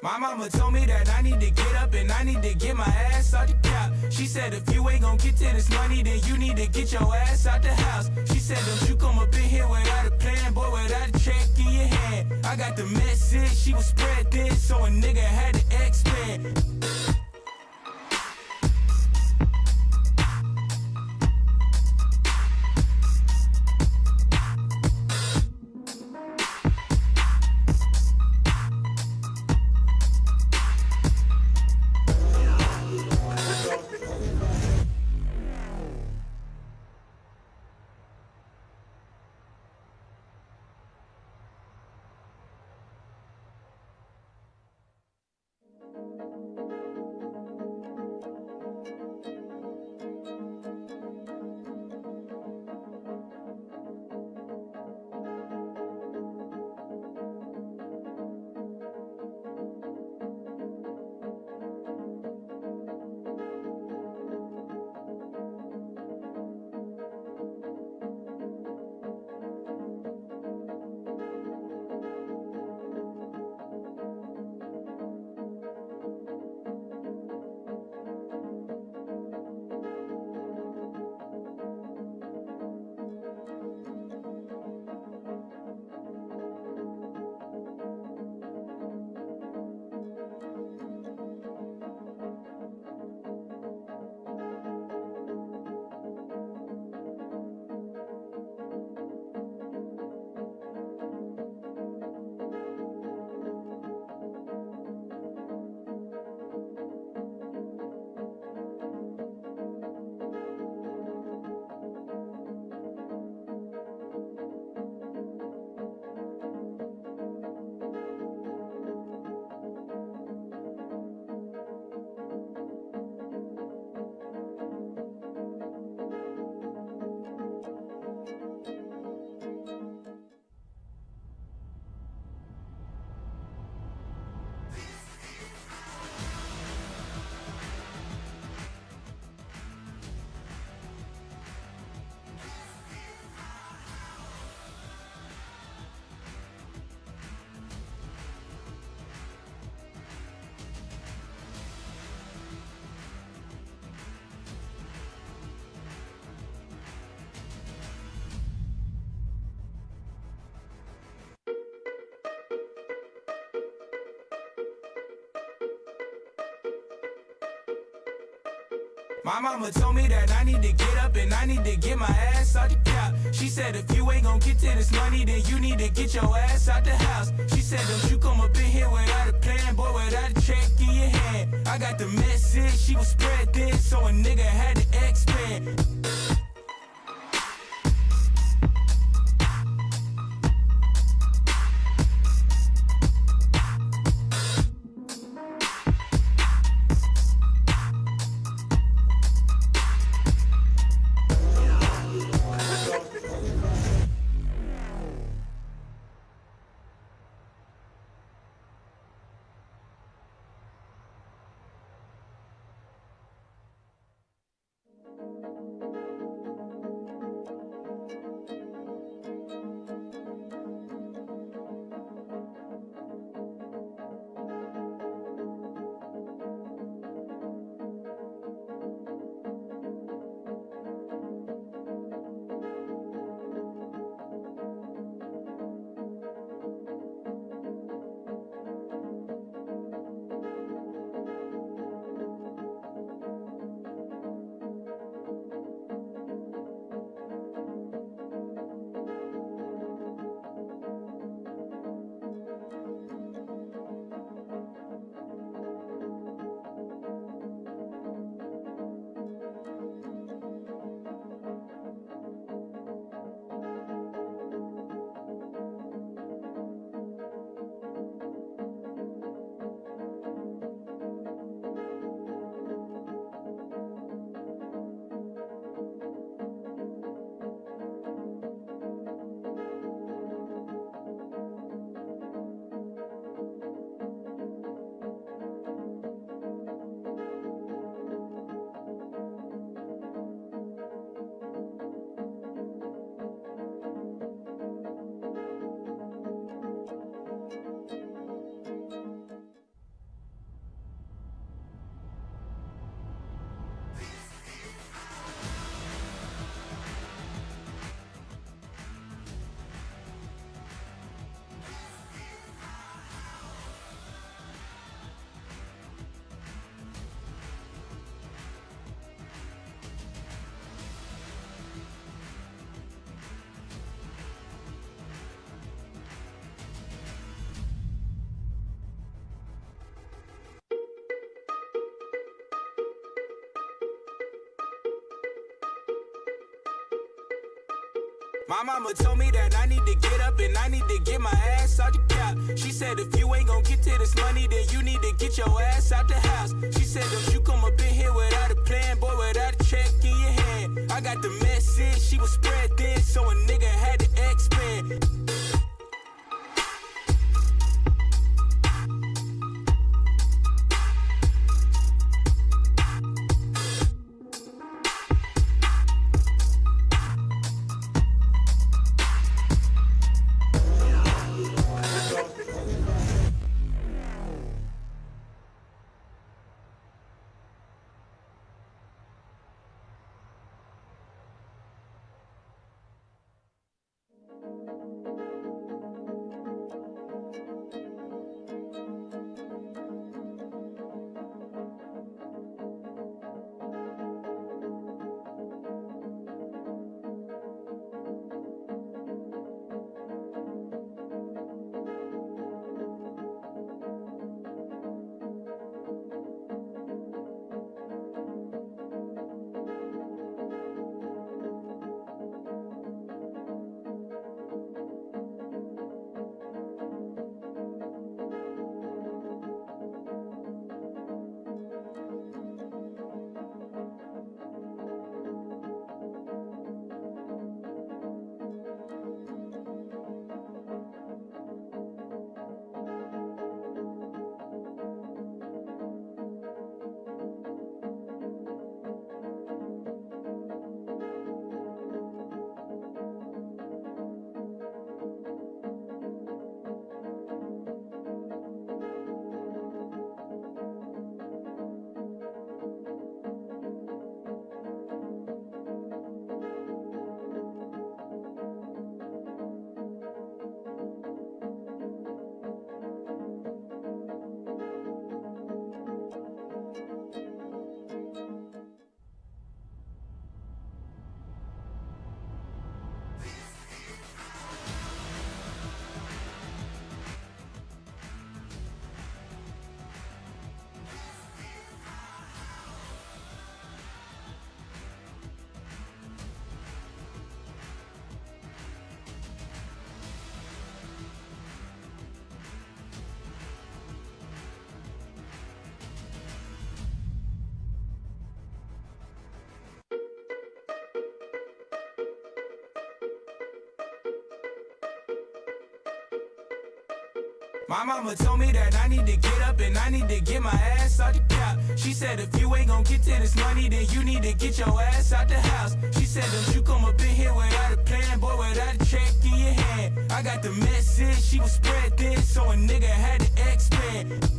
My mama told me that I need to get up and I need to get my ass out the couch. She said if you ain't gon' get to this money, then you need to get your ass out the house. She said don't you come up in here without a plan, boy, without a check in your hand. I got the message, she was spread thin, so a nigga had to expand. My mama told me that I need to get up and I need to get my ass out the couch. She said if you ain't gon' get to this money, then you need to get your ass out the house. She said don't you come up in here without a plan, boy, without a check in your hand. I got the message, she was spread thin, so a nigga had to expand. My mama told me that I need to get up and I need to get my ass out the couch. She said if you ain't gon' get to this money, then you need to get your ass out the house. She said don't you come up in here without a plan, boy, without a check in your hand. I got the message, she was spread thin, so a nigga had to expand. My mama told me that I need to get up and I need to get my ass out the couch. She said if you ain't gon' get to this money, then you need to get your ass out the house. She said don't you come up in here without a plan, boy, without a check in your hand. I got the message, she was spread thin, so a nigga had to expand.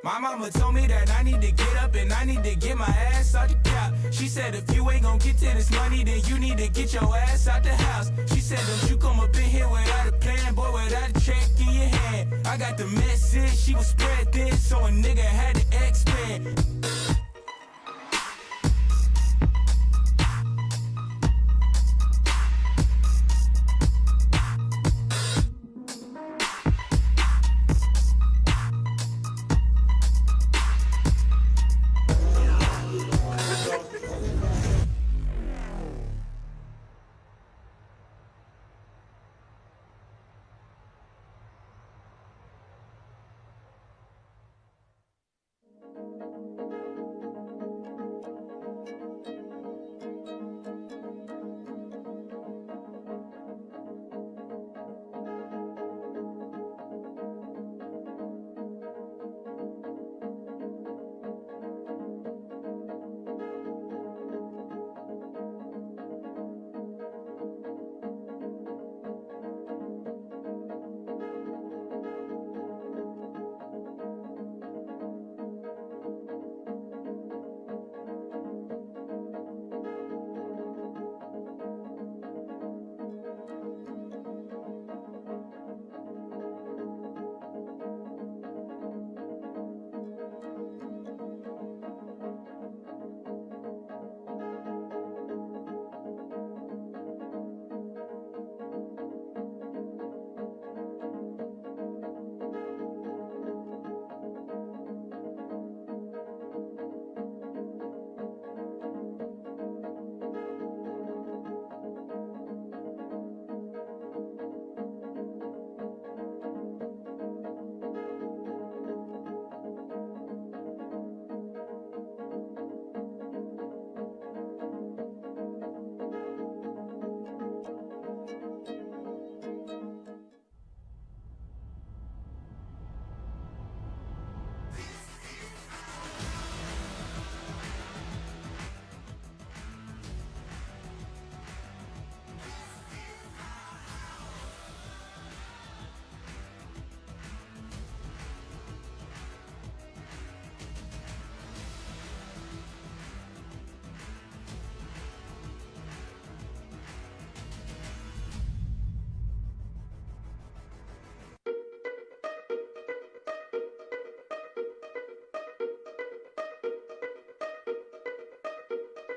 My mama told me that I need to get up and I need to get my ass out the couch. She said if you ain't gon' get to this money, then you need to get your ass out the house. She said don't you come up in here without a plan, boy, without a check in your hand. I got the message, she was spread thin, so a nigga had to expand.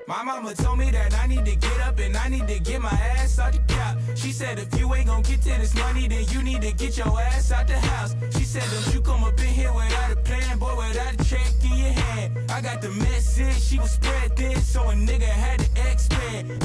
My mama told me that I need to get up and I need to get my ass out the couch. She said if you ain't gonna get to this money, then you need to get your ass out the house. She said don't you come up in here without a plan, boy, without a check in your hand. I got the message, she was spread thin, so a nigga had to expand.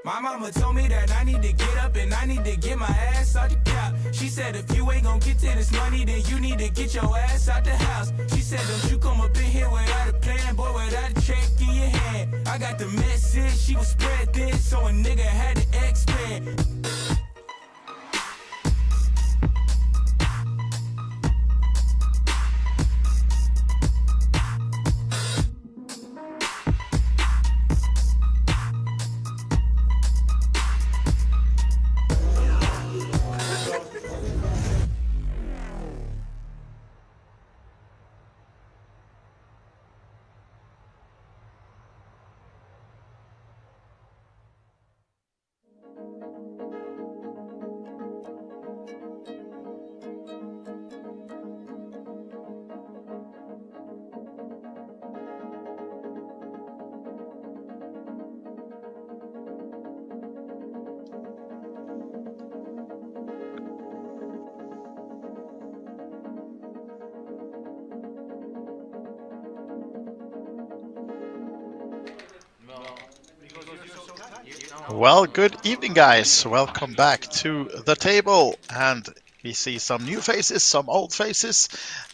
My mama told me that I need to get up and I need to get my ass out the couch. She said if you ain't gonna get to this money, then you need to get your ass out the house. She said don't you come up in here without a plan, boy, without a check in your hand. I got the message, she was spread thin, so a nigga had to expand. Well, good evening, guys. Welcome back to the table. And we see some new faces, some old faces.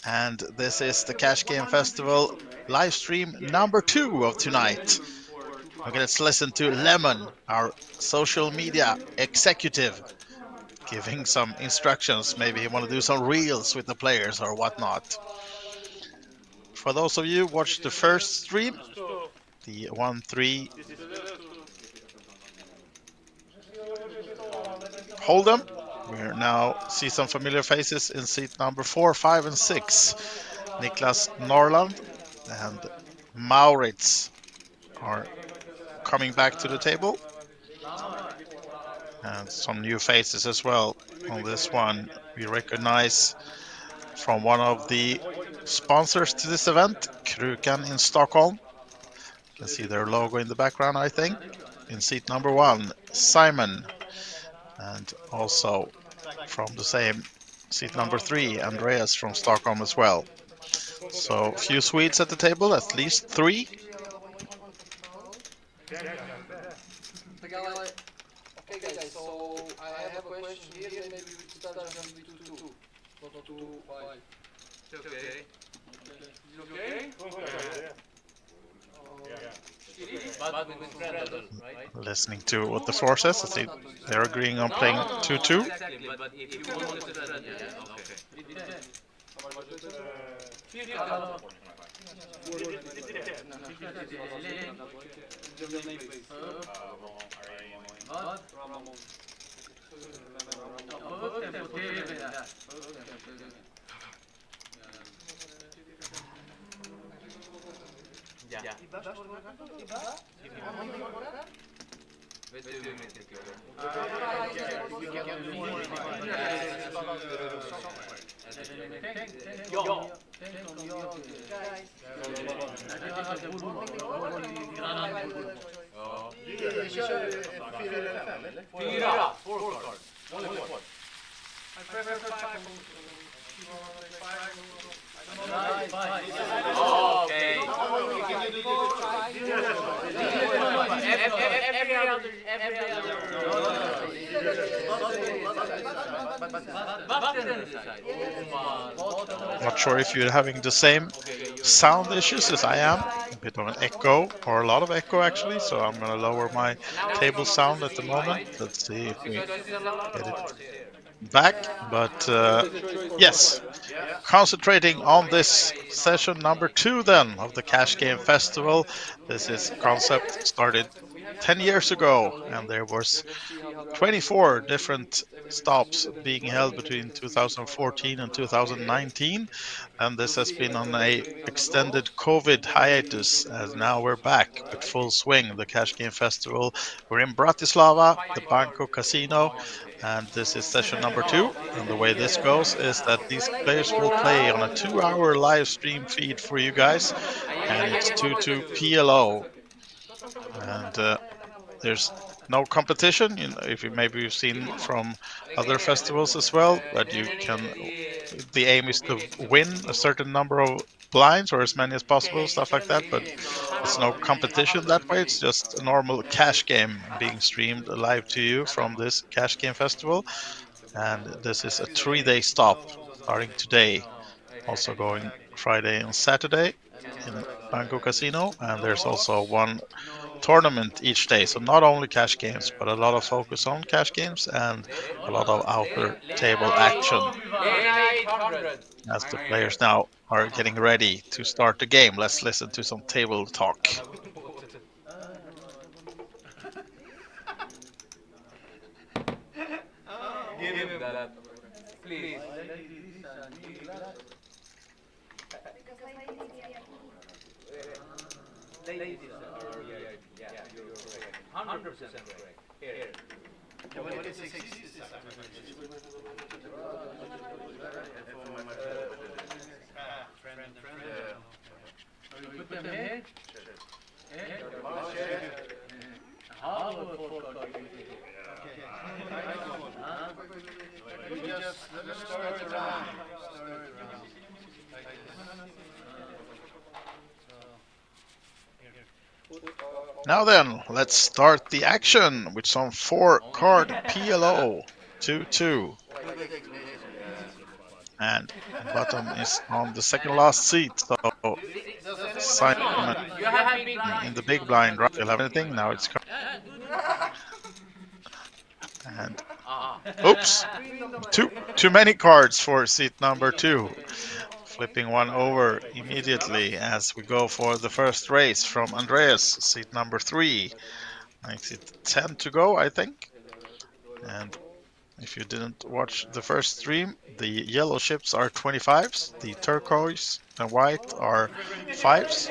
And this is the Cash Game Festival live stream number 2 of tonight. Okay, let's listen to Lemon, our social media executive, giving some instructions. Maybe he want to do some reels with the players or whatnot. For those of you who watched the first stream, the 1-3 Hold'em, we now see some familiar faces in seat number 4, 5, and 6. Niklas Norland and Maurits are coming back to the table. And some new faces as well on this one. We recognize from one of the sponsors to this event, Krukan in Stockholm. You can see their logo in the background, I think. In seat number 1, Simon. And also from the same seat number 3, Andreas from Stockholm as well. So few Swedes at the table, at least 3. Okay, guys, so I have a question here. Maybe we start just with 2-2, not 2-5. It's okay. Okay? But with straddle, right? Listening to what the floor says, I think they're agreeing on playing 2-2. Exactly, but if you want to straddle, yeah, okay. Ja. Vet du hur mycket tycker Ja. Fyra. Four card. Only four. I prefer 5. Okay. Not sure if you're having the same sound issues as I am. A bit of an echo, or a lot of echo actually, so I'm going to lower my table sound at the moment. Let's see if we get it back. But yes, concentrating on this session number 2 then of the Cash Game Festival. This is concept started 10 years ago, and there was 24 different stops being held between 2014 and 2019, and this has been on a extended COVID hiatus, as now we're back with full swing. The Cash Game Festival, we're in Bratislava, the Banco Casino, and this is session number 2. And the way this goes is that these players will play on a 2-hour live stream feed for you guys, and it's 2-2 PLO. And there's no competition. You know, if you maybe you've seen from other festivals as well, that you can. The aim is to win a certain number of blinds or as many as possible, stuff like that. But it's no competition that way. It's just a normal cash game being streamed live to you from this Cash Game Festival. And this is a 3-day stop starting today, also going Friday and Saturday in Banco Casino. And there's also one tournament each day, so not only cash games, but a lot of focus on cash games and a lot of outer table action as the players now are getting ready to start the game. Let's listen to some table talk. Give him that, please. Ladies are, yeah, you're correct. 100% correct. Here. Put them here. Now then, let's start the action with some 4-card PLO 2-2. And bottom is on the second last seat, so Simon in the big blind, right? You'll have anything, now it's and oops, too many cards for seat number 2. Flipping one over immediately as we go for the first race from Andreas, seat number 3. Makes it 10 to go, I think. And if you didn't watch the first stream, the yellow chips are 25s, the turquoise and white are 5s,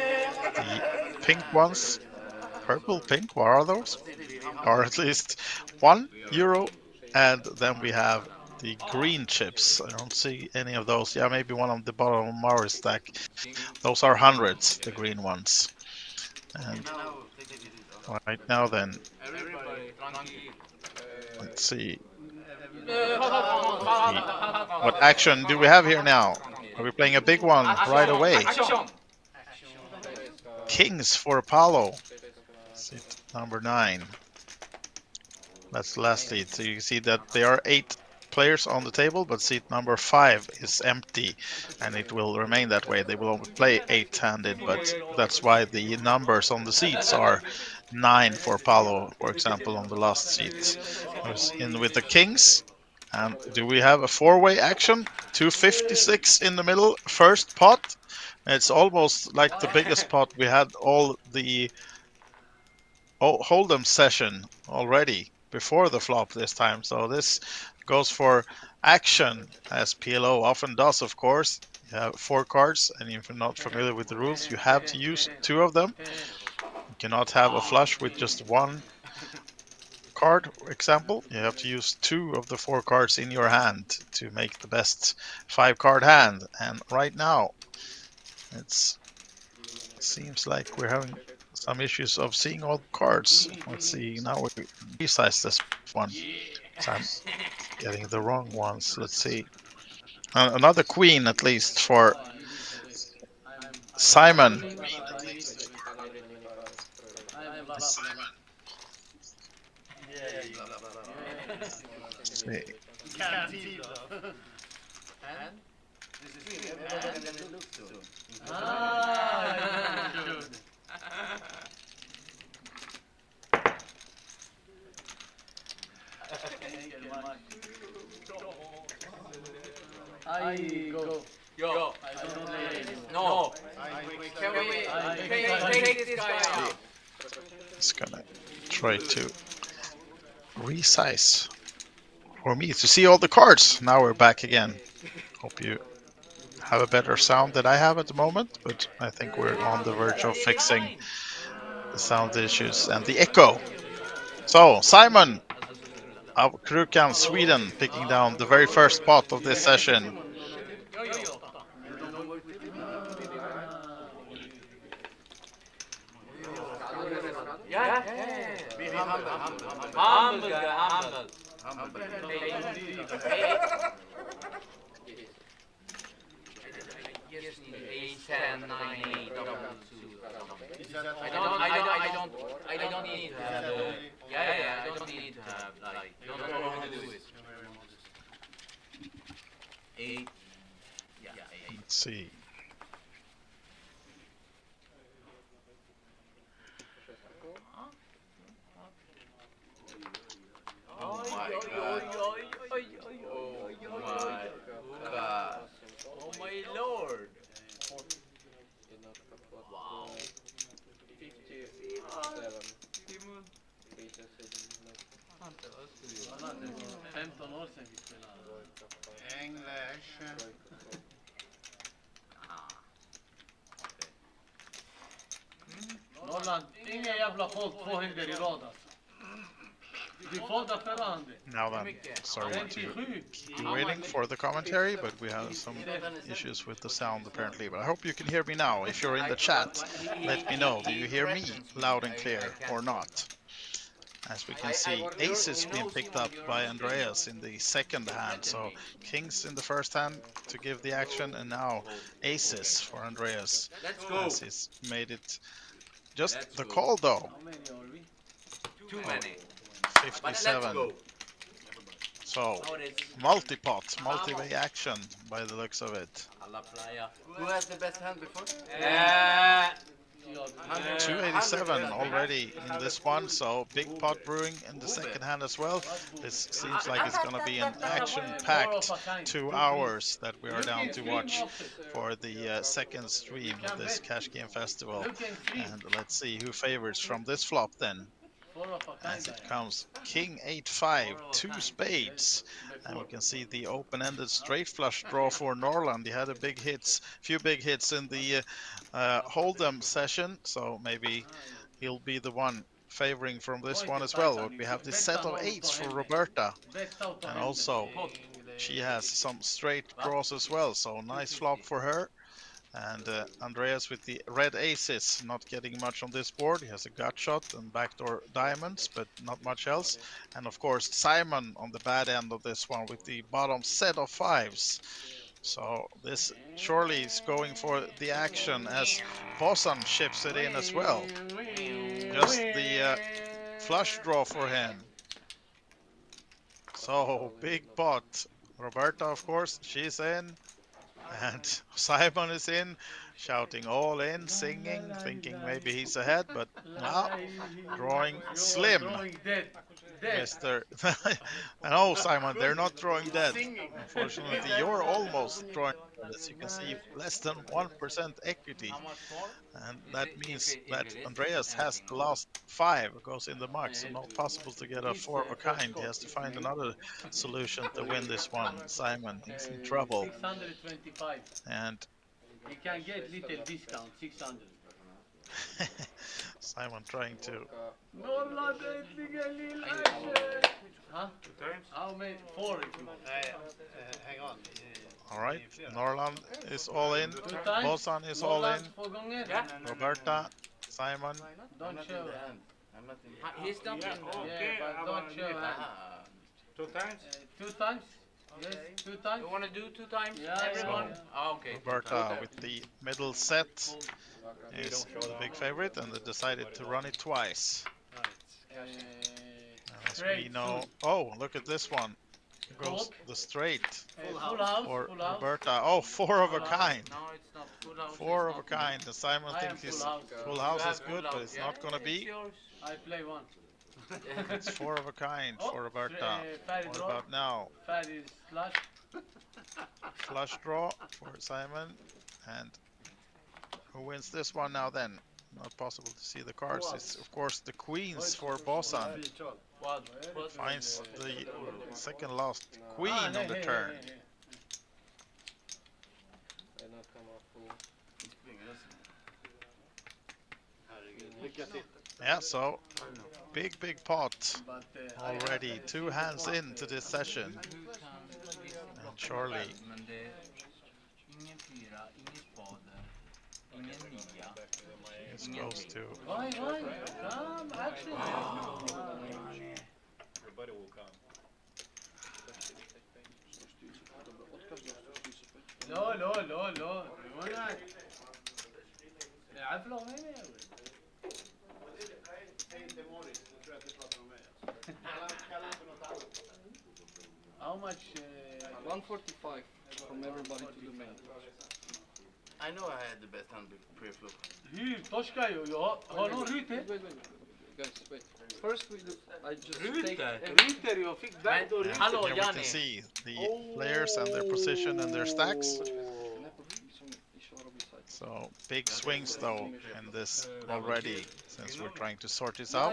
the pink ones, purple, pink, what are those? Are at least €1, and then we have the green chips. I don't see any of those. Yeah, maybe one on the bottom of Mars stack. Those are hundreds, the green ones. And right now then, let's see. What action do we have here now? Are we playing a big one right away? Kings for Apollo. Seat number 9. That's the last seat. So you can see that there are 8 players on the table, but seat number 5 is empty, and it will remain that way. They will only play 8-handed, but that's why the numbers on the seats are 9 for Apollo, for example, on the last seat. In with the Kings. And do we have a 4-way action? 256 in the middle, first pot. It's almost like the biggest pot we had all the Hold'em session already before the flop this time. So this goes for action, as PLO often does, of course. You have 4 cards, and if you're not familiar with the rules, you have to use 2 of them. You cannot have a flush with just 1 card, for example. You have to use 2 of the 4 cards in your hand to make the best 5-card hand. And right now, it seems like we're having some issues of seeing all cards. Let's see, now we resize this one. So I'm getting the wrong ones. Let's see. Another queen, at least, for Simon. Let's see. I go. Yo. No. Can we take this guy out? Just gonna try to resize for me to see all the cards. Now we're back again. Hope you have a better sound than I have at the moment, but I think we're on the verge of fixing the sound issues and the echo. So, Simon of Krukan, Sweden, picking down the very first pot of this session. Humble. Just need 8, 10, 9, 8, double 2. I don't need to have. I don't need to have like. Don't know how to do it. 8. Yeah, 8. Let's see. Oh my God. Oh my Lord. Wow. 15 år sedan vi spelade. English. Norrland, inga jävla folk 2 händer i rad alltså. Vi foldar förra handen. Now then, sorry to keep you waiting for the commentary, but we have some issues with the sound apparently. But I hope you can hear me now. If you're in the chat, let me know. Do you hear me loud and clear or not? As we can see, aces being picked up by Andreas in the second hand. So kings in the first hand to give the action, and now aces for Andreas. Let's go. As he's made it just the call though. Too many. 57. So, multi-pot, multi-way action by the looks of it. Who has the best hand before? 287 already in this one, so big pot brewing in the second hand as well. This seems like it's going to be an action-packed 2 hours that we are down to watch for the second stream of this Cash Game Festival. And let's see who favors from this flop then. As it comes, King 8-5, 2 spades, and we can see the open-ended straight flush draw for Norland. He had few big hits in the Hold'em session, so maybe he'll be the one favoring from this one as well. We have the set of 8s for Roberta, and also she has some straight draws as well, so nice flop for her. And Andreas with the red aces, not getting much on this board. He has a gut shot and backdoor diamonds, but not much else. And of course, Simon on the bad end of this one with the bottom set of fives. So this surely is going for the action as Bossan chips it in as well. Just the flush draw for him. So big pot. Roberta, of course, she's in. And Simon is in, shouting all in, singing, thinking maybe he's ahead, but now drawing slim. Mr. No, Simon, they're not drawing dead. Unfortunately, you're almost drawing dead. As you can see, less than 1% equity. And that means that Andreas has the last 5, goes in the mug, so not possible to get a 4 of a kind. He has to find another solution to win this one. Simon, he's in trouble. 625. And You can get little discount, 600. Simon trying to... Huh? 2 times? How many? 4 if you want. Hang on. Alright, Norland is all in, 2 times? Bossan is all in, 2 gånger? Roberta, Simon, Don't show hand. I'm not in. He's not in. Yeah, but don't show hand. 2 times? 2 times? Yes, 2 times? You want to do 2 times, Yeah, everyone? yeah. Ah, okay. Roberta with the middle set is the big favorite, and they decided to run it twice. As we know, oh, look at this one. Goes the straight Full house, for full house. Roberta. Oh, 4 of a kind. No, it's not full house. 4 of a kind. And Simon I am thinks his full house. full You house have is full good, house, but it's yeah? not gonna It's be. yours. I play 1. It's 4 of a kind Oh, for Roberta. färdig What draw. about now? Färdig slush. Flush draw for Simon. And who wins this one now then? Not possible to see the cards. It's of course the queens for Bossan. What? Finds the second last queen on the turn. Yeah, so big pot But already. 2 hands into this session. And surely Men det är ingen 4, ingen spader, ingen 9. this goes to why? Come, action. Everybody will come. لا وانا عارف لو هنا How much? 145 from everybody to the main. I know I had the best hand pre-flop. Hur torskar ju jag. Har någon ruter? Wait. Guys, wait. First we do, I just take Ruter, jag fick backdoor ruter. Hallå here we can Janni! see the players and their position and their stacks. So big swings though in this already, since we're trying to sort this out.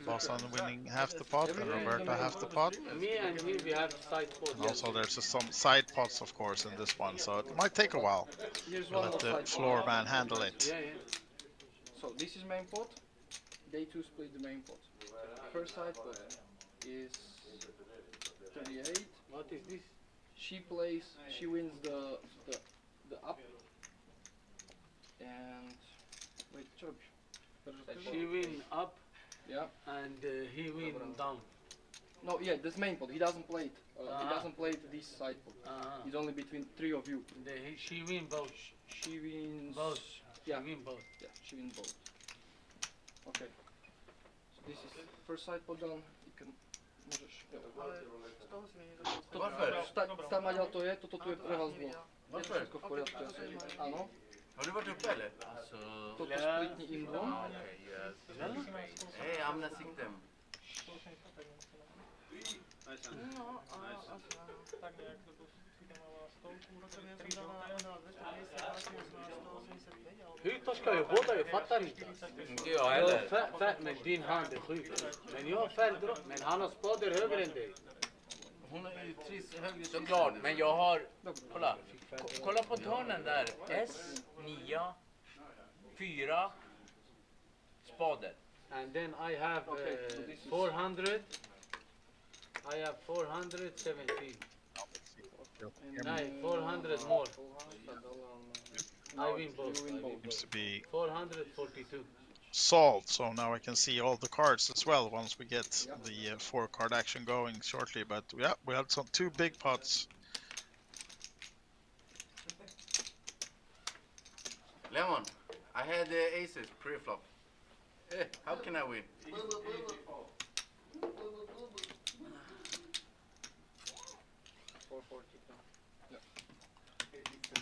Bossan winning half the pot and Roberta half the pot. Me and him, we have side pot. And also there's some side pots of course in this one, so it might take a while. Here's We'll one let more the side floor pot. man handle it. Yeah. So this is main pot. They two split the main pot. First side pot is 38. What is this? She wins the up. And wait, She win up yeah. and he win down. No, yeah, this main pot. He doesn't play it. He Uh-huh. doesn't play it this side pot. It's only between 3 of you. She win both. She wins Both. Yeah. She win both. Yeah, she wins both. Okay. So this is first side pot done. You can możesz. Varför? Stamaja to je, toto tu je pre vás dvoch. Je to všetko v poriadku, ja som. Áno. Har du varit uppe eller? Alltså... Toto splitni im dvom. Okej, yes. Hej, hamna siktem. Hur torskar ju båda? Jag fattar inte. Inte jag Jag heller. men din hand är sjuk. Men jag har färgdrag. Men han har spader högre än dig. Hon har ju 3 högre såklart, men jag har... Kolla. Kolla på törnen där. S, 9, 4, spader. And then I have Okay, so this is- 400. I have 417. And Nej, 400 more. I win both. Seems to be 442. solved. So now I can see all the cards as well once we get the 4-card action going shortly. But yeah, we had some 2 big pots. Lemon, I had aces pre-flop. How can I win?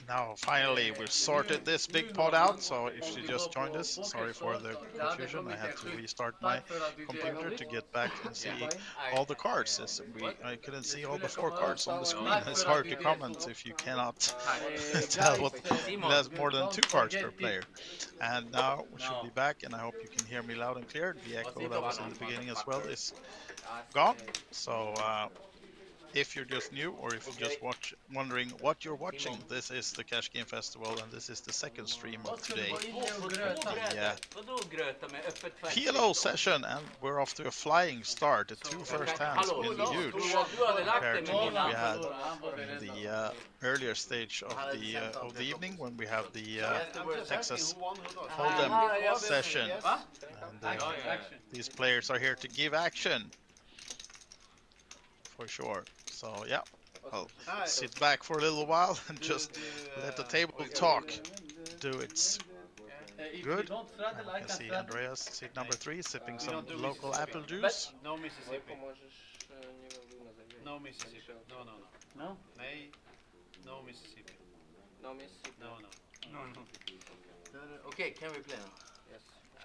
Now finally we've sorted this big pot out, so if you just joined us, sorry for the confusion. I had to restart my computer to get back and see all the cards. I couldn't see all the 4 cards on the screen. It's hard to comment if you cannot tell what there's more than 2 cards per player. And now we should be back, and I hope you can hear me loud and clear. The echo that was in the beginning as well is gone. So if you're just new, or if you're just wondering what you're watching, this is the Cash Game Festival, and this is the second stream of today. The PLO session, and we're off to a flying start. The 2 first hands been huge compared to what we had in the earlier stage of the evening when we have the Texas Hold'em session. And these players are here to give action for sure. So yeah, I'll sit back for a little while and just let the table talk do its good. And you can see Andreas, seat number 3, sipping some local apple juice. No Mississippi. No Mississippi. No, no, no. No? Nej. No Mississippi. No Mississippi. No, no. Okay, can we play now? Yes.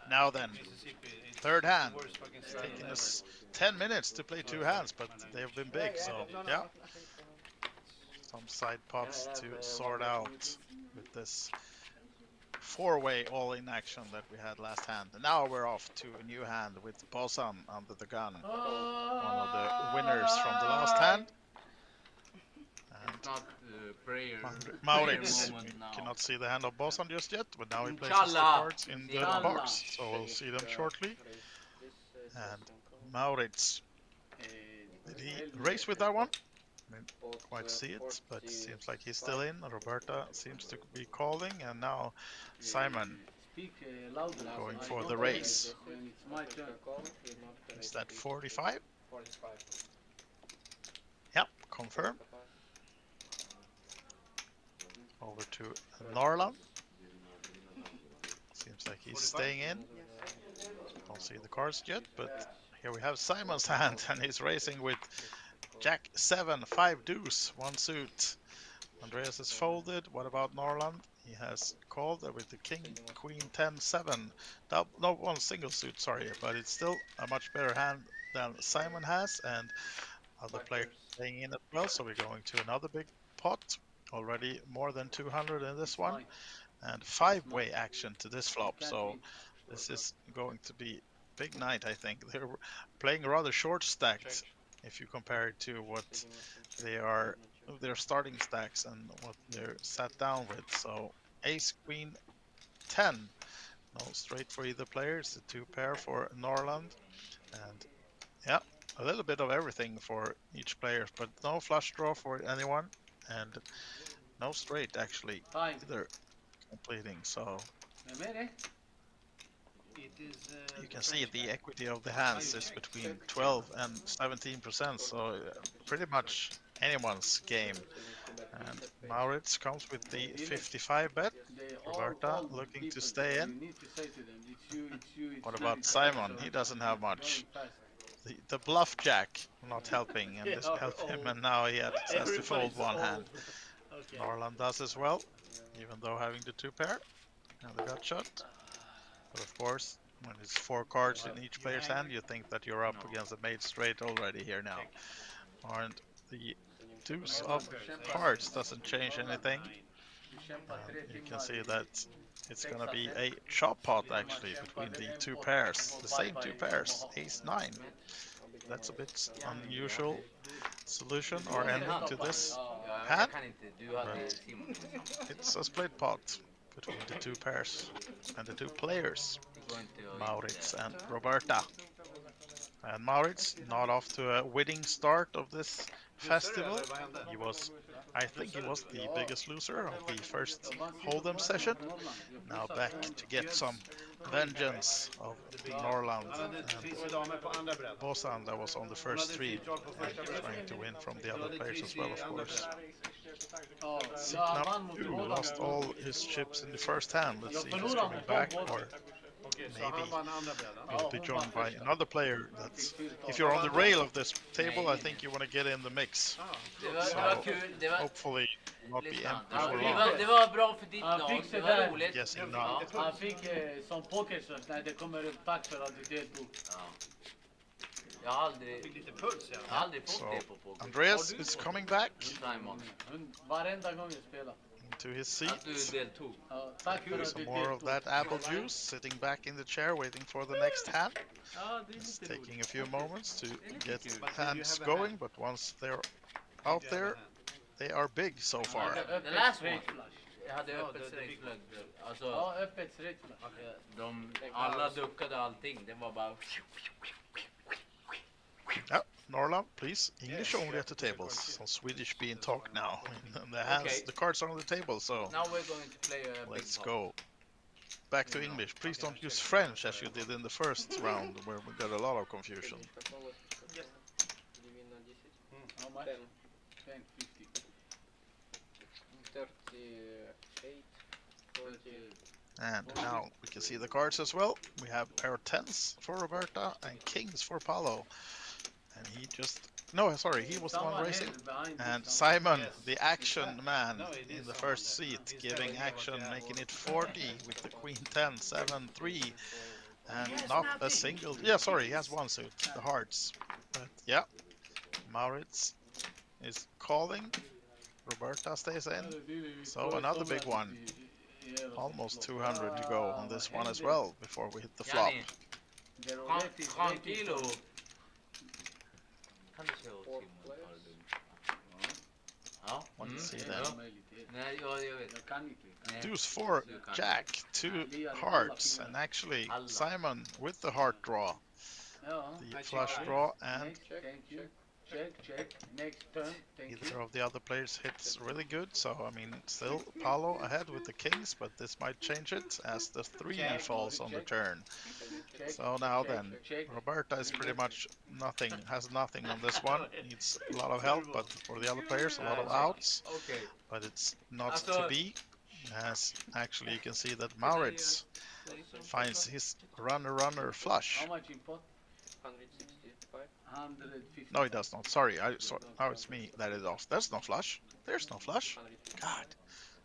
Now then, Mississippi. It's third hand. the worst fucking It's style taken ever. us 10 minutes to play 2 hands, but they've been big, so yeah. Some side pots to sort out with this 4-way all-in action that we had last hand. And now we're off to a new hand with Bosan under the gun. One of the winners from the last hand. And Not prayer. Maurits, moment we now. cannot see the hand of Bosan just yet, but now he places the cards in the box, so we'll see them shortly. And Maurits, did he race with that one? I didn't quite see it, but seems like he's still in. Roberta seems to be calling, and now Simon Speak louder. going for the race. And it's my turn. Is that 45? 45. Yep, confirm. Over to Norland. Seems like he's staying in. Don't see the cards yet, but here we have Simon's hand, and he's racing with Jack 7, 5 deuce, 1 suit. Andreas is folded. What about Norland? He has called with the King, Queen 10, 7. No, 1 single suit, sorry, but it's still a much better hand than Simon has, and other players playing in as well. So we're going to another big pot. Already more than 200 in this one, and 5-way action to this flop. So this is going to be big night, I think. They're playing rather short stacked if you compare it to what they are, their starting stacks and what they're sat down with. So ace, queen, 10. No straight for either players. The 2 pair for Norland, and yeah, a little bit of everything for each player, but no flush draw for anyone, and no straight actually either completing. So you can see the equity of the hands is between 12 and 17%, so pretty much anyone's game. And Maurits comes with the 55 bet. Roberta looking to stay in. What about Simon? He doesn't have much. The bluff jack not helping, and this helped him, and now he has to fold 1 hand. Norland does as well, even though having the 2 pair and the gut shot. But of course, when it's 4 cards in each player's hand, you think that you're up against a made straight already here now. And the deuce of cards doesn't change anything. You can see that it's gonna be a chop pot actually between the 2 pairs, the same 2 pairs, ace 9. That's a bit unusual solution or ending to this hand, but it's a split pot between the 2 pairs and the 2 players, Maurits and Roberta. And Maurits not off to a winning start of this festival. He was I think he was the biggest loser of the first Hold'em session. Now back to get some vengeance of Norland Han hade and 3 damer på andra brädan. Bosan that was on the Han first hade three, fridrag på första and brädan. trying to win from the Du other hade players kryss as well, i of andra course. brädan. Ja, han Signap vann mot Holland. lost all his chips in the first hand. Let's see if he's förlorade coming mot back, Bosan. or Okej, så maybe han vann andra brädan. he'll be joined by another player. That's if you're on the rail of this table, I think you want to get in the mix. Det var So kul. Det var, hopefully not be lyssna. empty Ja, for det, long. var, det var bra för ditt Han lag. fick Det så var där. roligt. Guessing Ja, not. Han fick som pokersurf, nej det kommer upp, tack för att du deltog. ja. Jag har aldrig, Fick lite puls ja. jag har aldrig fått So det på poker. Andreas is coming back Simon. Varenda gång jag spelar. to his seat. Att du deltog. Ja, tack för att Some du more of deltog. that apple juice, sitting back in the chair, waiting for the next hand. Ja, det är It's lite taking a few moments to get But hands you have a going, but once they're out there, they are big so far. The last one. straight flush. Jag hade Ja, öppet det är big straight. Alltså, Ja, öppet straight flush. alla duckade allting. Det var bara... Yeah, Norland, please. English only at the tables. Some Swedish being talked now. And the hands, Okay. the cards are on the table, so Now we're going to play a big let's pot. go. Back to English. Please don't use French as you did in the first round, where we got a lot of confusion. How much? 10, 50. 38, 40. And now we can see the cards as well. We have pair of tens for Roberta and kings for Paolo. And he just... No, sorry, he was the one Someone racing. held behind And this Simon, Yes. the action man, No, it in is the someone first there. seat, He's giving telling me action, what they making are. it 40 with the queen 10, 7, 3. And not a single... Yeah, sorry, he has one suit, the hearts. But yeah, Maurits is calling. Roberta stays in. So another big one. Almost 200 to go on this one as well before we hit the flop. Janni, tranquilo. Kan du se åt Simon? tar du? Ja. Let's see ja. then. Nej, ja, jag vet. Jag kan inte. Nej. Deuce 4, Jack, 2 hearts, and actually Simon with the heart draw, Ja. the flush draw, and Next, thank you. Check. Next turn, thank you. either of the other players hits really good. So I mean, still Paolo ahead with the kings, but this might change it as the 3 falls on the turn. Check, So now check, then, check. Roberta is pretty much nothing, has nothing on this one. Needs a lot of help, but for the other players, a lot of outs. Okej. But it's not to be, as actually you can see that Maurits finds his runner flush. How much in pot? 165. 150. No, he does not. Sorry, now it's me that is off. There's no flush. There's no flush. God.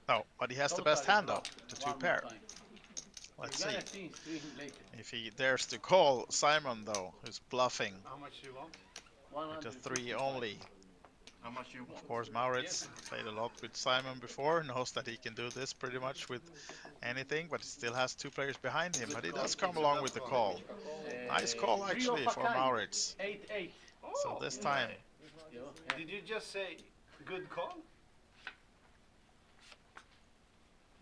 No, but he has the best hand though, the 2 pair. Let's see You're gonna see in stream later. if he dares to call Simon though, who's bluffing How much do you want? with the 150. 3 only. How much you want? Of course, Maurits played a lot with Simon before, knows that he can do this pretty much with anything, but he still has 2 players behind him. But he does come along with the call. Nice call actually for Maurits. 8-8. So this time, Jo, Did you just say good call?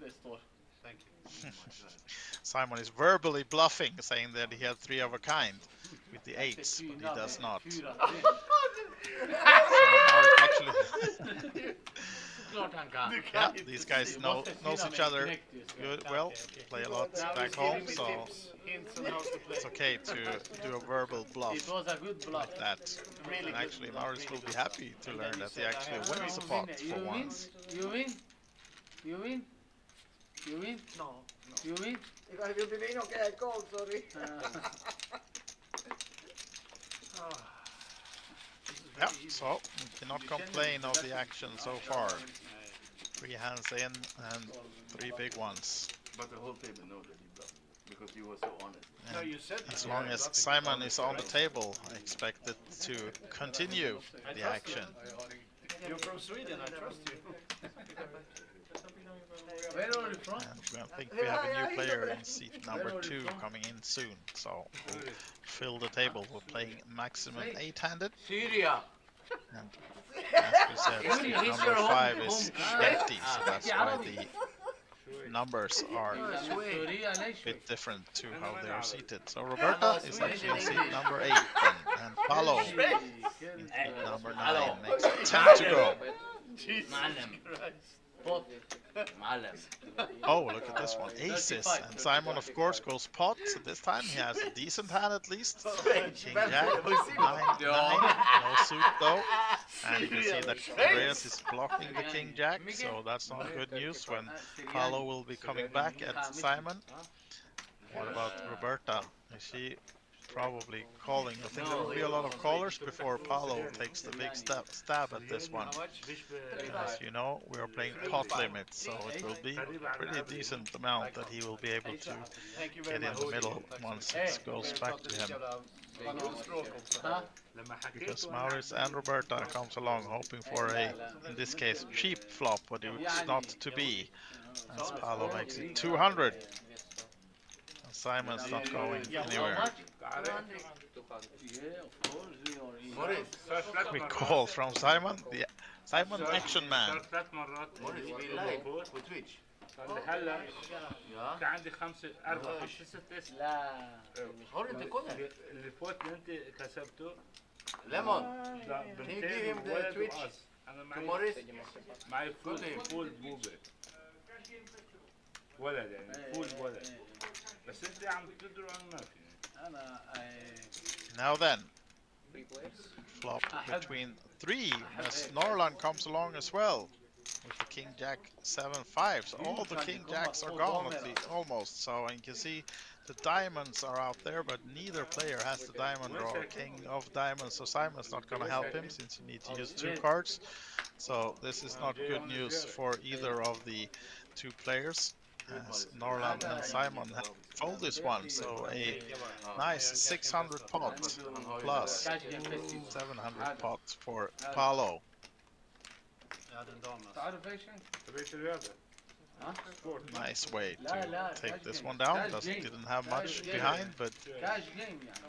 det står. Thank you. Simon is verbally bluffing, saying that he had 3 of a kind with the 8s, but he does not. 4-3. So Maurits actually, Klart han kan. yeah, these guys knows each other good, well, play a lot Now back he's home, giving me so tips, hints on how to play. it's okay to do a verbal It bluff was a good bluff. like that. Really And good actually, bluff, Maurits will really be happy to learn that he actually wins a You pot win, for once. You win? You win? You win? No. You win? If I will be win, okay, I call, sorry. Yeah, so we cannot complain of the action so far. 3 hands in and 3 big ones. But the whole table knows that you bluffed because you were so honest. No, And you said as you long were as bluffing. Simon is on the table, I expect it to continue the action. You're from Sweden, I trust you. Where are you from? And I think we have a new player in seat number 2 coming in soon. So we'll fill the table. We're playing maximum 8-handed. Syria. And as we said, seat number 5 is empty, so that's why the numbers are a bit different to how they are seated. So Roberta is actually in seat number 8, and Paolo in seat number 9. Makes 10 to go. Jesus معلم. Christ. Pot. معلم. Oh, look at this one. Aces. And Simon, of course, goes pot. So this time he has a decent hand at least. King Jack, 9-9. No suit though. And you can see that Andreas is blocking the King Jack. So that's not good news when Paolo will be coming back at Simon. What about Roberta? Is she probably calling? I think there will be a lot of callers before Paolo takes the big stab at this one. As you know, we are playing pot limit, so it will be a pretty decent amount that he will be able to get in the middle once it goes back to him. Because Maurice and Roberta comes along hoping for a, in this case, cheap flop, but it's not to be. As Paolo makes it 200. And Simon's not going anywhere. We call from Simon, the Simon Action Man. صار 3 مرات موريس اللي بي هو لايف فوت. وتويتش. صار لي هلا يا كان عندي 5 4 5 6 اسم. لا هور انت كلها. اللي فوت اللي انت كسبته ليمون. لا Can you give بنتين him the وولد Twitch? وقص. انا معي موريس معي فول بوبه. ولد يعني فول ولد. بس انت عم تدروا عن ما في. Now then, flop between 3 as Norland comes along as well with the King Jack 7-5. So all the King Jacks are gone almost. So you can see the diamonds are out there, but neither player has the diamond or King of Diamonds. So Simon's not going to help him since you need to use 2 cards. So this is not good news for either of the 2 players. As Norland and Simon have fold this one, so a nice 600 pot plus 700 pot for Paolo. تبيت الرياضة. Nice way to take this one down. Didn't have much behind, but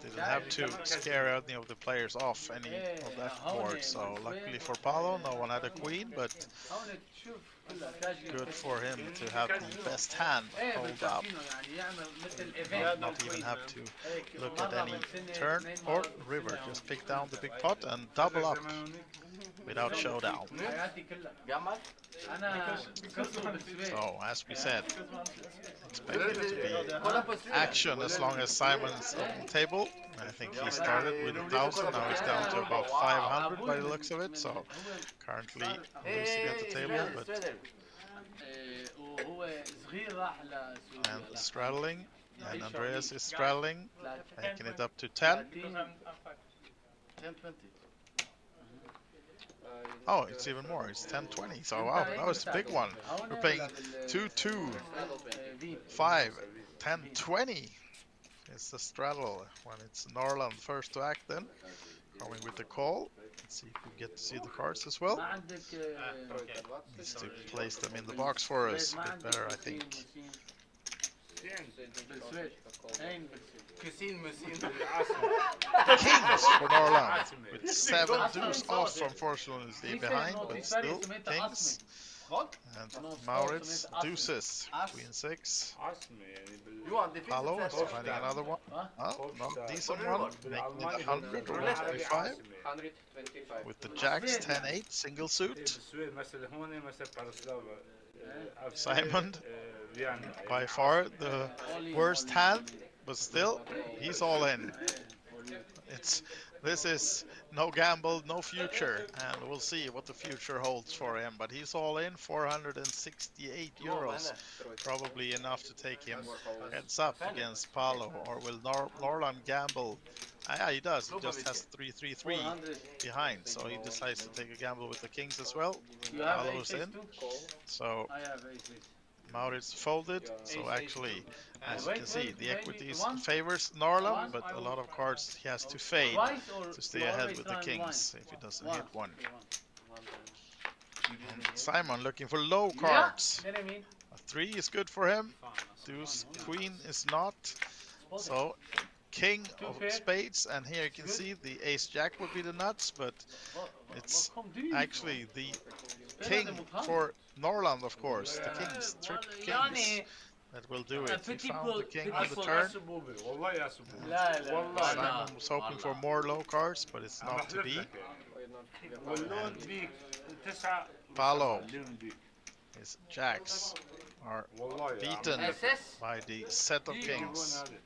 didn't have to scare any of the players off any of that board. So luckily for Paolo, no one had a queen, but good for him to have the best hand hold up. Not even have to look at any turn or river. Just pick down the big pot and double up without showdown. So as we said, expect it to be action as long as Simon's on the table. I think he started with 1,000, now he's down to about 500 by the looks of it. So currently losing at the table, but and straddling, and Andreas is straddling, making it up to 10. 10-20. Oh, it's even more. It's 10-20. So wow, that was a big one. We're playing 2-2, 5, 10-20. It's the straddle when it's Norland first to act. Then coming with the call. Let's see if we get to see the cards as well. Needs to place them in the box for us. A bit better, I think. Kings for Norland with 7 deuce off, unfortunately behind, but still kings. And Maurits deuces, queen 6. Paolo is finding another one. Oh, not decent one, making it 100 or 125. With the jacks 10-8, single suit. Simon, by far the worst hand, but still, he's all in. This is no gamble, no future, and we'll see what the future holds for him. But he's all in, 468 euros, probably enough to take him heads up against Paolo. Or will Norland gamble? Yeah, he does. He just has 3-3-3 behind, so he decides to take a gamble with the kings as well. Paolo's in, so Maurits folded, so actually, as you can see, the equities favors Norland, but a lot of cards he has to fade to stay ahead with the kings if he doesn't hit one. And Simon looking for low cards. A 3 is good for him. Deuce, queen is not. So king of spades, and here you can see the ace jack would be the nuts, but it's actually the king for Norland, of course. The kings, triple kings, that will do it. He found the king on the turn. Simon was hoping for more low cards, but it's not to be. And Paolo, his jacks are beaten SS? by the set of kings. Simon.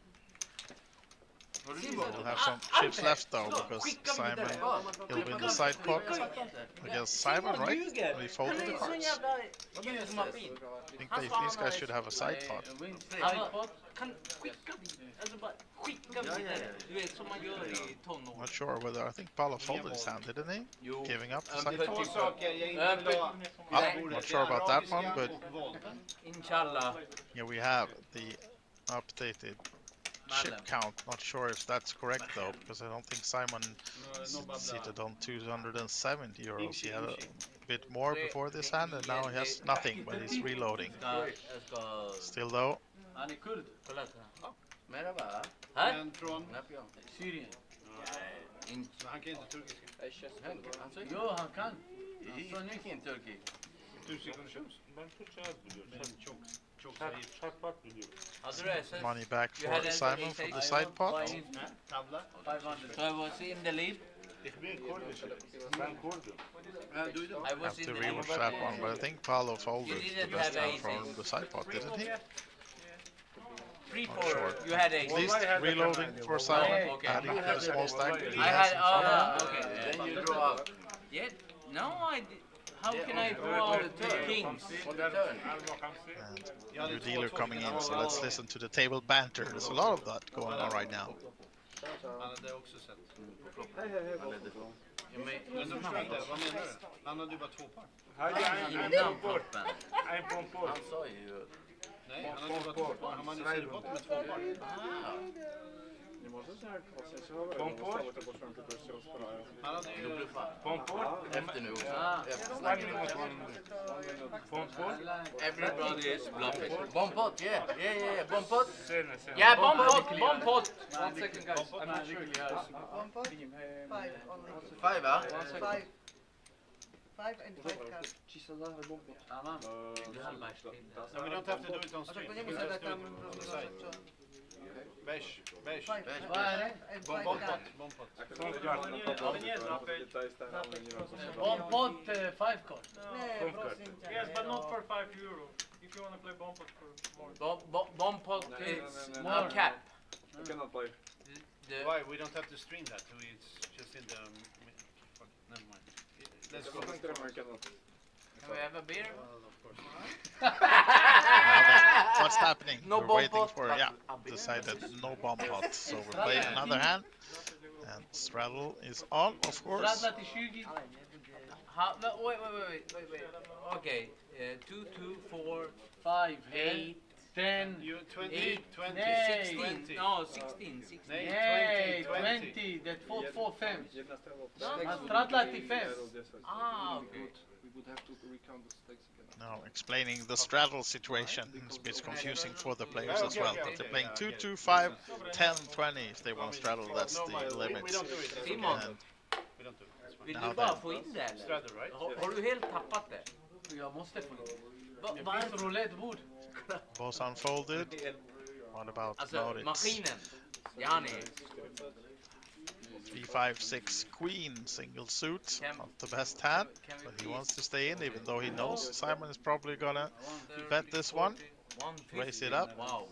We'll have some chips left though, because Simon, he'll win the side pot against Simon, right? When he folded the cards. I think these guys should have a side pot. Kan skicka, alltså bara skicka vidare. Du vet som man gör i tonår. Not sure whether, I think Paolo folded his hand, didn't he? Giving up the side Två pot. saker jag inte vill ha. Not sure about that one, but Inshallah. here we have the updated chip count. Not sure if that's correct though, because I don't think Simon seated on 270 euros. He had a bit more before this hand, and now he has nothing, but he's reloading. Still though, Han är kurd. Kolla här. Merhaba. Här? En från... Ne yapıyorsun? Syrien. Han kan inte turkiska. Han söker. Jo, han kan. Vilken Turkiye? Turkiska köps. Ben Türkçe az biliyorum. Men çok Çarpmak biliyorum. Hade du SS? money back You for had Simon SS? for the side pot. tavla. 500. So I was in the lead. Ich bin Kurdische. Ben Kurdum. I was Have in to the rewatch lead. that one, but I think Paolo folded You the didn't best have hand ace. from the side pot, didn't he? 3-4. sure. You had ace. At least reloading for Simon, Okay. adding to the small stack. He I has had. some fun. Okay. Then you draw out. Yeah. No, I did. How can I draw out the kings? On the turn. And new dealer coming in, so let's listen to the table banter. There's a lot of that going on right now. Han hade också sett. You may... Men du förstår inte, vad menar du? Han hade ju bara två par. Innan proppen. En pompor. Han sa ju... Nej, han hade ju bara två par. Han hade ju sidopott med två par. Pompor. Han hade ju... Pompor. Efter nu också. Efter One snacket. minute, 1 minute. Pompor. Everybody is bluffing. Bombpot, yeah. Bombpot. Sene. Yeah, bomb pot. 1 second guys, I'm not sure he has. Five only. 5 va? Five. Five and five cards. Tamam. No, we don't have to do it on stream. To We nie can muszę just do tam it on the side. Beige. five. Vad är det? And five Bombpot. cards. Bombpot. Bomb pot 5 card. Nie, prosim cię. Yes, but not for €5. If you want to play bomb pot for more. Bomb pot is more cap. You cannot play. The, Why? We don't have to stream that. It's just in the... Fuck, never mind. Let's go. can we have a beer? Of course. What's happening? No We're bomb waiting pot, for, but yeah, a beer. decided no bomb pot. So we're playing another hand. And straddle is on, of course. Straddla till 20. Wait. Okay. 2, 2, 4, 5, 8, 10, You 20, 8, 20, nej, 16. No, 16. Nej, Nej, 20. 20. Det är 2, 5. Han straddlar till 5. Ah, okay. We would have to recount the stakes again. Now explaining the straddle situation. It's a bit confusing for the players as well. But they're playing 2, 2, 5, 10, 20 if they want to straddle. That's the limit. We don't do it. Simon, And We don't do it. It's fine. vill Now du bara then. få in det eller? Straddle, right? Har du helt tappat det? För jag måste få in det. Vad är roulettebord? both unfolded. What about Alltså Maurits? maskinen. Yani. 3, 5, 6 queen single suit. Not the best hand, but he wants to stay in even though he knows Simon is probably gonna bet this one. Raise it up. Wow.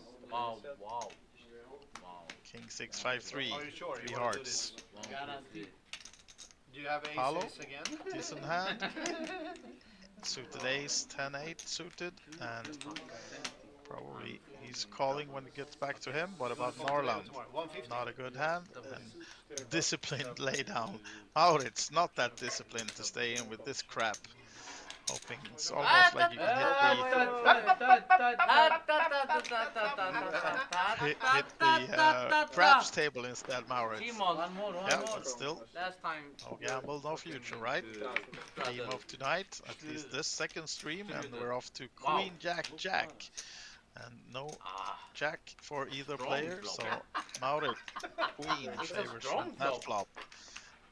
King 6, 5, 3. Are you sure you 3 want to do hearts. this? Garanti. Do you have Paolo? aces again? Decent hand. Suited ace, 10, 8 suited, and probably he's calling when it gets back to him. What about Norland? 150. Not a good hand. And disciplined laydown. Maurits, not that disciplined to stay in with this crap. Hoping it's almost like you can hit the craps table instead, Maurits. Simon, one more. Yeah, but still, Last time. no gamble, no future, right? Theme of tonight, at least this second stream, and we're off to Queen, Jack, Jack. And no Jack for either player, so Maurits, Queen favors that flop.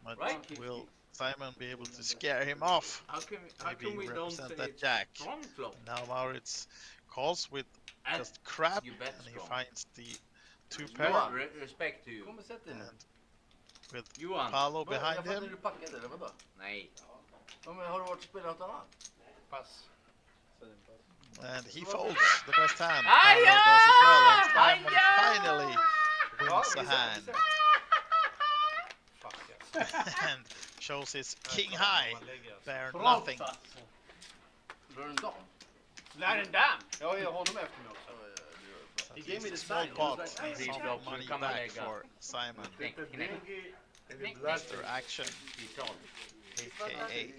But will Simon be able to scare him off? How Maybe can we don't say represent that Jack. strong flop? Now Maurits calls with And just crap, you bet and he strong. finds the 2 pair, No, respect to you. Kom och sätt dig nu. and with Johan. Paolo behind Jag fattar him, du packade eller vadå? Nej. Ja, men har du varit och spelat något annat? Pass. And he folds the best hand. Aja! Paolo does as well, and Simon Aja! finally wins a hand Fuck yes. and shows his king high. Bear nothing. Drar du en dam? Lär en damn! Jag ger honom efter mig också. So He gave me it's the a small sign. pot He was like, and "Hey, some Jack, money come back and leg for Simon after action, aka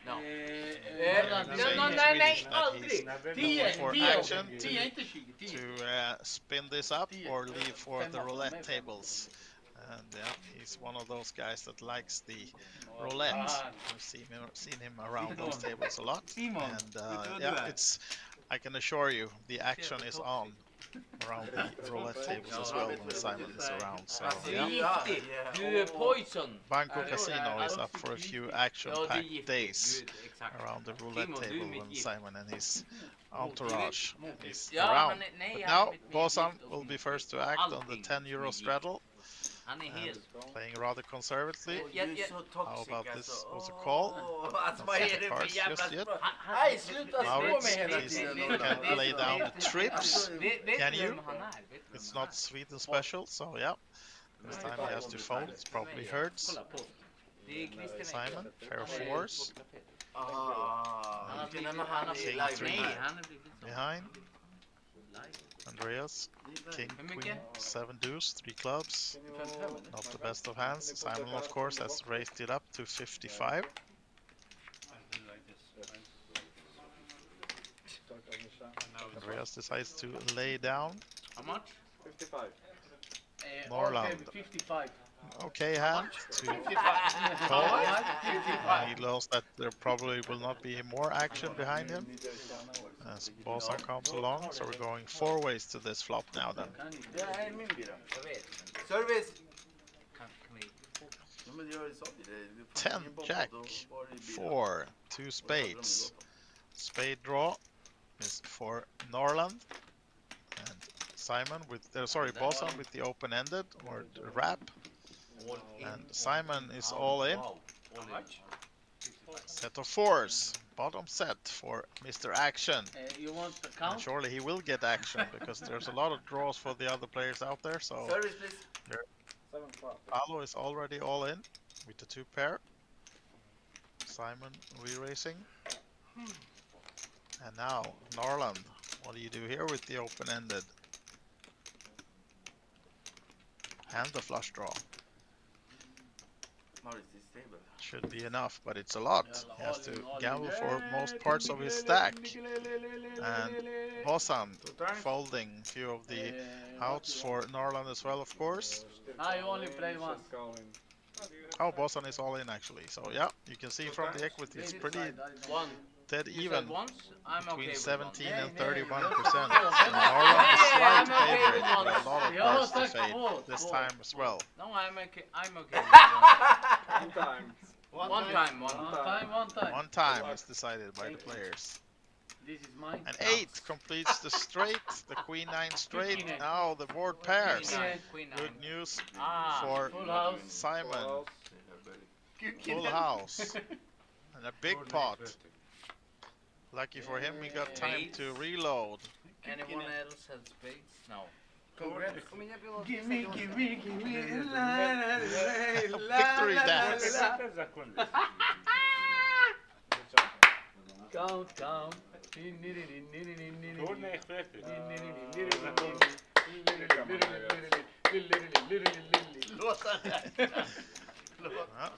No. nej, aldrig! for 10, action 10, inte 20, 10. to spin this up or leave for the roulette tables. And yeah, he's one of those guys that likes the roulette. I've seen him around those tables a lot. And yeah, I can assure you, the action is on around the roulette tables as well when Simon is around. So yeah, Giftig! Du är poison! Banco Casino is up for a few Ja, du är action-packed giftig. days Gud, exakt. around the roulette Simon, du är table mitt when gift. Simon and his entourage is Ja, around. men nej, But han är now, mitt Bosan gift och will be mitt first to gift. act on the Allting 10 euro mitt gift. straddle, Han är helt... playing rather conservatively. Du är så How toxic about alltså. this was a call? Alltså vad är det för Cards jävla just yet. språk? Nej, sluta slå Maurits mig hela is, tiden. can lay down the trips. Vet Can du you? vem han är? Vet du It's vem han not Sweden special, so yeah. This time he has to fold. It's probably är? hurts. Kolla på. Det är Christian Simon, pair of Han är fours på kaféet. Ah, vilken jävla han är King live. three. Nej, han har blivit så. behind. Live. Andreas, king, Hur queen, mycket? 7 deuce, 3 clubs. Not the best of hands. Simon, of course, has raised it up to 55. Andreas decides to lay down. How much? 55. Norrland. Okay, 55. Okay hand to call. He knows that there probably will not be more action behind him as Bosan comes along. So we're going 4 ways to this flop now then. Det är min bira. Jag vet. Service! Kan vi... Ja, men jag sa det. 10 jack, 4, 2 spades. Spade draw is for Norland and Simon with Bosan with the open-ended or the wrap, All in. and Simon is all in. Wow. All in. Set of 4s, bottom set for Mr. Action. You want the And count? surely he will get action because there's a lot of draws for the other players out there. So Service please. 7 flop. Paolo is already all in with the 2 pair. Simon re-racing. And now, Norland, what do you do here with the open-ended? And the flush draw. Maurice is stable. Should be enough, but it's a lot. He has to gamble for most parts of his stack. And Bosan folding a few of the outs for Norland as well, of course. Now you only play once. Oh, Bosan is all in actually. So yeah, you can see from the equity, it's pretty One. dead You even said once? I'm okay between with 17 one. and 31%. Norland is slight I'm okay favorite, with but one. a lot of Yeah, cards to that's fade cool, this cool. time as well. No, I'm okay. I'm okay with One time. one. One time. One time. One time is decided by the players. This is mine. And 8 completes the straight, the queen 9 straight. Now the board pairs. Queen nine. Good news Ah, for Full house. Simon. Full house. And a big pot. Lucky for him, he got time to reload. Anyone else has spades? No. Give me. Victory dance. Count. Well,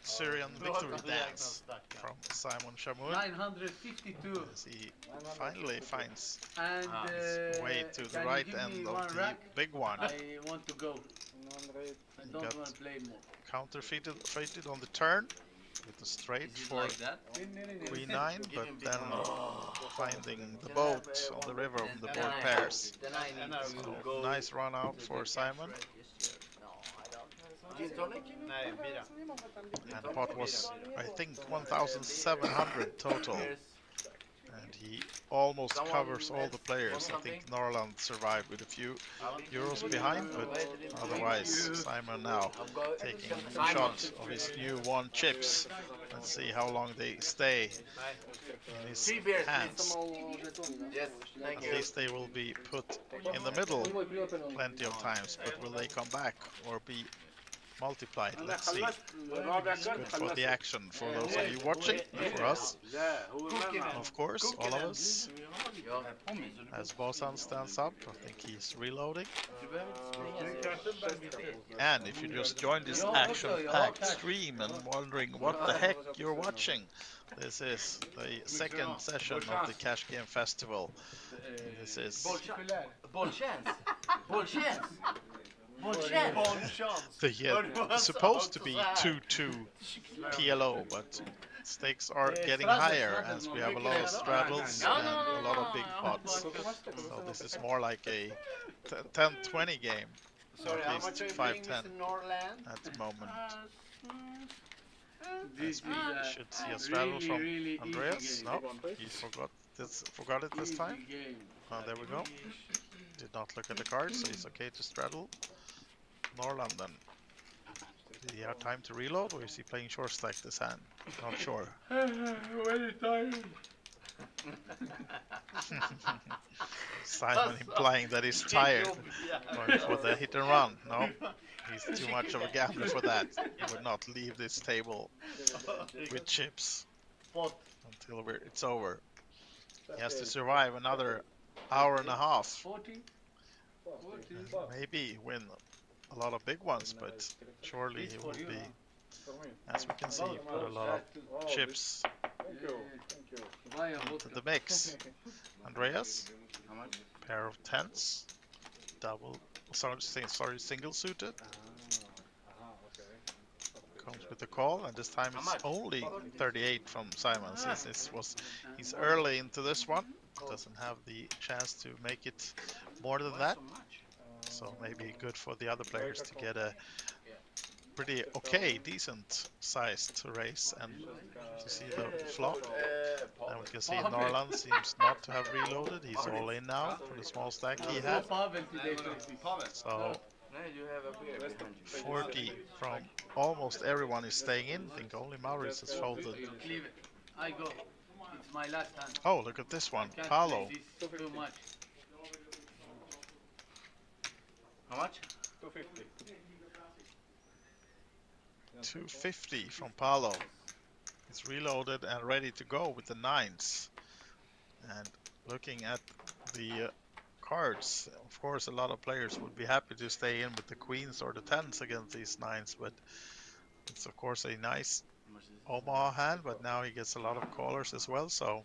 Syrian victory dance from Simon Shamoun 952. as he finally finds And his way to the can you right give me end one of the rack? big one. I want to go. I don't got want to play more. Counterfeited on the turn with the straight Is it for like that? queen 9, but then finding the boat on the river of the board pairs. Then I need to So go. nice run out for Simon. No, I don't. Gin tonic? Nej, bira. And the pot was, I think, 1,700 total. And he almost Someone covers all else the players. I want think something? Norland survived with a few euros behind, but otherwise Simon now taking a shot of his new one chips. Let's see how long they stay in his 3 beers, hands. please. Yes, thank At you. least they will be put in the middle plenty of times, but will they come back or be multiplied? Let's see. It's good for the action for those of you watching, and for us, of course, all of us. As Bosan stands up, I think he's reloading. And if you just joined this action-packed stream and wondering what the heck you're watching, this is the second session of the Cash Game Festival. This is Bollchans. Bollchans. supposed to be 2-2 PLO, but stakes are getting higher as we have a lot of straddles and a lot of big pots. So this is more like a 10-20 game, or at least 5-10 at the moment. As we should see a straddle from Andreas. No, he forgot it this time. Oh, there we go. Did not look at the cards, so he's okay to straddle. Norland then. Did he have time to reload, or is he playing short stack this hand? Not sure. Very tired. Simon implying that he's tired. Going for the hit and run. No, he's too much of a gambler for that. He would not leave this table with chips until it's over. He has to survive another hour and a half. Maybe win a lot of big ones, but surely he will be, as we can see, put a lot of chips into the mix. Andreas, pair of tens, single suited. Comes with the call, and this time it's only 38 from Simon, since he's early into this one. Doesn't have the chance to make it more than that. So maybe good for the other players to get a pretty okay, decent sized race and to see the flop. And we can see Norland seems not to have reloaded. He's all in now for the small stack he had. So 40 from almost everyone is staying in. I think only Maurice has folded. I go. It's my last hand. Oh, look at this one. Paolo. Too much. How much? 250 from Paolo. He's reloaded and ready to go with the nines. And looking at the cards, of course, a lot of players would be happy to stay in with the queens or the tens against these nines, but it's of course a nice Omaha hand, but now he gets a lot of callers as well, so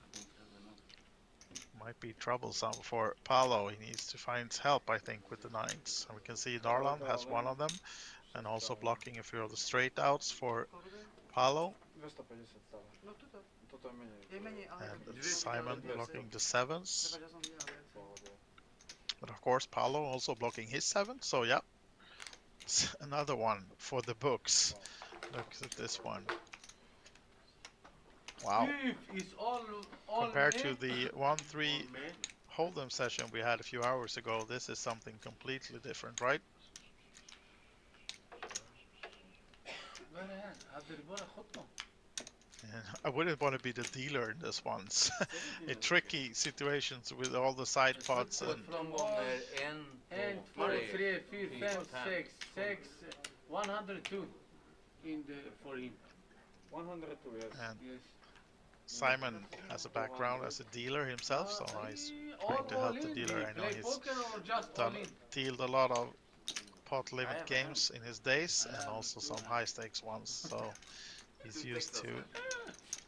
might be troublesome for Paolo. He needs to find help, I think, with the nines. And we can see Norland has one of them, and also blocking a few of the straight outs for Paolo. And Simon blocking the sevens. But of course, Paolo also blocking his seven. So yeah, another one for the books. Look at this one. Wow. Compared to the 1-3 Hold'em session we had a few hours ago, this is something completely different, right? And I wouldn't want to be the dealer in this one. A tricky situations with all the side pots and 102 in the for him. 102, yes. And Simon has a background as a dealer himself, so he's trying to help the dealer. I know he's dealt a lot of pot limit games in his days and also some high stakes ones, so he's used to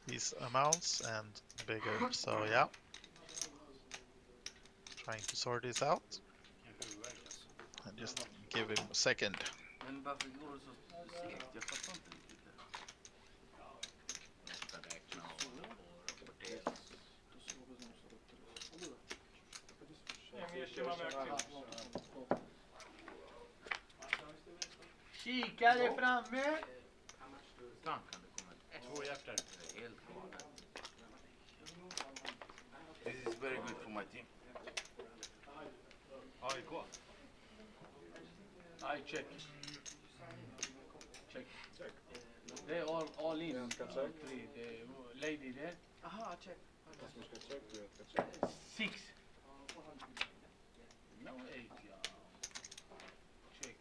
these amounts and bigger. So yeah, trying to sort this out and just give him a second. Kikare framme. This is very good for my team. I check. Check. They all in. All three. The lady there. Aha, check. 6. No 8, yeah. Check.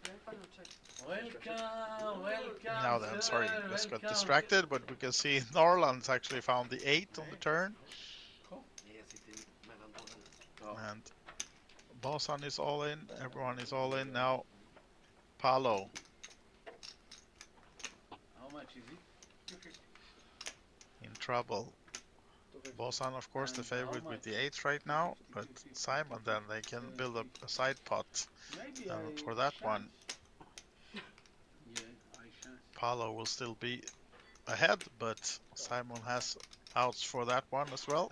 Very fine, check. Welcome. Now then, sorry, sir, just got welcome. distracted, but we can see Norland's actually found the 8 on the turn, and Bosan is all in, everyone is all in now. Palo, How much is it? in trouble. Bosan, of course, the And how favorite with much? the 8 right now, but Simon then, they can build up a side pot Maybe for that one. Yeah, I chance. Palo will still be ahead, but Simon has outs for that one as well.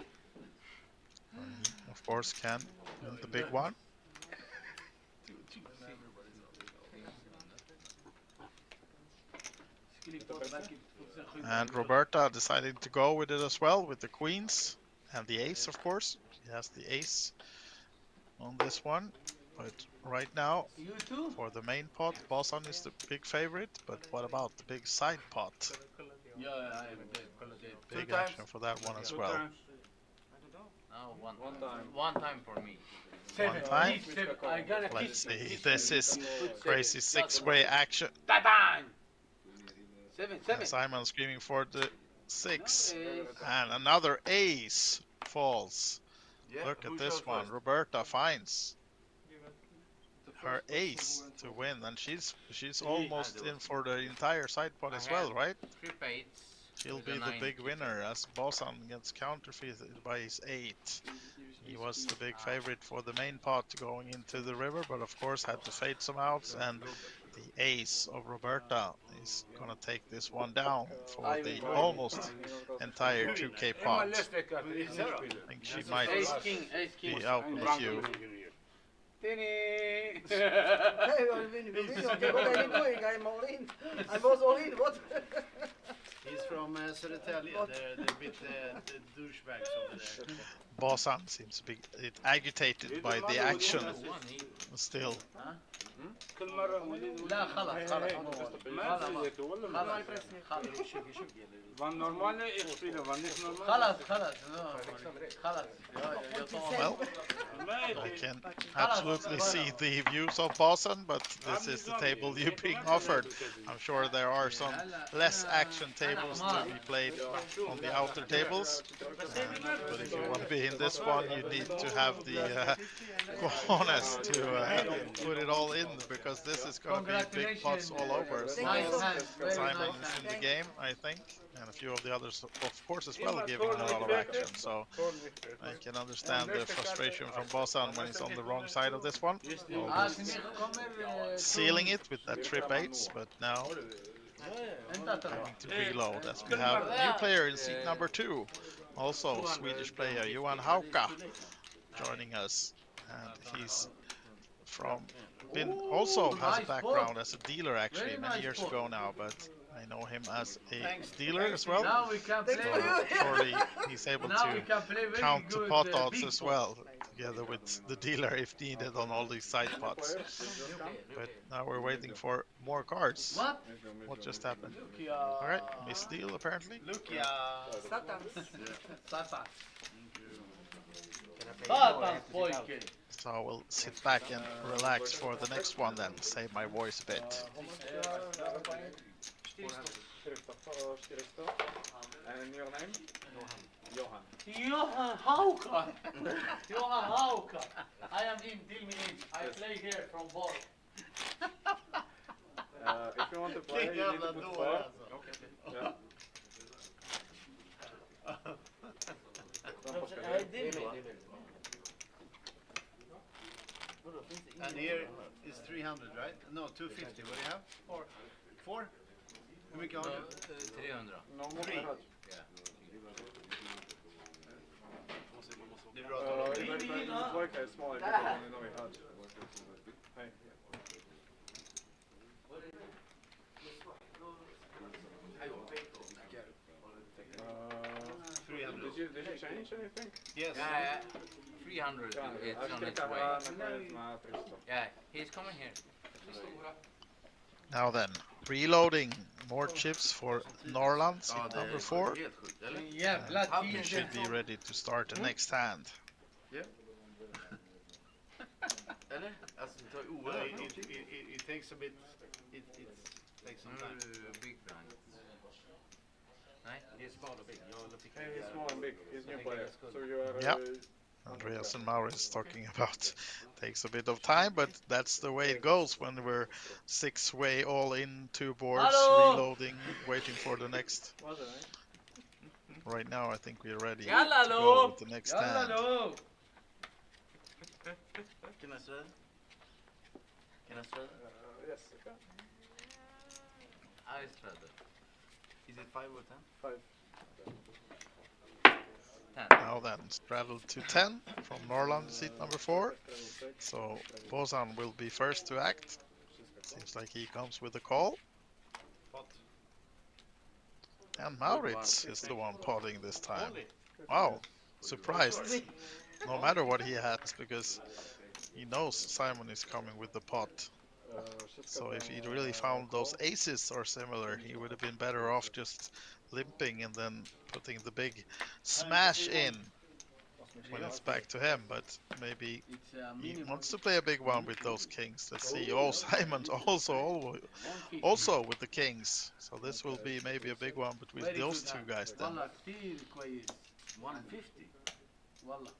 And he, of course, can win the big one. And Roberta decided to go with it as well, with the queens and the ace, of course. She has the ace on this one. But right now, You too? for the main pot, Bosan is the big favorite. But what about the big side pot? Yeah, I am dead. Big action for that one as well. No, one time. One time for me. Seven. time? Please, 7. I gonna Let's kiss you. see. This is crazy six-way action. Ta-da! 7. And Simon screaming for the 6. And another ace falls. Yeah, Look who at this shot one. first? Roberta finds her ace to win, and she's almost in for the entire side pot as well, right? Trip 8. She'll with be a the 9 big kicker. winner as Bosan gets counterfeited by his 8. He was the big favorite for the main pot going into the river, but of course had to fade some outs, and the ace of Roberta is gonna take this one down for the almost entire 2K pot. I think she might Ace king. be out in a few. Tini. Hey, okay, what are you doing? I'm all in. I was all in. What? He's from Södertälje. They're a bit the douchebags over there. Bosan seems to be agitated by the action still. لا خلاص Van normale spelen, van niet normaal. خلاص خلاص Well, I can absolutely see the views of Bosan, but this is the table you're being offered. I'm sure there are some less action tables to be played on the outer tables. But if you want to be in this one, you need to have the cojones to put it all in, because this is going to be big pots all over. As long as Simon is in the game, I think, and a few of the others, of course, as well, giving a lot of action. So I can understand the frustration from Bosan when he's on the wrong side of this one. Almost sealing it with that trip 8s, but now having to reload as we have a new player in seat number 2. Also Swedish player Johan Hauka joining us, and he's also has a background as a dealer actually many years ago now, but I know him as a dealer as well. Now we can play. So surely he's able Now we to can play very count the good, pot odds big as pot. well, together with the dealer if needed on all these side pots. But now we're waiting for more cards. What? What just happened? Look, Alright, misdeal apparently. Look, Satan. Satan. Satan, pojke. So we'll sit back and relax for the next one then, save my voice a bit. And your name? Johan. Johan Hauka. Johan Hauka. I am him, deal me in. I play here from ball. If you want to play, you need to put 4. Yeah. And here is 300, right? No, 250. What do you have? 4. Hur mycket har du? 300. Normal Three. garage. Det är bra att hålla It koll. doesn't work as small if you only know it hard. Hey. you change anything? Yes. Yeah, 300. It's on its way. Yeah, he's coming here. Now then, reloading more chips for Norland, seat Ja, det number är 4. helt sjukt, eller? Jävla How We can should be ready to start the next hand. Eller? Alltså det tar ju No, oerhört it, lång it, tid. it takes a bit. It takes some time. Big blind. Nej, Det är small och big. Jag fick Hey, he's small and big. He's new player. So you are... Yeah. Andreas and Maurits talking about takes a bit of time, but that's the way it goes when we're 6-way all in, 2 boards, Hello! reloading, waiting for the next. Was it, eh? Right now, I think we're ready to Yalla go då! with the next Yalla hand. då! Can I swear? Can I swear? Yes, you can. I struggle. Is it 5 or 10? 5. 10. Now then, straddle to 10 from Norland, seat number 4. So Bozan will be first to act. Seems like he comes with a call. Pot. And Maurits is the one potting this time. Wow, surprised. No matter what he has, because he knows Simon is coming with the pot. So if he'd really found those aces or similar, he would have been better off just limping and then putting the big smash in when it's back to him. But maybe It's he wants to play a big one with those kings. Let's see. Oh, Simon's also with the kings. So this will be maybe a big one between those two guys then. والله كثير كويس. 150. والله.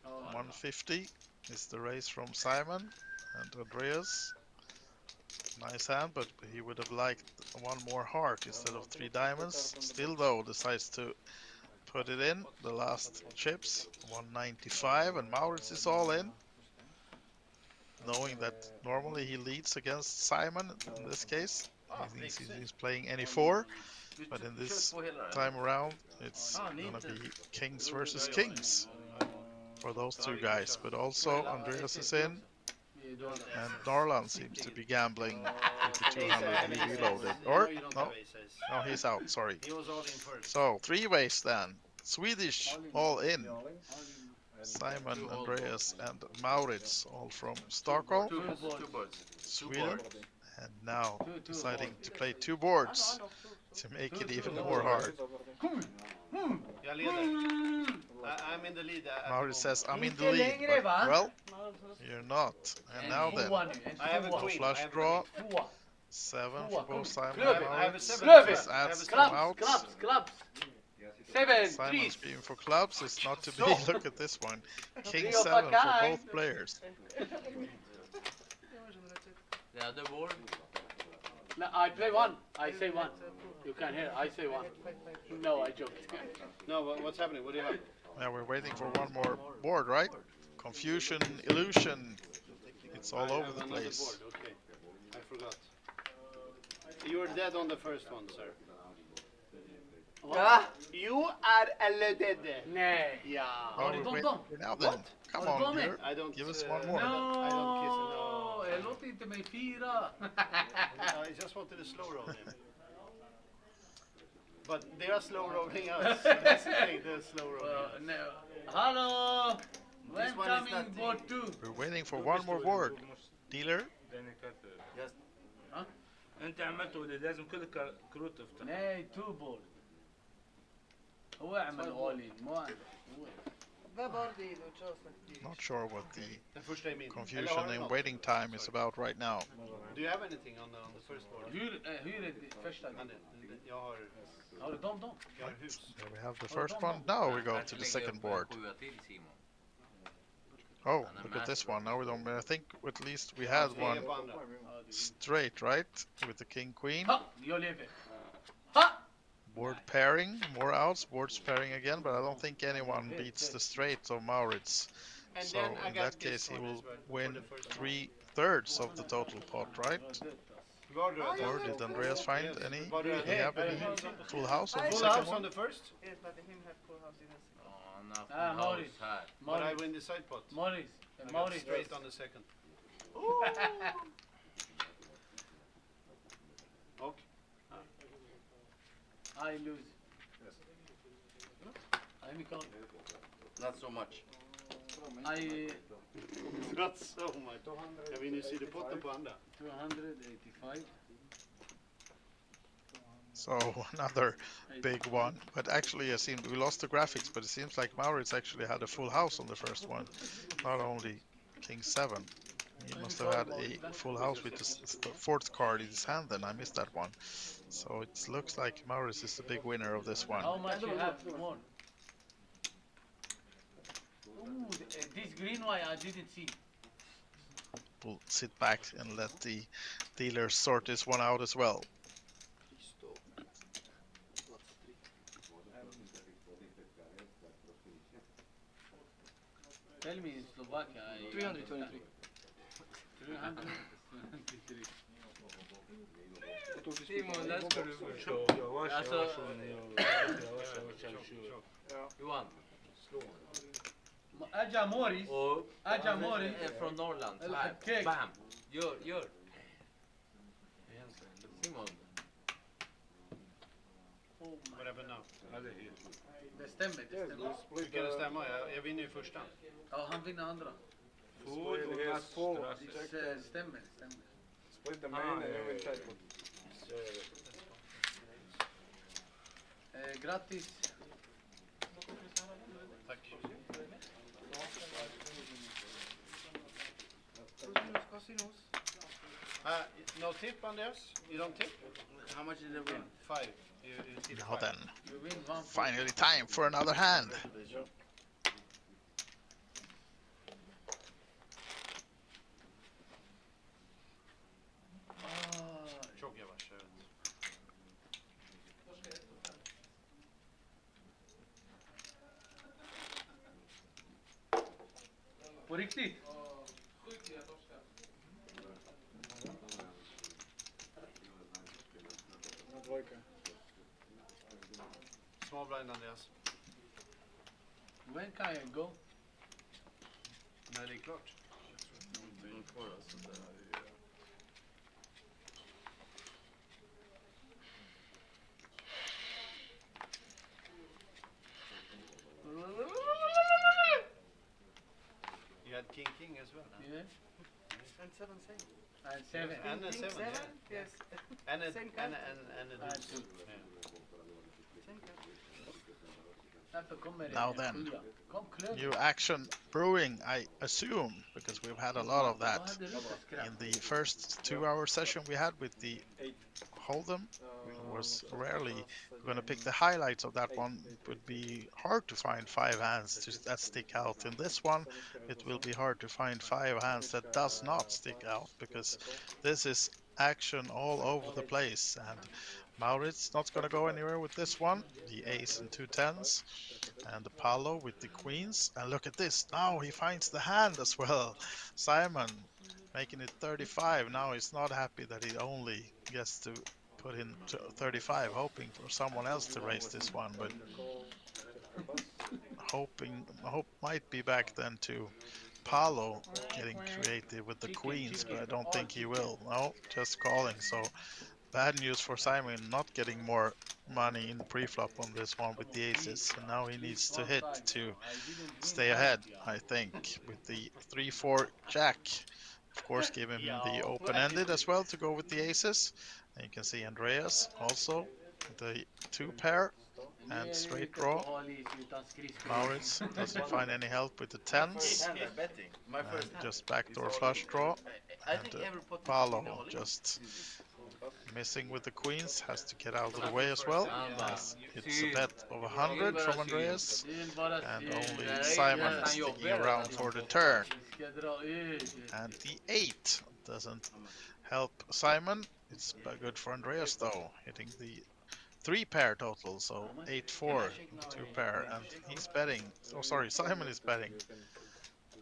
150 is the raise from Simon and Andreas. Nice hand, but he would have liked one more heart instead of 3 diamonds. Still though, decides to put it in, the last chips, 195, and Maurits is all in. Knowing that normally he leads against Simon in this case. He thinks he's playing any 4, but in this time around, it's gonna be kings versus kings for those two guys. But also Andreas is in, and Norland seems to be gambling with the 200 he reloaded. Or, no, he's out, sorry. He was all in first. So, 3 ways then. Swedish all in. Simon, Andreas, and Maurits all from Stockholm, Two boards. Sweden. And now deciding to play 2 boards to make it even more hard. Jag leder. I'm in the lead. Maurits says, I'm in the lead, but, well, you're not. And now then, I have a no queen. flush I have draw. a 7 for both Simon Klöver. and I have a Maurits. 7. This adds 2 Clubs, outs. clubs, clubs. 7, Simon's 3. being for clubs is not to be. Look at this one. King Three of 7 a for kind. both players. The other board. No, I play 1. I say 1. You can hear. I say 1. No, I joked. No, what's happening? What do you have? Now we're waiting for one more board, right? Confusion, illusion. It's all I over have the another place. board. Okay. I forgot. You were dead on the first one, sir. You are alluded. Nej. Ja. Oh, Har du we're dom? waiting now then. Come Har du on, dom? Björn. I don't. Give us one more. I don't kiss it. No. Låt inte mig fira. I just wanted to slow roll him. But they are slow rolling us. That's the thing. They're slow rolling us. Hallå! This When one is coming not board 2? We're waiting for one more board. Dealer? Yes. انت عملته ولا لازم كل كروت تفتح. Nej, 2 board. هو اعمل اولين مو انا. Not sure what the Den första är min. confusion and waiting time is about right now. Do you have anything on the first board? Hur är det första? Jag har... Har du dom? Jag har hus. There we have the first one. Now we go to the second board. 7 till Simon. Oh, look at this one. Now we don't. I think at least we had one På andra. straight, right? With the king queen. Ha! Jag lever. Board pairing, more outs. Board's pairing again, but I don't think anyone beats the straight of Maurits. And So then I in got that this case, he one will as well, for win the first 3/3 of the total pot, right? Or did Andreas find any? Did he have any full house on the Full second house on one? the first, Nothing Morris. house här. but I win the side pot. Morris. I got Morris. straight on the second. Okay. I lose. Nej, Mikael. Not so much. I Not so much. Kan vi nu se det potten på andra? 285. So another big one, but actually it seemed we lost the graphics, but it seems like Maurits actually had a full house on the first one, not only King 7. He must have had a full house with the fourth card in his hand then. I missed that one. So it looks like Maurits is the big winner of this one. How much you have more? Ooh, this green one I didn't see. We'll sit back and let the dealers sort this one out as well. Tell me in Slovakia. 323. 323. Simon, där ska du förstå. Alltså, Johan. Aja Morris. Och Aja Morris. är från Norrland. Så Eller här. kek. Bam. Gör. Simon. Whatever now. Det stämmer, det stämmer. Hur kan det stämma? Jag vinner ju första. Ja, han vinner andra. It is full. Det stämmer. Split the main and you will take it. Grattis. Tack. No tip, Andreas? You don't tip? How much did they win? 5. You tip Now 5. then, You win one. finally time for another hand. Tjock yavaş, evet. På riktigt? Small blind, Andreas. When can I go? När det är klart. You had king as well. Yeah. And 7 same. And 7. And a 7, yeah. Yes. And a, Same and card. a And deuce. two. Yeah. Same card. Därför kommer det Now en then. 7. Kom klöver. New action brewing, I assume, because we've had a lot of Vad that hade du för skräp? in the first 2-hour session we had with the Hold'em. Was rarely going to pick the highlights of that one. It would be hard to find 5 hands that stick out. In this one, it will be hard to find 5 hands that does not stick out, because this is action all over the place, and Maurits not going to go anywhere with this one. The ace and 2 tens, and the palo with the queens. And look at this, now he finds the hand as well. Simon making it 35. Now he's not happy that he only gets to put in 35, hoping for someone else to raise this one, but hope might be back then to Palo getting creative with the queens, but I don't think he will. No, just calling. So bad news for Simon, not getting more money in the pre-flop on this one with the aces, and now he needs to hit to stay ahead, I think, with the 3-4 jack. Of course, give him the open-ended as well to go with the aces. And you can see Andreas also, the 2 pair and straight draw. Maurits doesn't find any help with the 10s. Betting. My first hand. Just backdoor flush draw. I And think every pot is Palo all in. just missing with the queens, has to get out of the way as well. As it's a bet of 100 from Andreas, and only Simon is sticking around for the turn. And the 8 doesn't help Simon. It's good for Andreas though, hitting the 3 pair total, so 8-4, 2 pair, and he's betting. Oh, sorry, Simon is betting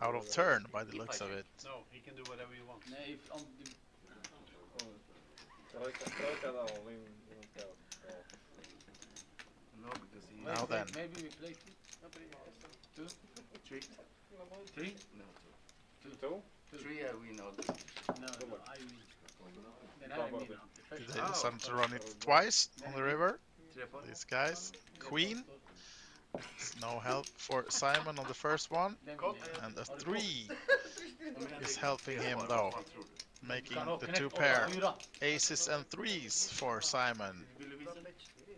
out of turn by the looks of it. No, he can do whatever he wants. Nej, om du... No, because he. Now then. Maybe we play 2? 3. 3? No, Two? 3 I win all. No, I win. Then I win. Did they decide to run it twice on the river? 3 pot. These guys. Queen. no help for Simon on the first one. And a 3 is helping him though, making the 2 pair. Aces and 3s for Simon.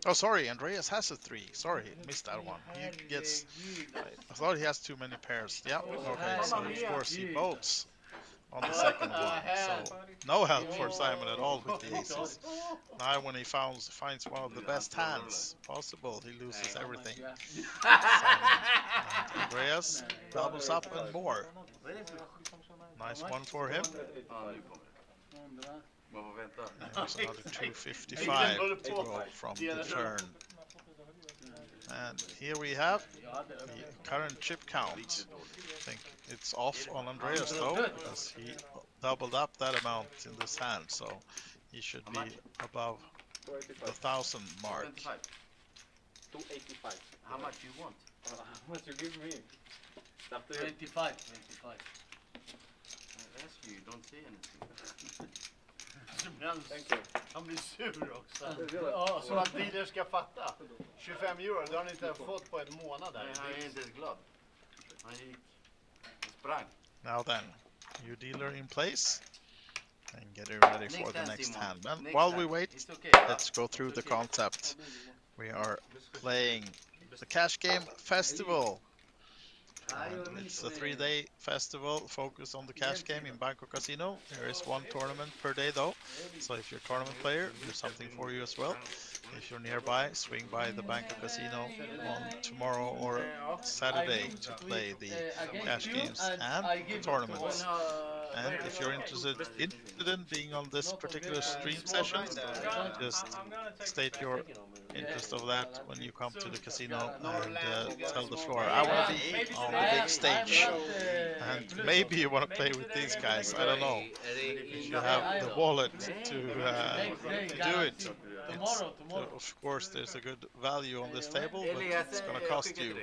Oh, sorry, Andreas has a 3. Sorry, missed that one. He gets... I thought he has too many pairs. Yeah, okay, so of course he votes on the second one. So no help for Simon at all with the aces. Now when he finds one of the best hands possible, he loses everything. And Andreas doubles up and more. Nice one for him. There's another 255 to go from the turn. And here we have the current chip count. I think it's off on Andreas though, because he doubled up that amount in this hand, so he should be above the 1,000 mark. 285. How much you want? How much you give me? 25. I ask you, you don't say anything. Thank you. Han blir sur också. Ja, Så att dealer ska fatta. 25 euro, det har ni inte fått på en månad där. Han är inte ens glad. Han sprang. Now then, new dealer in place. And getting ready for the next hand. And while we wait, let's go through the concept. We are playing the Cash Game Festival. And it's a 3-day festival focused on the cash game in Bangkok Casino. There is one tournament per day though, so if you're a tournament player, there's something for you as well. If you're nearby, swing by the Bangkok Casino on tomorrow or Saturday to play the cash games and the tournaments. And if you're interested in being on this particular stream session, just state your interest of that when you come to the casino and tell the floor, I want to be on the big stage. And maybe you want to play with these guys, I don't know. If you have the wallet to do it. Of course, there's a good value on this table, but it's going to cost you.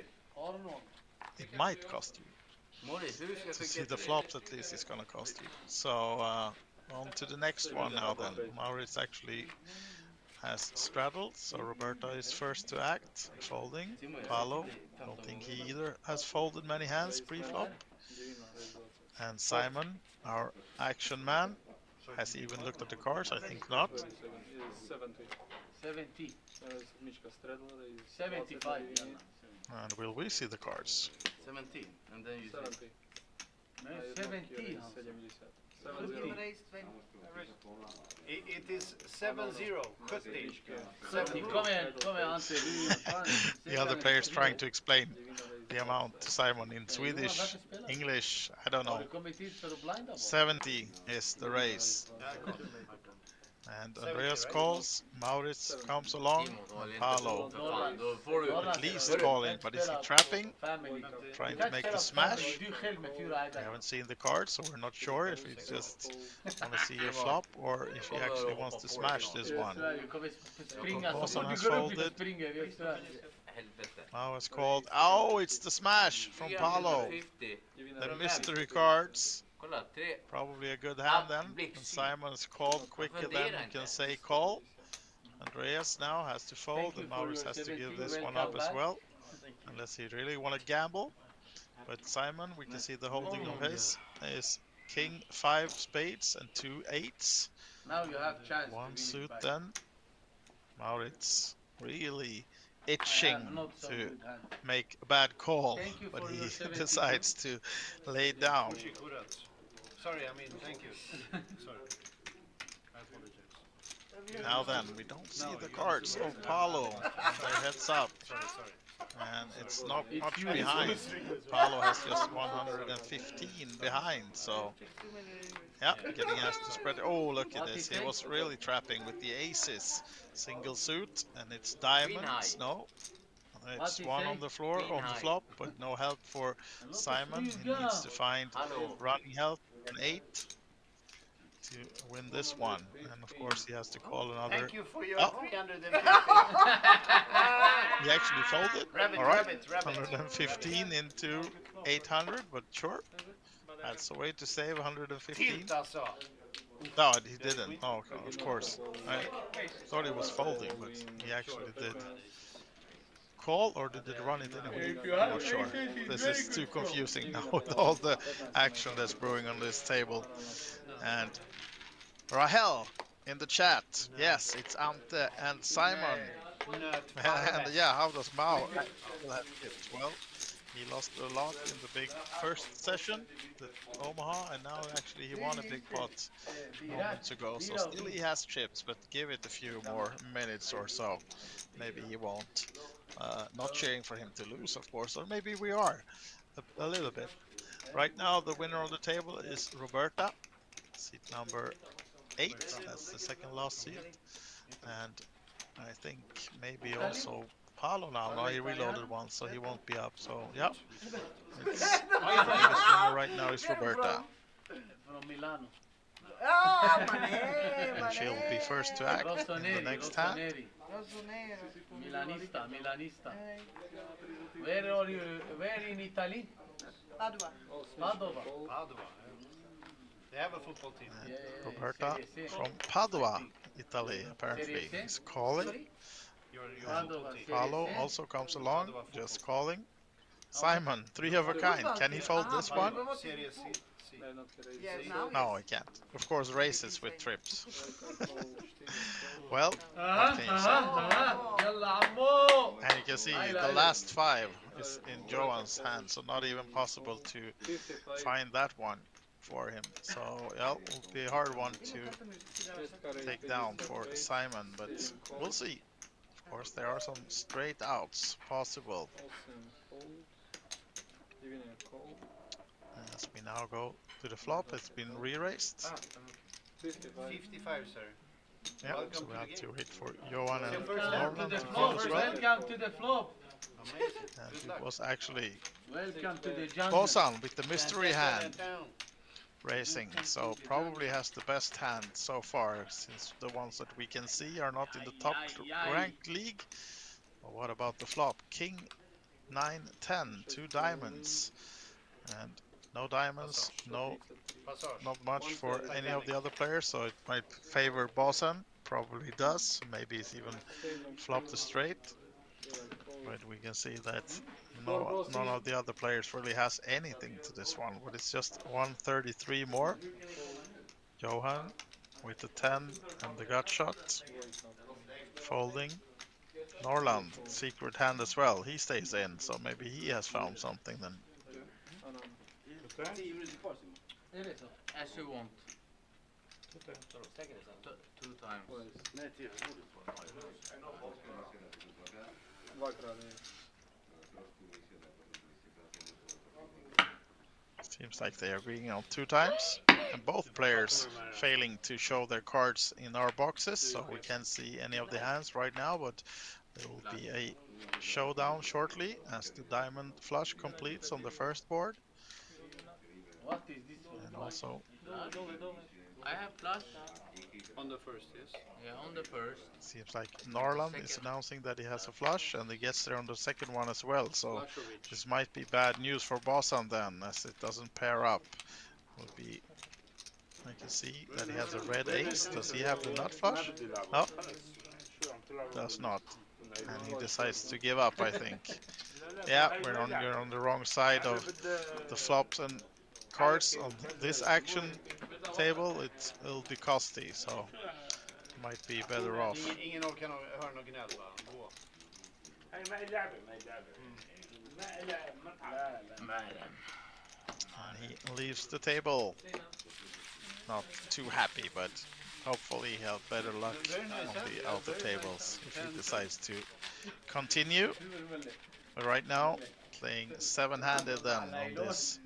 It might cost you. To see the flops at least is going to cost you. So on to the next one now then. Maurits actually has straddled, so Roberta is first to act, folding. Paolo, I don't think he either has folded many hands pre-flop. And Simon, our action man, has he even looked at the cards? I think not. 70. 75. And will we see the cards? 17, and then you 70. 17. It is 7-0. 70. Kom igen, Ante. The other players trying to explain the amount to Simon in Swedish, English, I don't know. 70 is the raise. And Andreas calls, Maurits comes along, and Paolo at least calling, but is he trapping? Trying to make the smash? We haven't seen the card, so we're not sure if he just want to see a flop or if he actually wants to smash this one. Boson has folded. Now it's called. Oh, it's the smash from Paolo. The mystery cards. Probably a good hand then. And Simon's called quicker than he can say call. Andreas now has to fold, and Maurits has to give this one up as well. Unless he really want to gamble. But Simon, we can see the holding of his is King 5 spades and 2 8s. Now you have chance. One suit then. Maurits really itching to make a bad call, but he decides to lay down. Sorry, I mean, thank you. Sorry. I apologize. Now then, we don't see the cards of Paolo. Their heads up. And it's not much behind. Paolo has just 115 behind, so yeah, getting asked to spread. Oh, look at this. He was really trapping with the aces. Single suit, and it's diamonds. No. It's one on the floor, on the flop, but no help for Simon. He needs to find running help, an 8, to win this one. And of course, he has to call another. Thank you for your 350. He actually folded. Rabbit, all right, rabbit, rabbit. 115 into 800, but sure. That's a way to save 115. Tilt alltså. No, he didn't. Oh, of course. I thought he was folding, but he actually did call or did it run it anyway? I'm not sure. This is too confusing now with all the action that's brewing on this table. And Rahel in the chat. Yes, it's Ante and Simon. And yeah, how does Mao will have it? Well, he lost a lot in the big first session, the Omaha, and now actually he won a big pot moments ago. So still he has chips, but give it a few more minutes or so. Maybe he won't. Not cheering for him to lose, of course, or maybe we are a little bit. Right now, the winner on the table is Roberta, seat number 8. That's the second last seat, and I think maybe also Paolo now. No, he reloaded once, so he won't be up. So yeah, it's the biggest winner right now is Roberta, From Milano. and she'll be first to act in the next hand. Milanista, Milanista. Where are you? Where in Italy? Padua. Padova. They have a football team. Roberta from Padua, Italy, apparently is calling. Your Padova. Paolo also comes along, just calling. Simon, 3 of a kind. Can he fold this one? Serie C. Yes, now No, I can't. Of course, races with trips. Well, what can you say? يلا عمو. And you can see the last 5 is in Johan's hand, so not even possible to find that one for him. So yeah, it will be a hard one to take down for Simon, but we'll see. Of course, there are some straight outs possible. As we now go to the flop, it's been re-raised. 55, sir. Yeah, so we have to wait for Johan and Welcome to Norman the to call flop. as well. Welcome to the flop. And it was actually Welcome to the jungle. Bosan with the mystery hand racing, so probably has the best hand so far, since the ones that we can see are not in the top ranked league. But what about the flop? King 9 10, 2 diamonds, and no diamonds, not much for any of the other players, so it might favor Bosan. Probably does. Maybe it's even flopped the straight, but we can see that none of the other players really has anything to this one, but it's just 133 more. Johan with the 10 and the gut shot, folding. Norland, secret hand as well, he stays in, so maybe he has found something then. As you want. 2 times. Seems like they are agreeing on 2 times, and both players failing to show their cards in our boxes, so we can't see any of the hands right now, but there will be a showdown shortly as the diamond flush completes on the first board. What is this? And also I have flush. On the first, yes. Yeah, on the first. seems like Norland is announcing that he has a flush, and he gets there on the second one as well, so this might be bad news for Bosan then, as it doesn't pair up. Would be, I can see that he has a red ace. Does he have the nut flush? No, does not, and he decides to give up, I think. Yeah, you're on the wrong side of the flops and cards on this action table. It'll be costly, so might be better off. Ingen av kan höra något gnäll, va? Gå. And he leaves the table. Not too happy, but hopefully he'll have better luck on the outer tables if he decides to continue. But right now, playing 7-handed then on this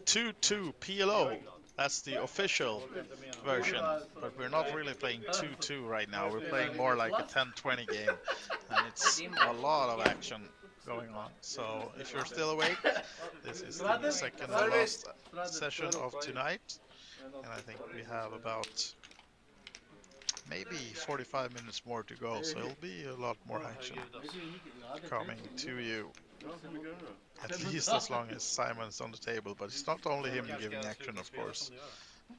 2-2 PLO. That's the official version, but we're not really playing 2-2 right now. We're playing more like a 10-20 game, and it's a lot of action going on. So if you're still awake, this is the second and last session of tonight, and I think we have about maybe 45 minutes more to go, so it'll be a lot more action coming to you. At least as long as Simon's on the table, but it's not only him giving action, of course.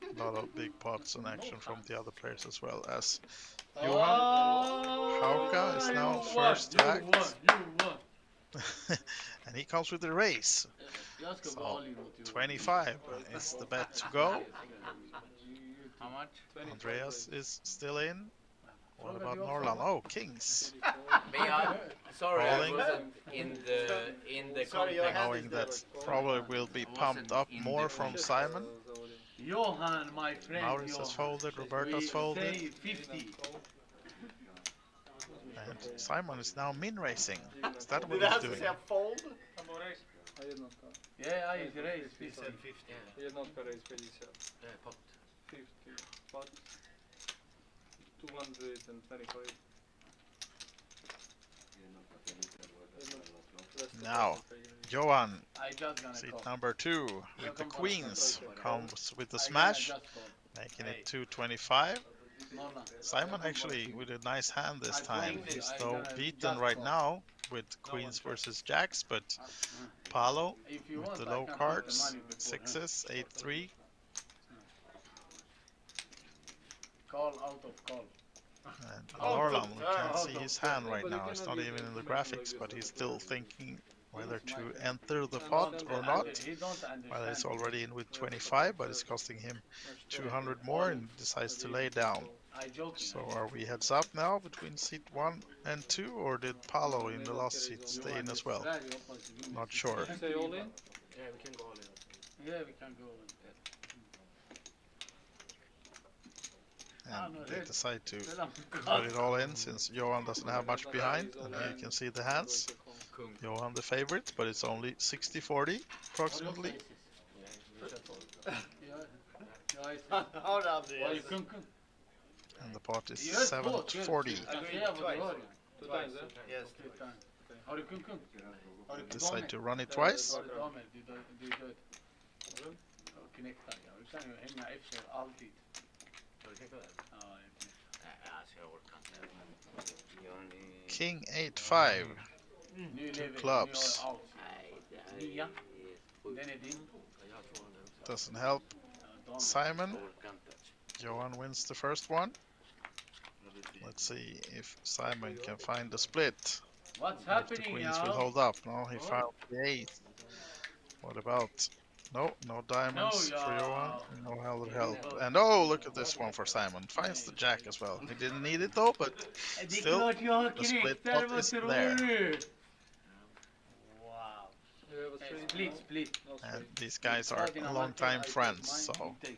A lot of big pots and action from the other players as well, as Johan Hauka is now first to act. And he comes with the raise. Jag ska So, vara ärlig mot Johan. 25 is the bet to go. How much? Andreas is still in. What about Norland? Oh, kings. Sorry, I Rolling. wasn't in the context. Knowing that probably will be pumped up more from Simon. Johan, my friend, Maurice Johan. has folded, Roberta's We folded. say 50. And Simon is now min racing. Is that what he's doing? fold? Там был рейс. A jednotka. Yeah, I raise 50. Jednotka raise 50. Pot. 50. Pot. 225. Now, Johan, I just gonna seat call. number 2 with the queens, comes with the I smash, just call. making it 225. Norland. Simon actually with a nice hand this time. He's though gonna beaten just right call. now with queens versus jacks, but Palo If you with want, the I low can put the cards, money before, sixes, 8-3. Call out of call. And Norland, we can't see his hand right now. It's not even in the graphics, but he's still thinking whether to enter the pot or not. He don't understand. Well, he's already in with 25, but it's costing him 200 more and decides to lay down. I joking. So are we heads up now between seat 1 and 2, or did Palo in the last seat stay in as well? Not sure. Say all in? Yeah, we can go all in. Yeah, we can go. And they decide to put it all in since Johan doesn't have much behind. And here you can see the hands. Johan the favorite, but it's only 60-40 approximately. Hold on, And the pot is 740. Two times, eh? Yes. Har du kung? Har du Decide to run it twice. Har du damer? Du är död. Knäcktar, ja. Du kan ju hänga efter alltid. Har du tänkt på det? Ja, Nej, alltså jag orkar inte. Gör ni... King 8-5. nu Two lever clubs. nu har jag out. Nej, det Nia. är... Den är din. Jag har 200 också. Doesn't help Damer. Simon. Jag orkar inte. Johan wins the first one. Let's see if Simon can find the split. What's If the happening queens will now? hold up. No, he found the 8th. What about? No diamonds No, for yeah. Johan. No other help. And oh, look at this one for Simon. Finds the jack as well. He didn't need it though, but Det är still, klart jag the split knäcktar, pot vad is tror there. du? Wow. You have a straight? Split. No And straight. these guys are long-time friends, so they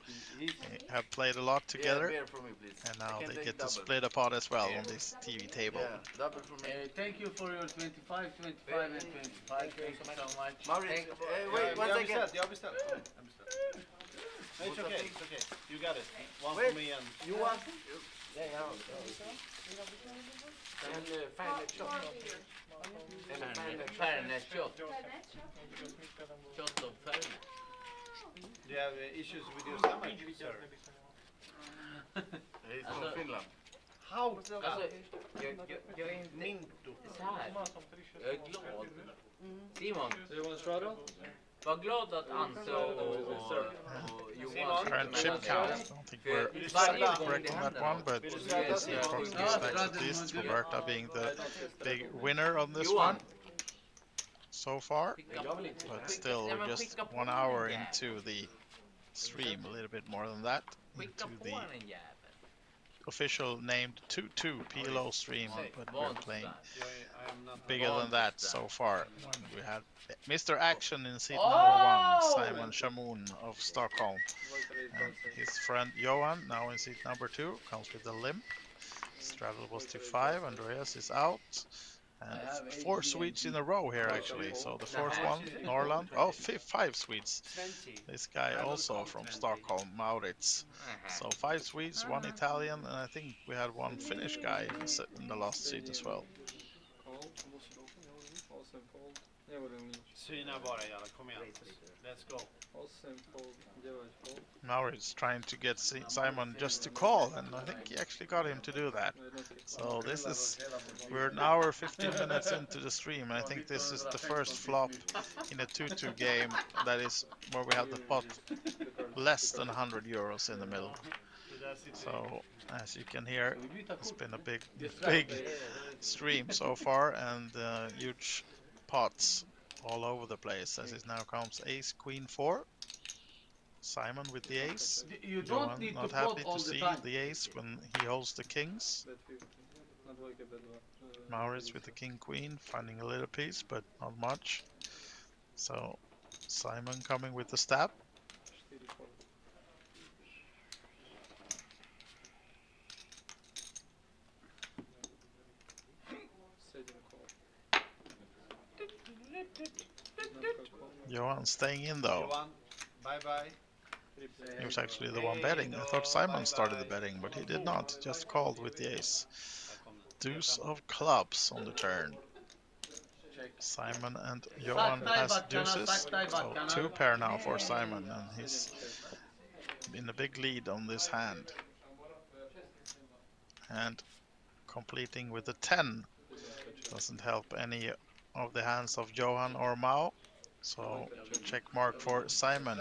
have played a lot Yeah, together. beer for me, please. And I now can they take get to double. split a pot as well on this TV table. Yeah, double for me. Thank you for your 25, 25 and 25. Thank you so much. Maurits, wait one second. Jag har beställt. It's okay, it's okay. You got it. One Wait. for me and... Johan? En Fernet shot. Fernet shot. Shot of Fernet. Do you have issues with your stomach, sir? He's from Finland. How? Alltså, jag är inte Minto. så här. Jag är glad. Simon, Do you want a straddle? var glad att Ante och Johan... Current chip count. I don't think we're Varje gång correct det on that händer one, but you can see approximately Ja, stacks at least. Roberta being the big winner on this one so far. But still, we're just 1 hour into the stream, a little bit more than that, Skicka into på the den jäveln. official named 2-2 PLO stream, but we're playing I'm not... bigger than that so far. When we had Mr. Action in seat number 1, Simon Shamoon of Stockholm. And his friend Johan, now in seat number 2, comes with a limp. Straddle was to 5, Andreas is out. And 4 Swedes in a row here actually, so the fourth one, Norland. Oh, 5 Swedes. This guy also from Stockholm, Maurits. So 5 Swedes, 1 Italian, and I think we had 1 Finnish guy in the last seat as well. Call. Och sen fold. Det var den nisch. Syna bara jävlar, kom igen. Let's go. Och sen fold. Det var ett fold. Maurits trying to get Simon just to call, and I think he actually got him to do that. So this is, we're an hour 15 minutes into the stream, and I think this is the first flop in a 2-2 game that is where we have the pot less than 100 euros in the middle. So as you can hear, it's been a big stream so far, and huge pots all over the place as it now comes ace, queen, 4. Simon with the ace. You don't Johan need to not pot happy all to the see time. the ace when he holds the kings. Bet 50. Na dvojke bet 2. Maurits with the king, queen, finding a little piece, but not much. So Simon coming with the stab. 4 fold. 7 call. Johan staying in though. Johan, bye bye. He was actually the one betting. I thought Simon started the betting, but he did not. Just called with the ace. Deuce of clubs on the turn. Simon and Johan has deuces, so 2 pair now for Simon, and he's in a big lead on this hand. And completing with a 10 doesn't help any of the hands of Johan or Mao, so check mark for Simon,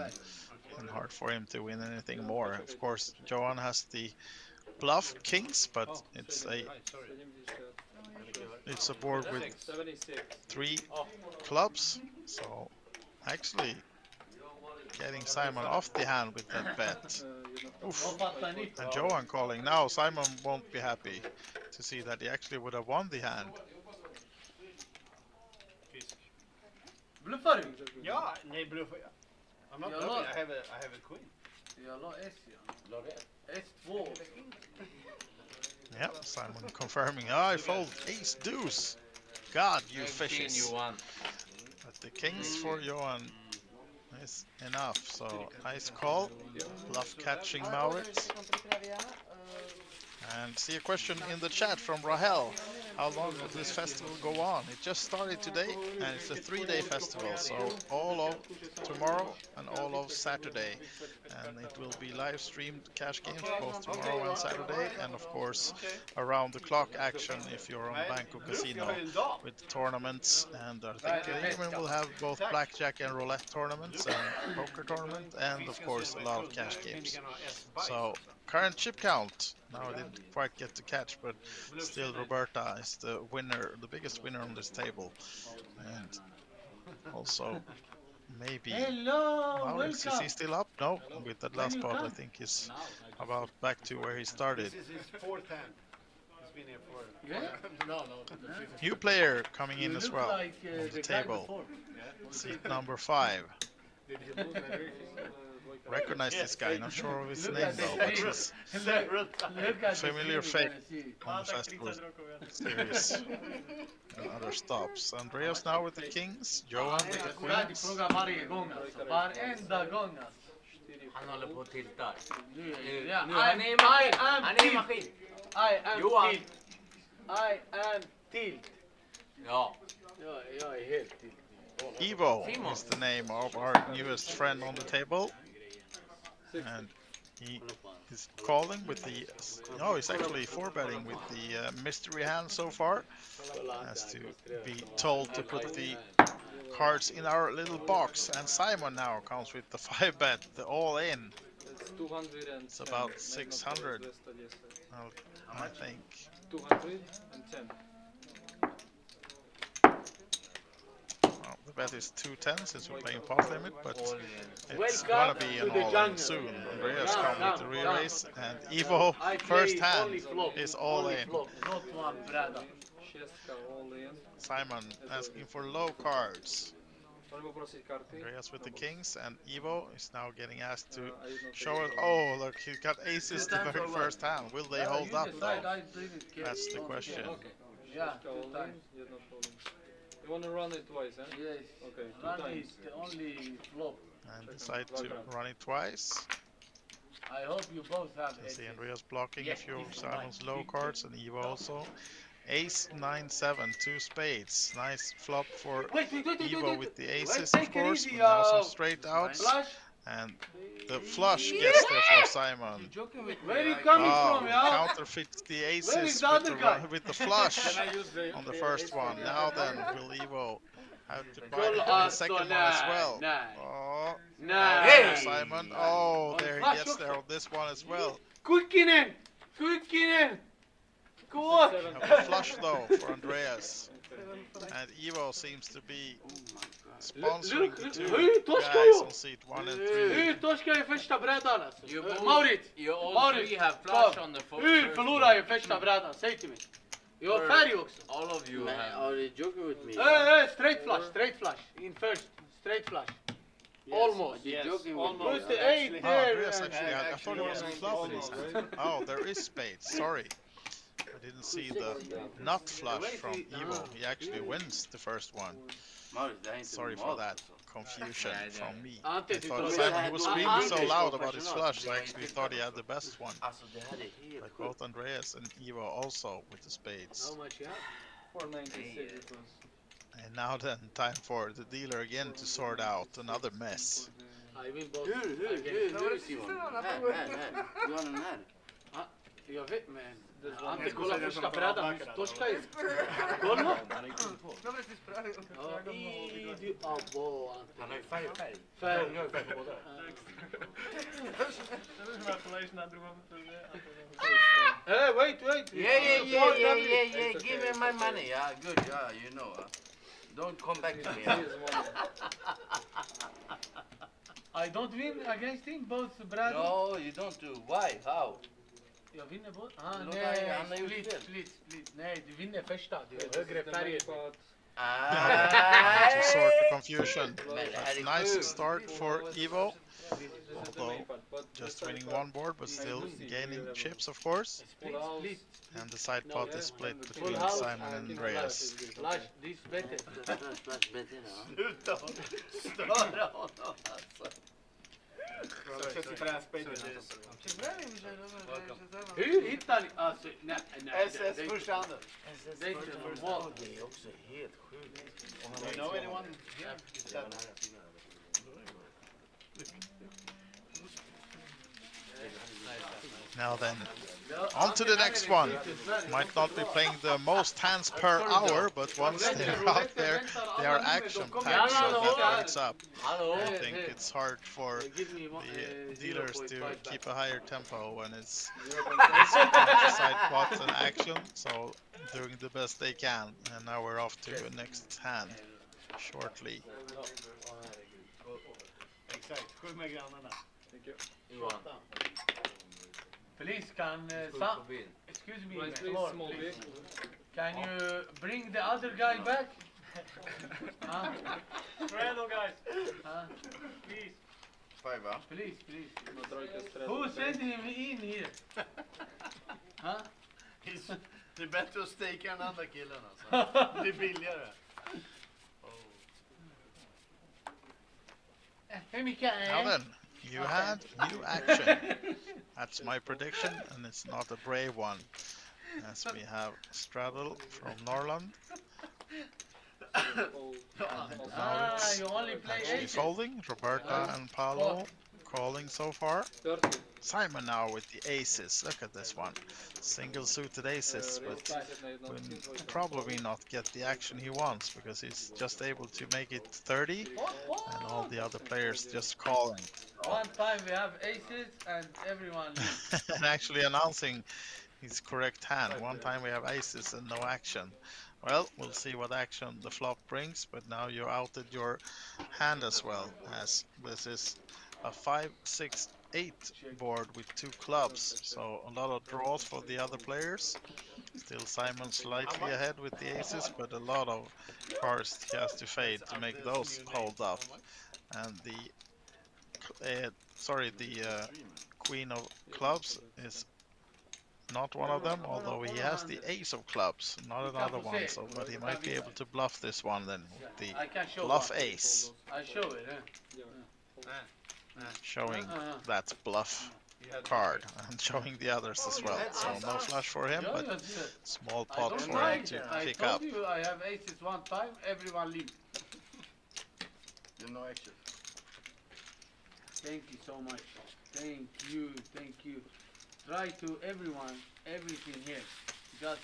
and hard for him to win anything more. Of course, Johan has the bluff kings, but it's a board with 3 clubs, so actually getting Simon off the hand with that bet. Oof. And Johan calling now. Simon won't be happy to see that he actually would have won the hand. Bluffar du? Ja, nej bluffar jag. I'm not bluffing. I have a queen. Jag la S ja. S2. Yeah, Simon confirming. I fold ace deuce. God, you fishes. But the kings for Johan is enough. So nice call. Bluff catching Maurits. And see a question in the chat from Rahel. How long will this festival go on? It just started today and it's a 3-day festival, so all of tomorrow and all of Saturday. And it will be live streamed cash games both tomorrow and Saturday, and of course around the clock action if you're on Banco Casino with tournaments, and I think they even will have both blackjack and roulette tournaments and poker tournament, and of course a lot of cash games. So current chip count, now I didn't quite get to catch, but still Roberta is the winner, the biggest winner on this table, and also maybe Maurits, is he still up? No, with that last spot I think he's about back to where he started. This is his 4th hand. He's been here for... Yeah? No. New player coming in You as look well like, on the the guy table. before. Seat number 5. Recognize this guy, not sure of his name though, but he's Look at familiar the face screen, on the festival series and other stops. Andreas now with the kings, Johan with the queens. Fråga varje gång alltså. Varenda gång alltså. Han håller på och tiltar. Ja, Han är maskin. I am Johan. tilt. I am tilt. Ja. Jag är helt tilt. Evo is the name of our newest friend on the table, and he is calling with the, he's actually 4-betting with the mystery hand so far, has to be told to put the cards in our little box, and Simon now comes with the 5-bet, the all-in. It's about 600, I think. 210. The bet is 210 since we're playing pot limit, but it's gonna be an all-in soon. Andreas come with the re-raise, and Evo first hand is all-in. Simon asking for low cards. Andreas with the kings, and Evo is now getting asked to show it. Oh, look, he got aces the very first hand. Will they hold up though? That's the question. Yeah, 2 times. You want to run it twice, eh? Yes. Okay, 2 Run times. it only flop. And decide to run it twice. I hope you both have You see aces. Andreas blocking a few of Simon's low cards, and Evo also. Ace 9-7, 2 spades. Nice flop for Evo with the aces, of course, but now some straight outs. Flush? And the flush gets there for Simon. Where are you coming from, yeah? Counterfeits the Where is aces the other guy? with the flush on the first one. Now then, will Evo have to buy the second one as well? Oh, Hey! Simon. Oh, there he gets there on this one as well. Kukkinen! Kukkinen! Gå! Have a flush though for Andreas. And Evo seems to be Look, sponsoring the two hur guys torskar on seat 1 and jag? 3. Hur torskar jag i första brädan alltså? You both, Maurit! you all Maurit, three have flush kom. on the Hur first förlorar jag i första brädan? Säg till mig. Jag har färg också. All of you Man, have. are they joking with me? Straight flush. In first, straight flush. Almost. You're joking with me. Who's the 8 Oh, there? Andreas actually had, I thought it was a flop in his hand. Oh, there is spades, sorry. I didn't see the nut flush from Evo. He actually wins the first one. Sorry for that confusion from me. I thought Simon, he was screaming so loud about his flush, so I actually thought he had the best one. Like both Andreas and Evo also with the spades. How much you have? 496 it was. And now then, time for the dealer again to sort out another mess. I win both. Hur Simon? Här. Du har den här. Jag vet men. Ante kolla första brädan, vi torskar ju. Kolla! Han har ju färg. Färg. Hey, wait. Yeah. Give me my money. Yeah, good. Yeah, you know. Don't come back to me. I don't win against him, both brädan. No, you don't do. Why? How? Jag vinner båda? Han Nej, har gjort fel. split. Nej, du vinner första. Du har högre färger. To sort the confusion. A nice start for Evo. Although just winning one board, but still gaining chips, of course. Split. And the side pot is split Full between house Simon and Andreas. Flash, this better. Flash better, ja. Sluta störa honom alltså. Hur hittar ni? Alltså, nej. SS första handen. Det är inte normalt. Det är också helt sjukt. Do you know anyone here? Now then, on to the next one. Might not be playing the most hands per hour, but once they're out there, they are action-packed, so that adds up. I think it's hard for the dealers to keep a higher tempo when it's side pots and action, so doing the best they can. And now we're off to the next hand shortly. Exakt, 7 med grannarna. Please, excuse me, floor, please. Can you bring the other guy back? Fredo, guys. Please. Five, va? Please. Who sent him in here? Huh? Det är bättre att stejka den andra killen alltså. Det är billigare. Now then, you had new action. That's my prediction, and it's not a brave one. As we have Straddle from Norland. And now it's You only play actually aces. folding. Roberta and Paolo calling so far. 30. Simon now with the aces. Look at this one. Single suited aces, but will probably not get the action he wants because he's just able to make it 30 and all the other players just calling. One time we have aces and everyone leaves. And actually announcing his correct hand. One time we have aces and no action. Well, we'll see what action the flop brings, but now you outed your hand as well, as this is a 5, 6, 8 board with 2 clubs, so a lot of draws for the other players. Still Simon slightly ahead with the aces, but a lot of cards he has to fade to make those hold up. And the queen of clubs is not one of them, although he has the ace of clubs, not another one, so but he might be able to bluff this one then with the I can show bluff one. ace, I show it, showing that bluff card and showing the others as well. So no flush for him, but small pot for him to pick up. I told you I have aces one time, everyone leaves. You know action. Thank you so much. Thank you. Try to everything here. Just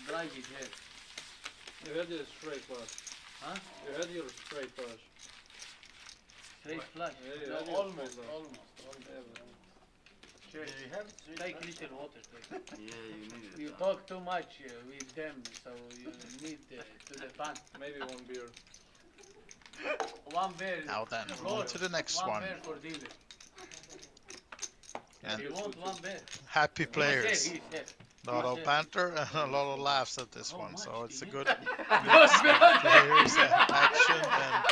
drive it here. You had your straight flush. Huh? You had your straight flush. Straight flush. Yeah, No, yeah, almost. straight flush. Check. Do you have Take little water. Yeah, you need it. You talk too much with them, so you need to the fun. Maybe one beer. One bear. Now then, Lord, on to the next one one. bear for dinner. And You want one bear? happy players. He said. A lot of banter and a lot of laughs at this one, so it's a good Dos players action and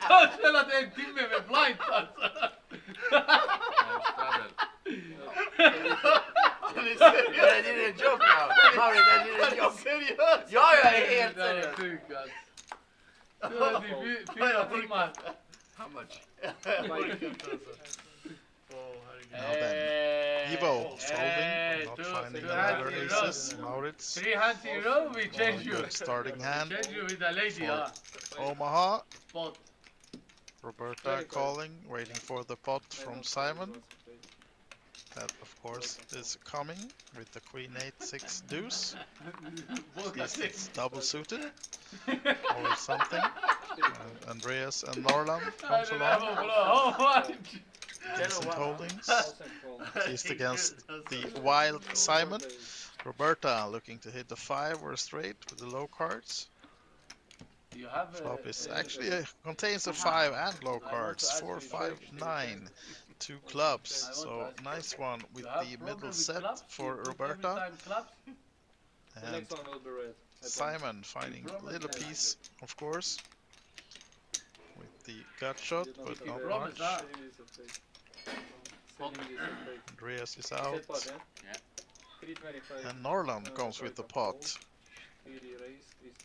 Don't tell us en timme med blind alltså. I did a joke now. Mauri, I did a joke. Seriöst? Ja, jag är helt Det är seriös. sjukt alltså. Du hade 4 timmar. How much? now then. Evo folding, not finding another aces. Maurits, 3 hands in a row, we change you. good starting hand. Change you with a lady, yeah. Omaha, Spot. Roberta calling, waiting for the pot from Simon. That of course is coming with the Queen 8-6 deuce. At least it's double suited or something. And Andreas and Norland comes along. How much? Decent holdings, at least against the wild Simon. Roberta looking to hit the 5 or a straight with the low cards. You have Flop is actually contains a 5 and low cards. 4, 5, 9. 2 clubs. So nice one with the middle set for Roberta. The And next one will be red. Simon finding a little piece, of course, with the gut shot, but not much. Andreas is out. Yeah. 325. And Norland comes with the pot,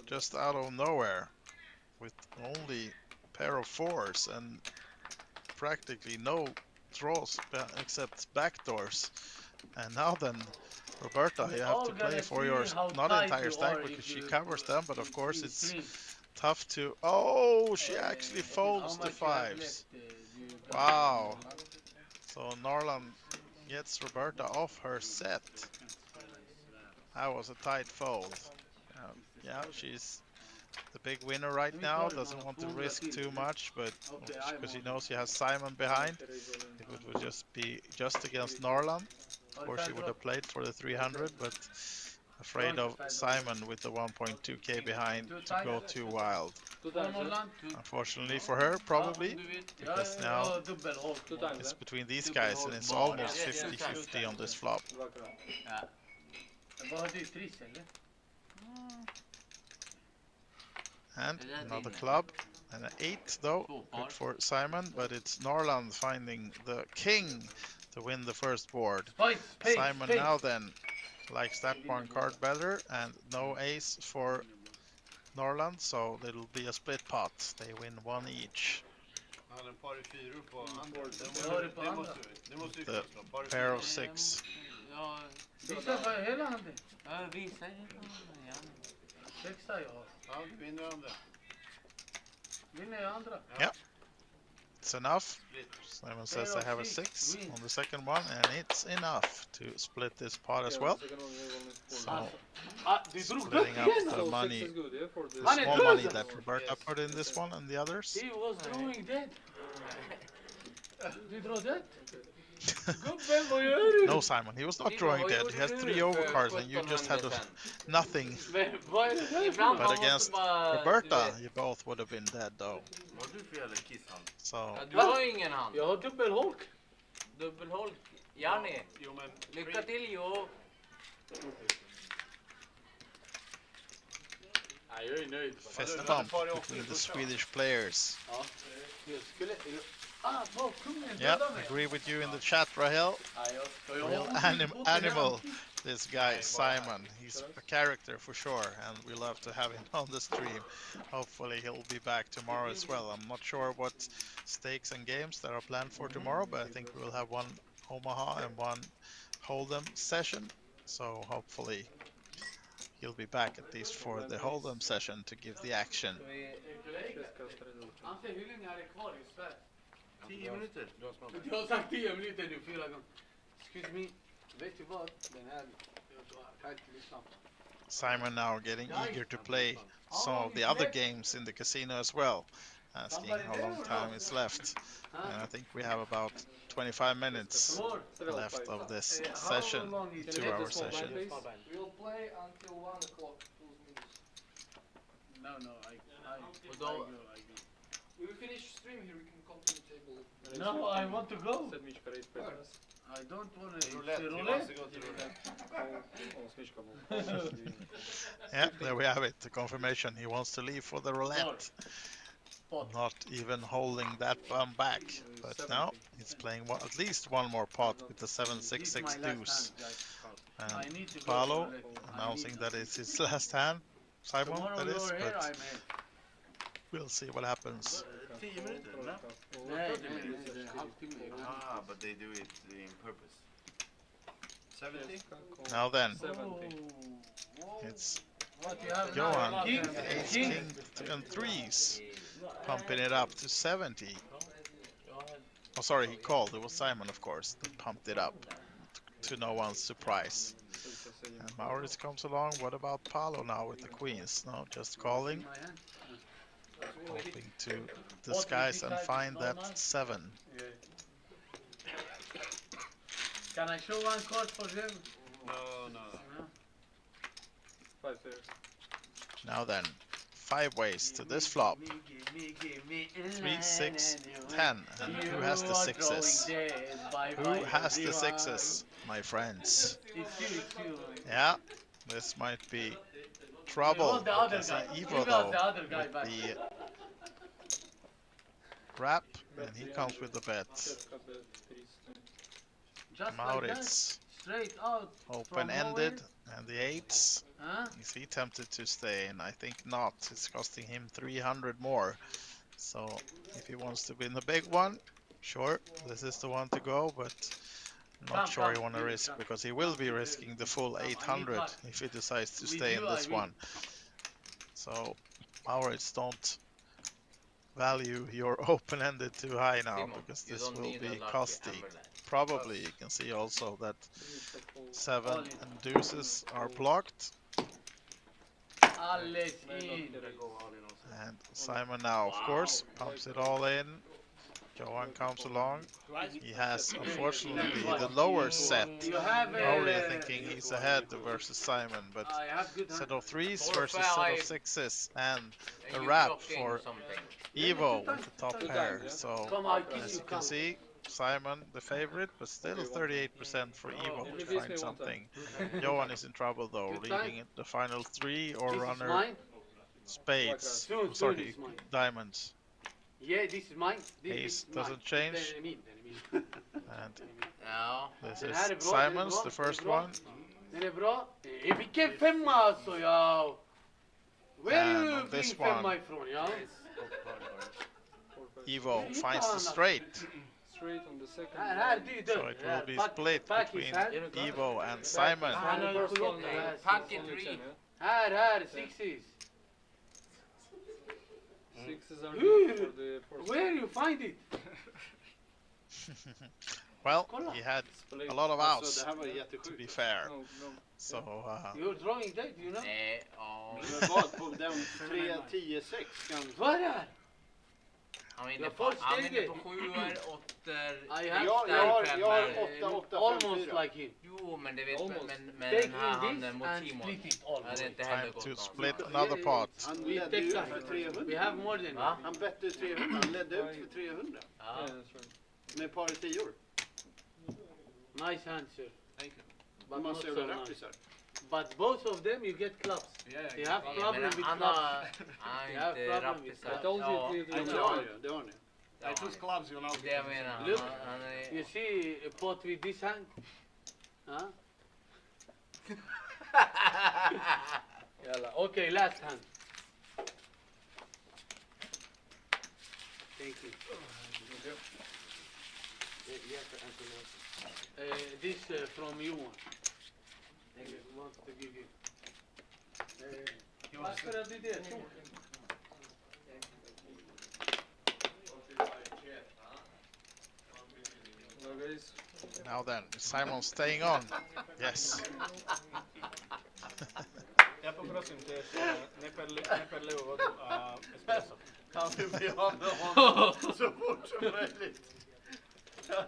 just out of nowhere, with only a pair of 4s and practically no draws except backdoors. And now then, Roberta, you have to play for your not entire stack because she covers them, but of course it's tough to. Oh, she actually folds the 5s. Wow. So Norland gets Roberta off her set. That was a tight fold. Yeah, she's the big winner right now. Doesn't want to risk too much, but because she knows she has Simon behind, it would just be just against Norland. Of course, she would have played for the 300, but afraid of Simon with the 1.2k behind to go too wild. Unfortunately for her, probably, because now it's between these guys and it's almost 50-50 on this flop. And another club, and an 8 though, good for Simon, but it's Norland finding the king to win the first board. Simon now then likes that one card better, and no ace for Norland, so it'll be a split pot. They win 1 each. The pair of 6. Yeah, it's enough. Simon says they have a 6 on the second one, and it's enough to split this pot as well. So, splitting up the money, the small money that Roberta put in this one and the others. He was drawing dead. Did you draw dead? No, Simon, he was not drawing dead. He has 3 overcards and you just had nothing. But against Roberta, you both would have been dead though. So, Du har ju ingen hand. Jag har dubbelholk. Dubbelholk. Janni, lycka till jo. Jag är nöjd. fist bump between the Swedish players. Yeah, agree with you in the chat, Rahel. Real animal, this guy Simon. He's a character for sure, and we love to have him on the stream. Hopefully he'll be back tomorrow as well. I'm not sure what stakes and games that are planned for tomorrow, but I think we will have one Omaha and one Hold'em session. So hopefully he'll be back at least for the Hold'em session to give the action. 10 minuter. Du har sagt 10 minuter nu 4 gånger. Excuse me, vet du vad? Den här, jag kan inte lyssna på. Simon now getting eager to play some of the other games in the casino as well. asking how long time is left. And I think we have about 25 minutes left of this session, 2-hour session. We'll play until 1 o'clock, plus minus. No, I Although- go. We will finish stream here, we can continue table. No, I want to go. Sedmička race 15. I don't want to. Roulette. He wants to go to roulette. Osmička bol. Yeah, there we have it. The confirmation. He wants to leave for the roulette. Pot. Not even holding that one back. But now he's playing at least one more pot with the 7-6-6 deuce. I And need to go Paolo to roulette. announcing that it's his last hand. Simon, Tomorrow that is. you're here, But I'm here. we'll see what happens. 10 minuter, no? Nej, 30 nej, minutes. det är halvtimme. Ah, but they do it in purpose. 70? Now then, 70. it's What you have Johan, now? King? ace, king, and threes, pumping it up to 70. Oh, sorry, he called. It was Simon, of course, that pumped it up to no one's surprise. And Maurits comes along. What about Paolo now with the queens? No, just calling, My hand? hoping to disguise and find that 7. Yeah. Can I show one card for them? No. No? 5 pairs. Now then, 5 ways to this flop. 3, 6, 10. And who has the 6s? Who has the 6s, my friends? It's you. Yeah, this might be trouble. The other Because guy. Evo The though, other guy with back. the wrap, and he comes with the bet. Petka bet 300. Just like that, Maurits, straight out. open-ended, and the 8s. Huh? Is he tempted to stay in? I think not. It's costing him 300 more. So if he wants to win the big one, sure, this is the one to go, but not sure he want to risk, because he will be risking the full 800 if he decides to stay in this one. So Maurits, don't value your open-ended too high now, because this will be costly. Probably you can see also that 7 and deuces are blocked, Alles in. and Simon now, of course, pumps it all in. Johan comes along. He has, unfortunately, the lower set. You have Probably thinking he's ahead versus Simon, but I have good set hand. of 3s 4, versus 5, set of 6s, and a And you wrap drop in for something. Evo with the top pair. So Come on, as you can see, Simon the favorite, but still 38% for Evo to find something. Johan is in trouble though, Good time. leaving it the final 3 or This is runner mine. spades. Soon, Sorry, this is mine. diamonds. Yeah, this is mine. This Ace is doesn't mine. change. Den är min. And Ja. this Den här är is bra, den är Simon's, bra, the den är first bra. one. Den är bra. Vilken femma alltså, ja. Where And you on this bring femma one, ifrån, ja? Evo finds the straight. Straight on the second. Här, du är So död. it will be Pack- split pack between his hand. Evo and Simon. Han har First sju one, åtta. Pocket only 3. 10, yeah? Här, sixes. 6s are good for the first Where you find it? Well, he had a lot of outs, Så det här var to jättesjukt. be fair. No. So You're drawing that, you know? Ja. Men vad på den 3-10-6 kan... Vad är det här? Han vinner Jag på, får han vinner steget. på 7, 8, I have Jag har femmor. 8-8-5-4. almost like him. Jo, men det vet Almost. men Take den här in handen this mot and Simon split it all. hade inte time heller gått to någonstans. split another pot. Han We ledde take ut that. för 300. We have more than Va? Han bette 300. Han ledde ut för 300. Ja. Yeah, that's right. Med par 10. Nice answer. Thank you. But Man not måste so göra nice. rättisar. But both of them you get clubs. You have Ja, problem men with han clubs. har You have inte problem with rappisar. I told you Ja, it will Ja, be det har ni ju. Det har ni. ja, clubs you know. det jag menar. Look. Han är... You see a pot with this hand? Huh? Yalla. Okay, last hand. Thank you. This from you one. I want to give you. Tack för att du deltog. No, guys. Now then, is Simon staying on? Yes. Ja poprosim tiež neperlivú vodu a espresso. Han vill bli av med honom så fort som möjligt.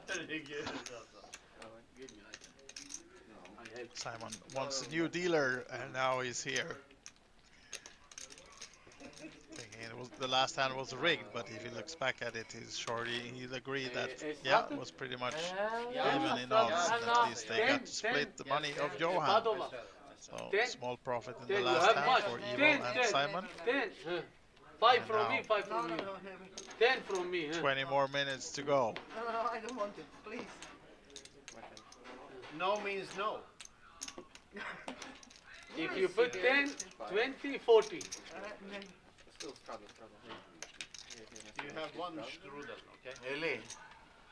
Herregud alltså. Simon wants a new dealer, and now he's here. Thinking the last hand was rigged, but if he looks back at it, he'll agree that yeah, it was pretty much even in odds, and at least they got to split the money of Johan. So small profit in the last hand for Ivo and Simon. 5 And from now- me, 5 from you. 10 from me. 20 more minutes to go. No, I don't want it, please. No means no. If you put 10, 20, 40. Still struggle. You have one strudel, okay? Eli,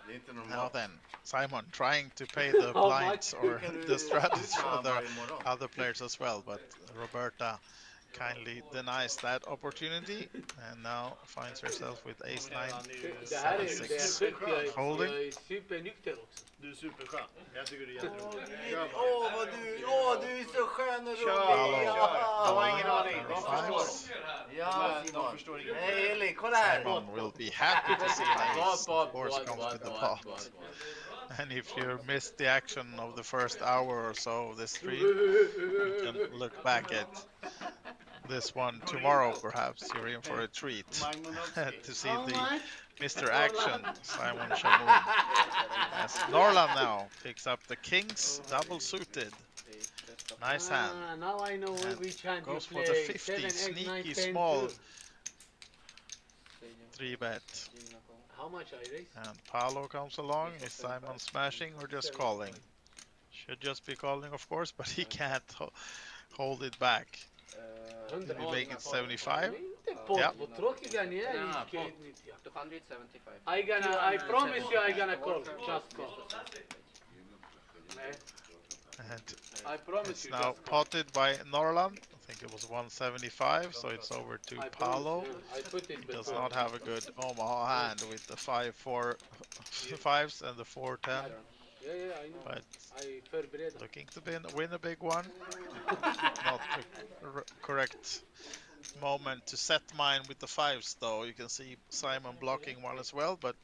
det är inte Now normalt. then, Simon trying to pay the How blinds much? or Kan du the strategies sluta for the varje morgon? other players as well, but Roberta kindly denies that opportunity and now finds herself with ace 9. Det här är 7-6. sjukt, jag Folding. är supernykter också. Du är superskön. Jag tycker du är jätterolig. Du är så skön och Kör. rolig. De har ingen Ja, aning. De förstår. Ja, De Simon. förstår inget. Hej Eli, kolla här. Simon will be happy to see an ace. Of course comes with the pot. And if you missed the action of the first hour or so of this stream, you can look back at this one tomorrow. Perhaps you're in for a treat to see the Mr. Action, Simon Shamoun. As Norland now picks up the kings, double suited. Nice hand. Now I know And which hand you goes for play. the 50, 7, 8, 9, sneaky 10, small 2. 3-bet. How much I raise? And Paolo comes along. Is Simon smashing or just calling? Should just be calling, of course, but he can't hold it back. Did he make it 75? Yeah. Vad tråkiga ni är Ja, i Kate. 275. I promise you I gonna call. Just call. And I promise it's you. now Just call. potted by Norland. I think it was 175, so it's over to I Paolo. promise you. I put it He does before. not have a good Omaha hand with the 5-4 fives and the 4-10, Yeah, I know. but I förbereder. looking to win a big one. Not the correct moment to set mine with the fives, though. You can see Simon blocking one as well, but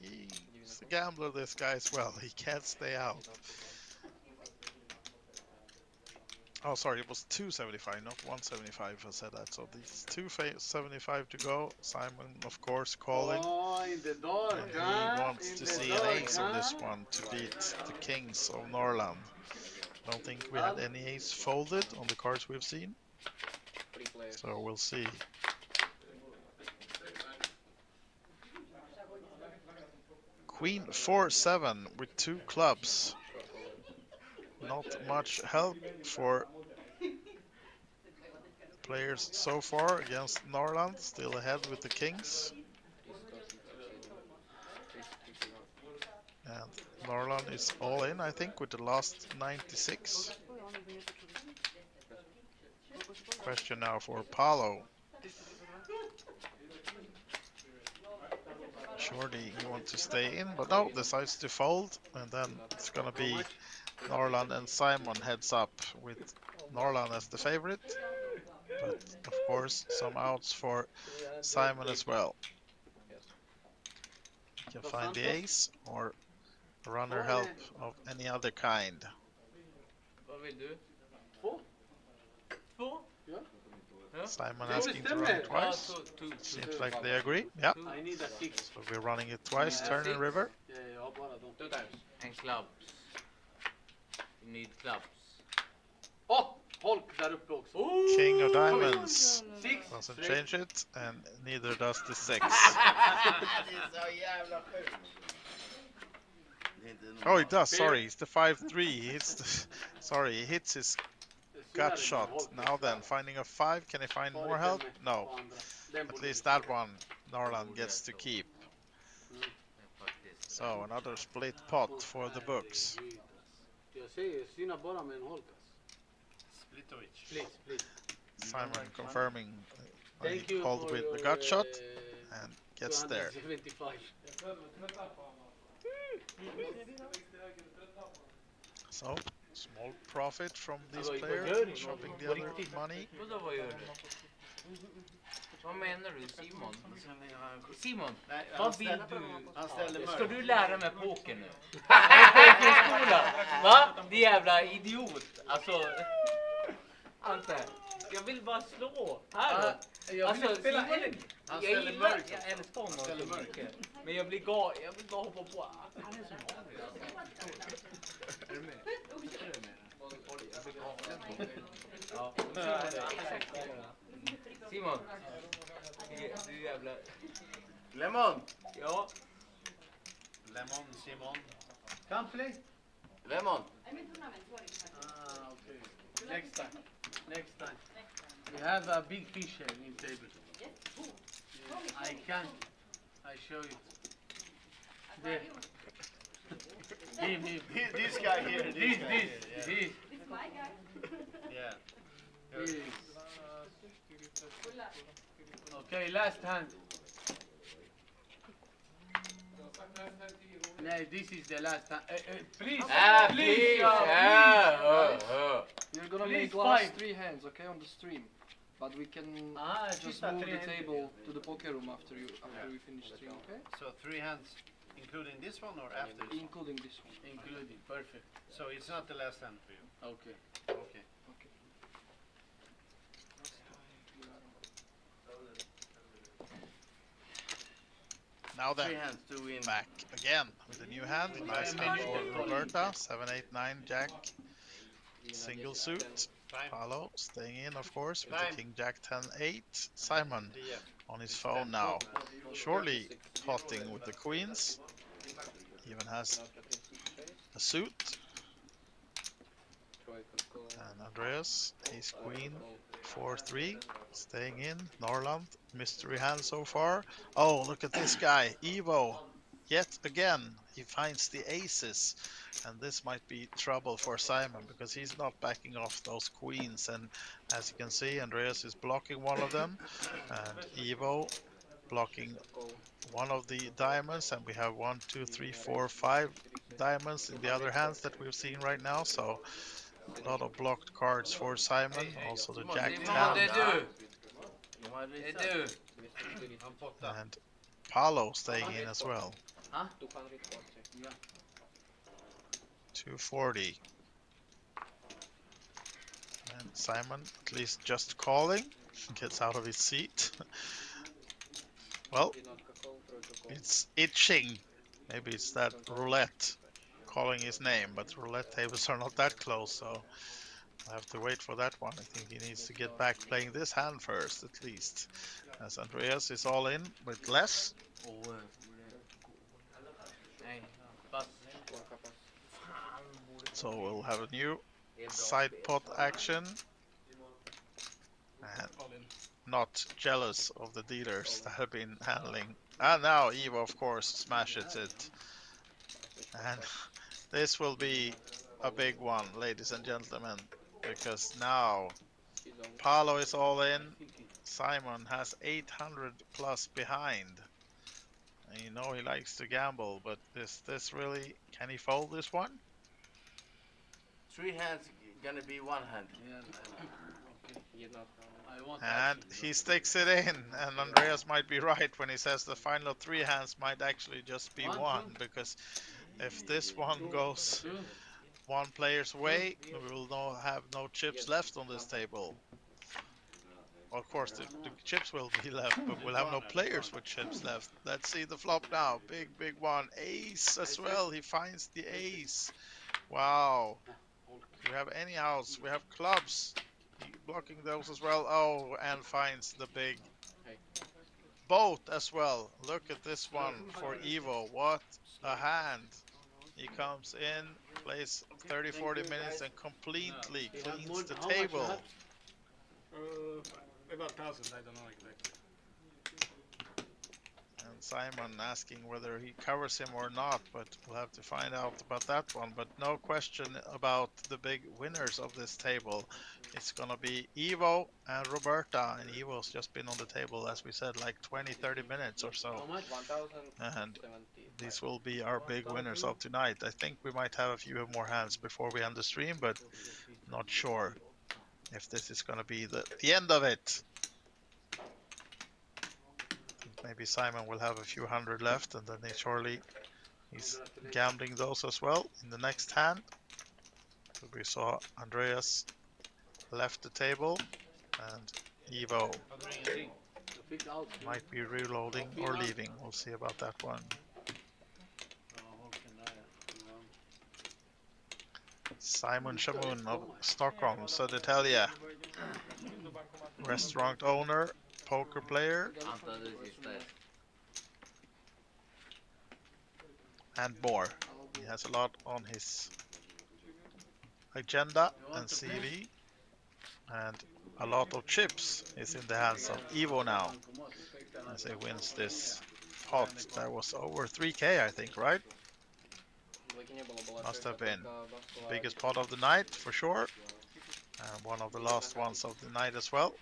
he's a gambler, this guy as well. He can't stay out. Oh, sorry, it was 275, not 175. I said that. So these 275 to go. Simon, of course, calling. Oh, in the dark, And huh? he wants In to the see an dark, ace on this huh? one to beat the kings of Norland. Don't think we had any ace folded on the cards we've seen, so we'll see. Queen 4-7 with 2 clubs. Not much help for players so far against Norland, still ahead with the kings. And Norland is all in, I think, with the last 96. Question now for Paolo. Surely he wants to stay in, but no, decides to fold, and then it's gonna be Norland and Simon heads up with Norland as the favorite, but of course some outs for Simon as well. You can find the ace or runner help of any other kind. Vad vill du? 2? 2? Simon asking to run it twice. Seems like they agree. Yeah. I need a 6. So we're running it twice, turn and river. Yeah, bara de. 2 times. And clubs. You need clubs. Oh! Holk där uppe också. King of diamonds 6. doesn't change it, and neither does the 6. Det är så jävla sjukt. Det är inte normalt. Oh, he does. Sorry, it's the 5-3. He hits the, sorry, he hits his gut shot. Now then, finding a 5. Can he find more help? No. At least that one Norland gets to keep. So another split pot for the books. Jag säger, syna bara med en holk. Splitovic. Split. Simon confirming Thank he you called for with the your, gut shot and gets there. 275. So small profit from these Alltså, players, vad gör ni? shopping the På other riktigt? money. Vadå vad gör du? Vad menar du Simon? Simon, Nej, vad vill du? Han ställde Ska mörk. du lära mig poker nu? Pokerskola? Va? Din jävla idiot. Alltså, Ante, jag vill bara slå. Här då. Jag vill Alltså, spela Simon, en. Han jag ställer gillar, mörk. jag älskar honom ställer så mörk. mycket. Men jag vill bara hoppa på. Han är så vanlig. Är du med? Ja. Simon, du jävla... Lemon! Ja. Lemon, Simon. Come play. Lemon! Ah, okay. Next time. Next time. We have a big fish here in table. I can't. I show you. There. Him. This guy here. This. Yeah. Yeah. This. Okay, last hand. No, this is the last hand. Please, Please. We're gonna Please make last fight. 3 hands, okay, on the stream. But we can just just a move the 3-hand. table to the poker room after we finish stream, okay? So 3 hands, including this one or after this one? Including this one. Including, perfect. So it's not the last hand for you. Okay. Okay. Now then, 3 hands to win. back again with a new hand. Nice hand for Roberta. 7, 8, 9, Jack. Single suit. Time. Paolo staying in, of course, with Time. the King Jack 10, 8. Simon Yeah. on his phone now. Surely potting with the queens. Even has a suit. And Andreas, ace queen, 4, 3, staying in. Norland, mystery hand so far. Oh, look at this guy, Evo. Yet again, he finds the aces. And this might be trouble for Simon because he's not backing off those queens. And as you can see, Andreas is blocking one of them. And Evo blocking one of the diamonds. And we have 1, 2, 3, 4, 5 diamonds in the other hands that we've seen right now. So a lot of blocked cards for Simon. Also the Jack Simon, det 10. är du. Det är du. Han pottar. And Paolo staying in as well. 240. And Simon at least just calling. Gets out of his seat. Well, it's itching. Maybe it's that roulette calling his name, but roulette tables are not that close, so I have to wait for that one. I think he needs to get back playing this hand first, at least. As Andreas is all in with less. Nej, pass. So we'll have a new side pot action. And not jealous of the dealers that have been handling. And now Evo, of course, smashes it. And this will be a big one, ladies and gentlemen, because now Paolo is all in. Simon has 800 plus behind. And you know he likes to gamble, but this really, can he fold this one? 3 hands gonna be 1 hand. And he sticks it in, and Andreas might be right when he says the final 3 hands might actually just be 1, because if this one goes one player's way, we will have no chips left on this table. Of course, the chips will be left, but we'll have no players with chips left. Let's see the flop now. Big one. Ace as well. He finds the ace. Wow. Do we have any outs? We have clubs. Blocking those as well. Oh, and finds the big boat as well. Look at this one for Evo. What a hand. He comes in, plays 30-40 minutes and completely cleans the table. About 1,000, I don't know exactly. And Simon asking whether he covers him or not, but we'll have to find out about that one. But no question about the big winners of this table. It's gonna be Evo and Roberta, and Evo's just been on the table, as we said, like 20-30 minutes or so. And these will be our big winners of tonight. I think we might have a few more hands before we end the stream, but not sure if this is gonna be the end of it. Maybe Simon will have a few hundred left, and then he's gambling those as well in the next hand. So we saw Andreas left the table, and Ivo might be reloading or leaving. We'll see about that one. Simon Shamoon of Stockholm, Södertälje, restaurant owner, poker player, and more. He has a lot on his agenda and CV, and a lot of chips is in the hands of Ivo now as he wins this pot. That was over 3k, I think, right? Must have been biggest pot of the night for sure, and one of the last ones of the night as well.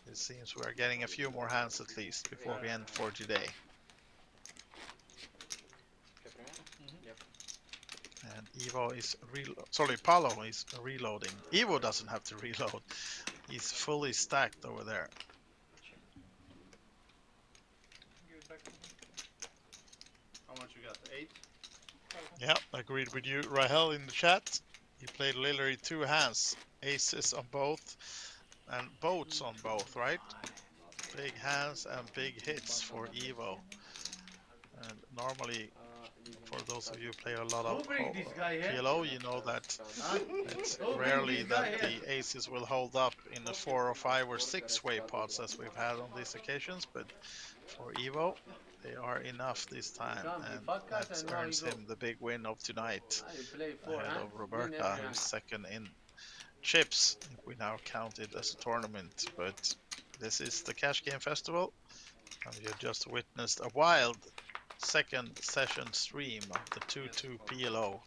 It seems we are getting a few more hands at least before we end for today. And Ivo is Paolo is reloading. Ivo doesn't have to reload. He's fully stacked over there. Give it back to me. How much you got? 8? Yeah, agreed with you, Rahel, in the chat. He played literally 2 hands, aces on both, and boats on both, right? Big hands and big hits for Ivo. And normally, for those of you who play a lot of PLO, you know that it's rarely that the aces will hold up in the 4 or 5 or 6 way pots as we've had on these occasions, but for Ivo, they are enough this time, and that earns him the big win of tonight ahead of Roberta, who's second in chips, if we now count it as a tournament. But this is the Cash Game Festival, and you just witnessed a wild second session stream of the 2-2 PLO,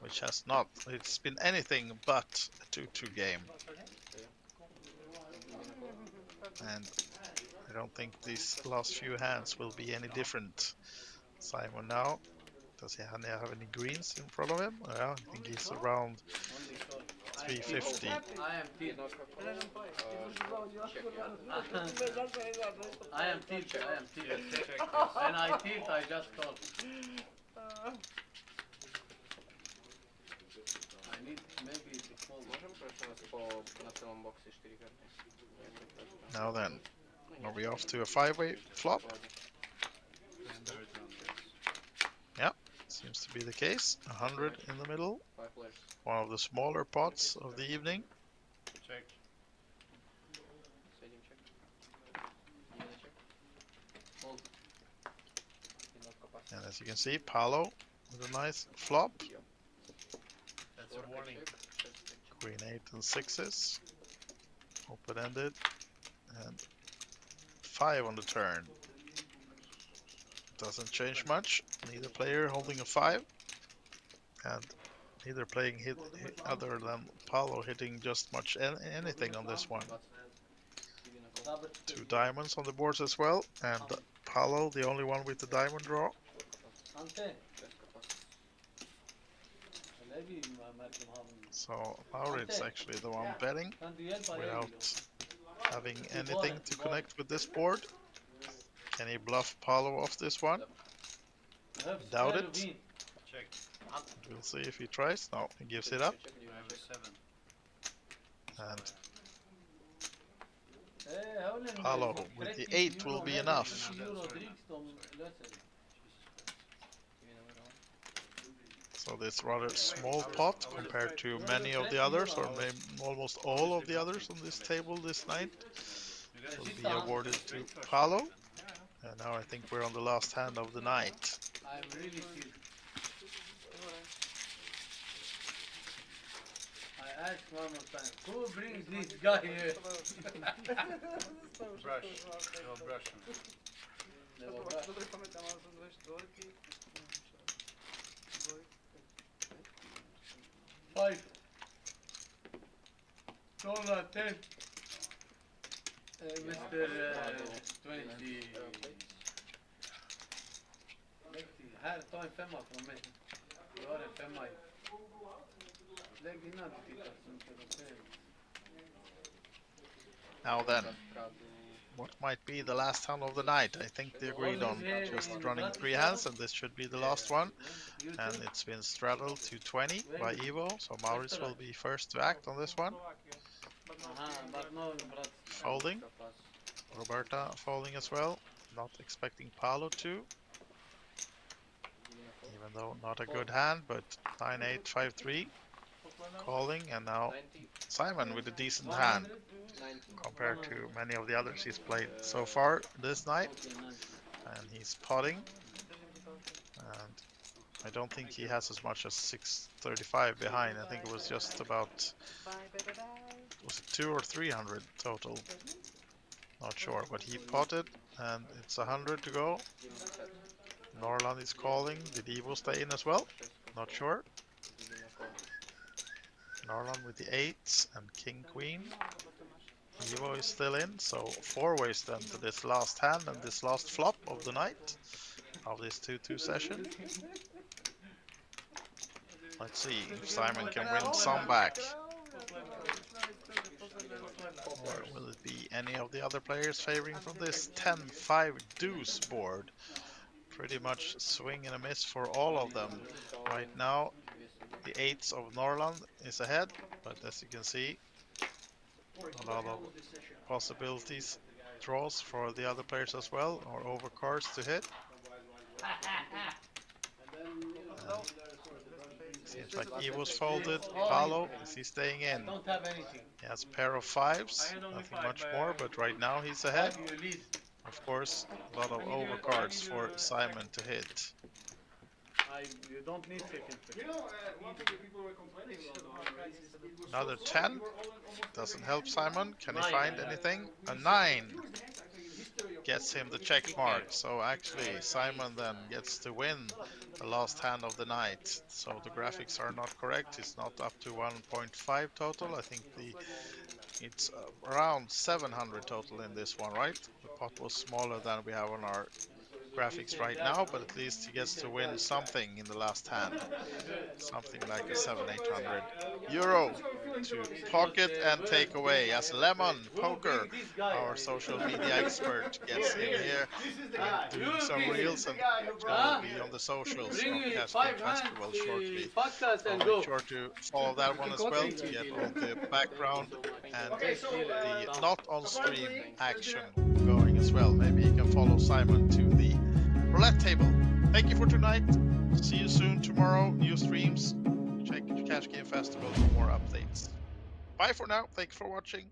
which has not, it's been anything but a 2-2 game. And I don't think these last few hands will be any different. Simon now, does he have any greens in front of him? Yeah, I think he's around 350. I am tilt. I am tilt. When I tilt, I just call. I need maybe to fold. Now then, are we off to a 5-way flop? Yeah, seems to be the case. 100 in the middle. One of the smaller pots of the evening. Check. And as you can see, Paolo with a nice flop. That's a warning. Queen 8 and 6s. Open-ended. And 5 on the turn. Doesn't change much. Neither player holding a 5. And neither playing hit other than Paolo hitting just much anything on this one. 2 diamonds on the boards as well. And Paolo, the only one with the diamond draw. So Laurit's actually the one betting without having anything to connect with this board. Can he bluff Paolo off this one? Doubt it. Check. We'll see if he tries. No, he gives it up. I have a 7. And Paolo with the 8 will be enough. So this rather small pot compared to many of the others, or maybe almost all of the others on this table this night, will be awarded to Paolo. And now I think we're on the last hand of the night. I'm really tilt. I ask one more time, who brings this guy here? Brush. No brush. Dobre pamätám, mal som 2 štvorky. 5. Dollar 10. Mr. 20. Här, ta en 5 från mig. Du har en 5 i. Lägg innan du tittar så inte de ser. Now then, what might be the last hand of the night. I think they agreed on just running 3 hands, and this should be the last one. And it's been straddled to 20 by Ivo, so Maurice will be first to act on this one. Folding. Roberta folding as well. Not expecting Paolo to. Even though not a good hand, but 9-8, 5-3. Calling, and now Simon with a decent hand compared to many of the others he's played so far this night. And he's potting. And I don't think he has as much as 635 behind. I think it was just about, was it 200 or 300 total? Not sure, but he potted and it's 100 to go. Norland is calling. Did Evo stay in as well? Not sure. Norland with the 8s and King Queen. Evo is still in, so 4 ways then to this last hand and this last flop of the night of this 2-2 session. Let's see if Simon can win some back. Or will it be any of the other players favoring from this 10-5 deuce board? Pretty much swing and a miss for all of them. Right now, the 8s of Norland is ahead, but as you can see, a lot of possibilities, draws for the other players as well, or overcards to hit. Seems like Evo's folded. Paolo, is he staying in? Don't have anything. He has a pair of 5s, nothing much more, but right now he's ahead. Of course, a lot of overcards for Simon to hit. You don't need second fish. Another 10. Doesn't help Simon. Can he find anything? A 9 gets him the check mark. So actually, Simon then gets to win the last hand of the night. So the graphics are not correct. It's not up to 1.5 total. I think it's around 700 total in this one, right? The pot was smaller than we have on our graphics right now, but at least he gets to win something in the last hand. Something like a 700-800 euro to pocket and take away as Lemon Poker, our social media expert, gets in here and doing some reels and will be on the socials of Cash Game Festival shortly. So make sure to follow that one as well to get all the background and the not on stream action going as well. Maybe you can follow Simon to the roulette table. Thank you for tonight. See you soon tomorrow. New streams. Check Cash Game Festival for more updates. Bye for now. Thanks for watching.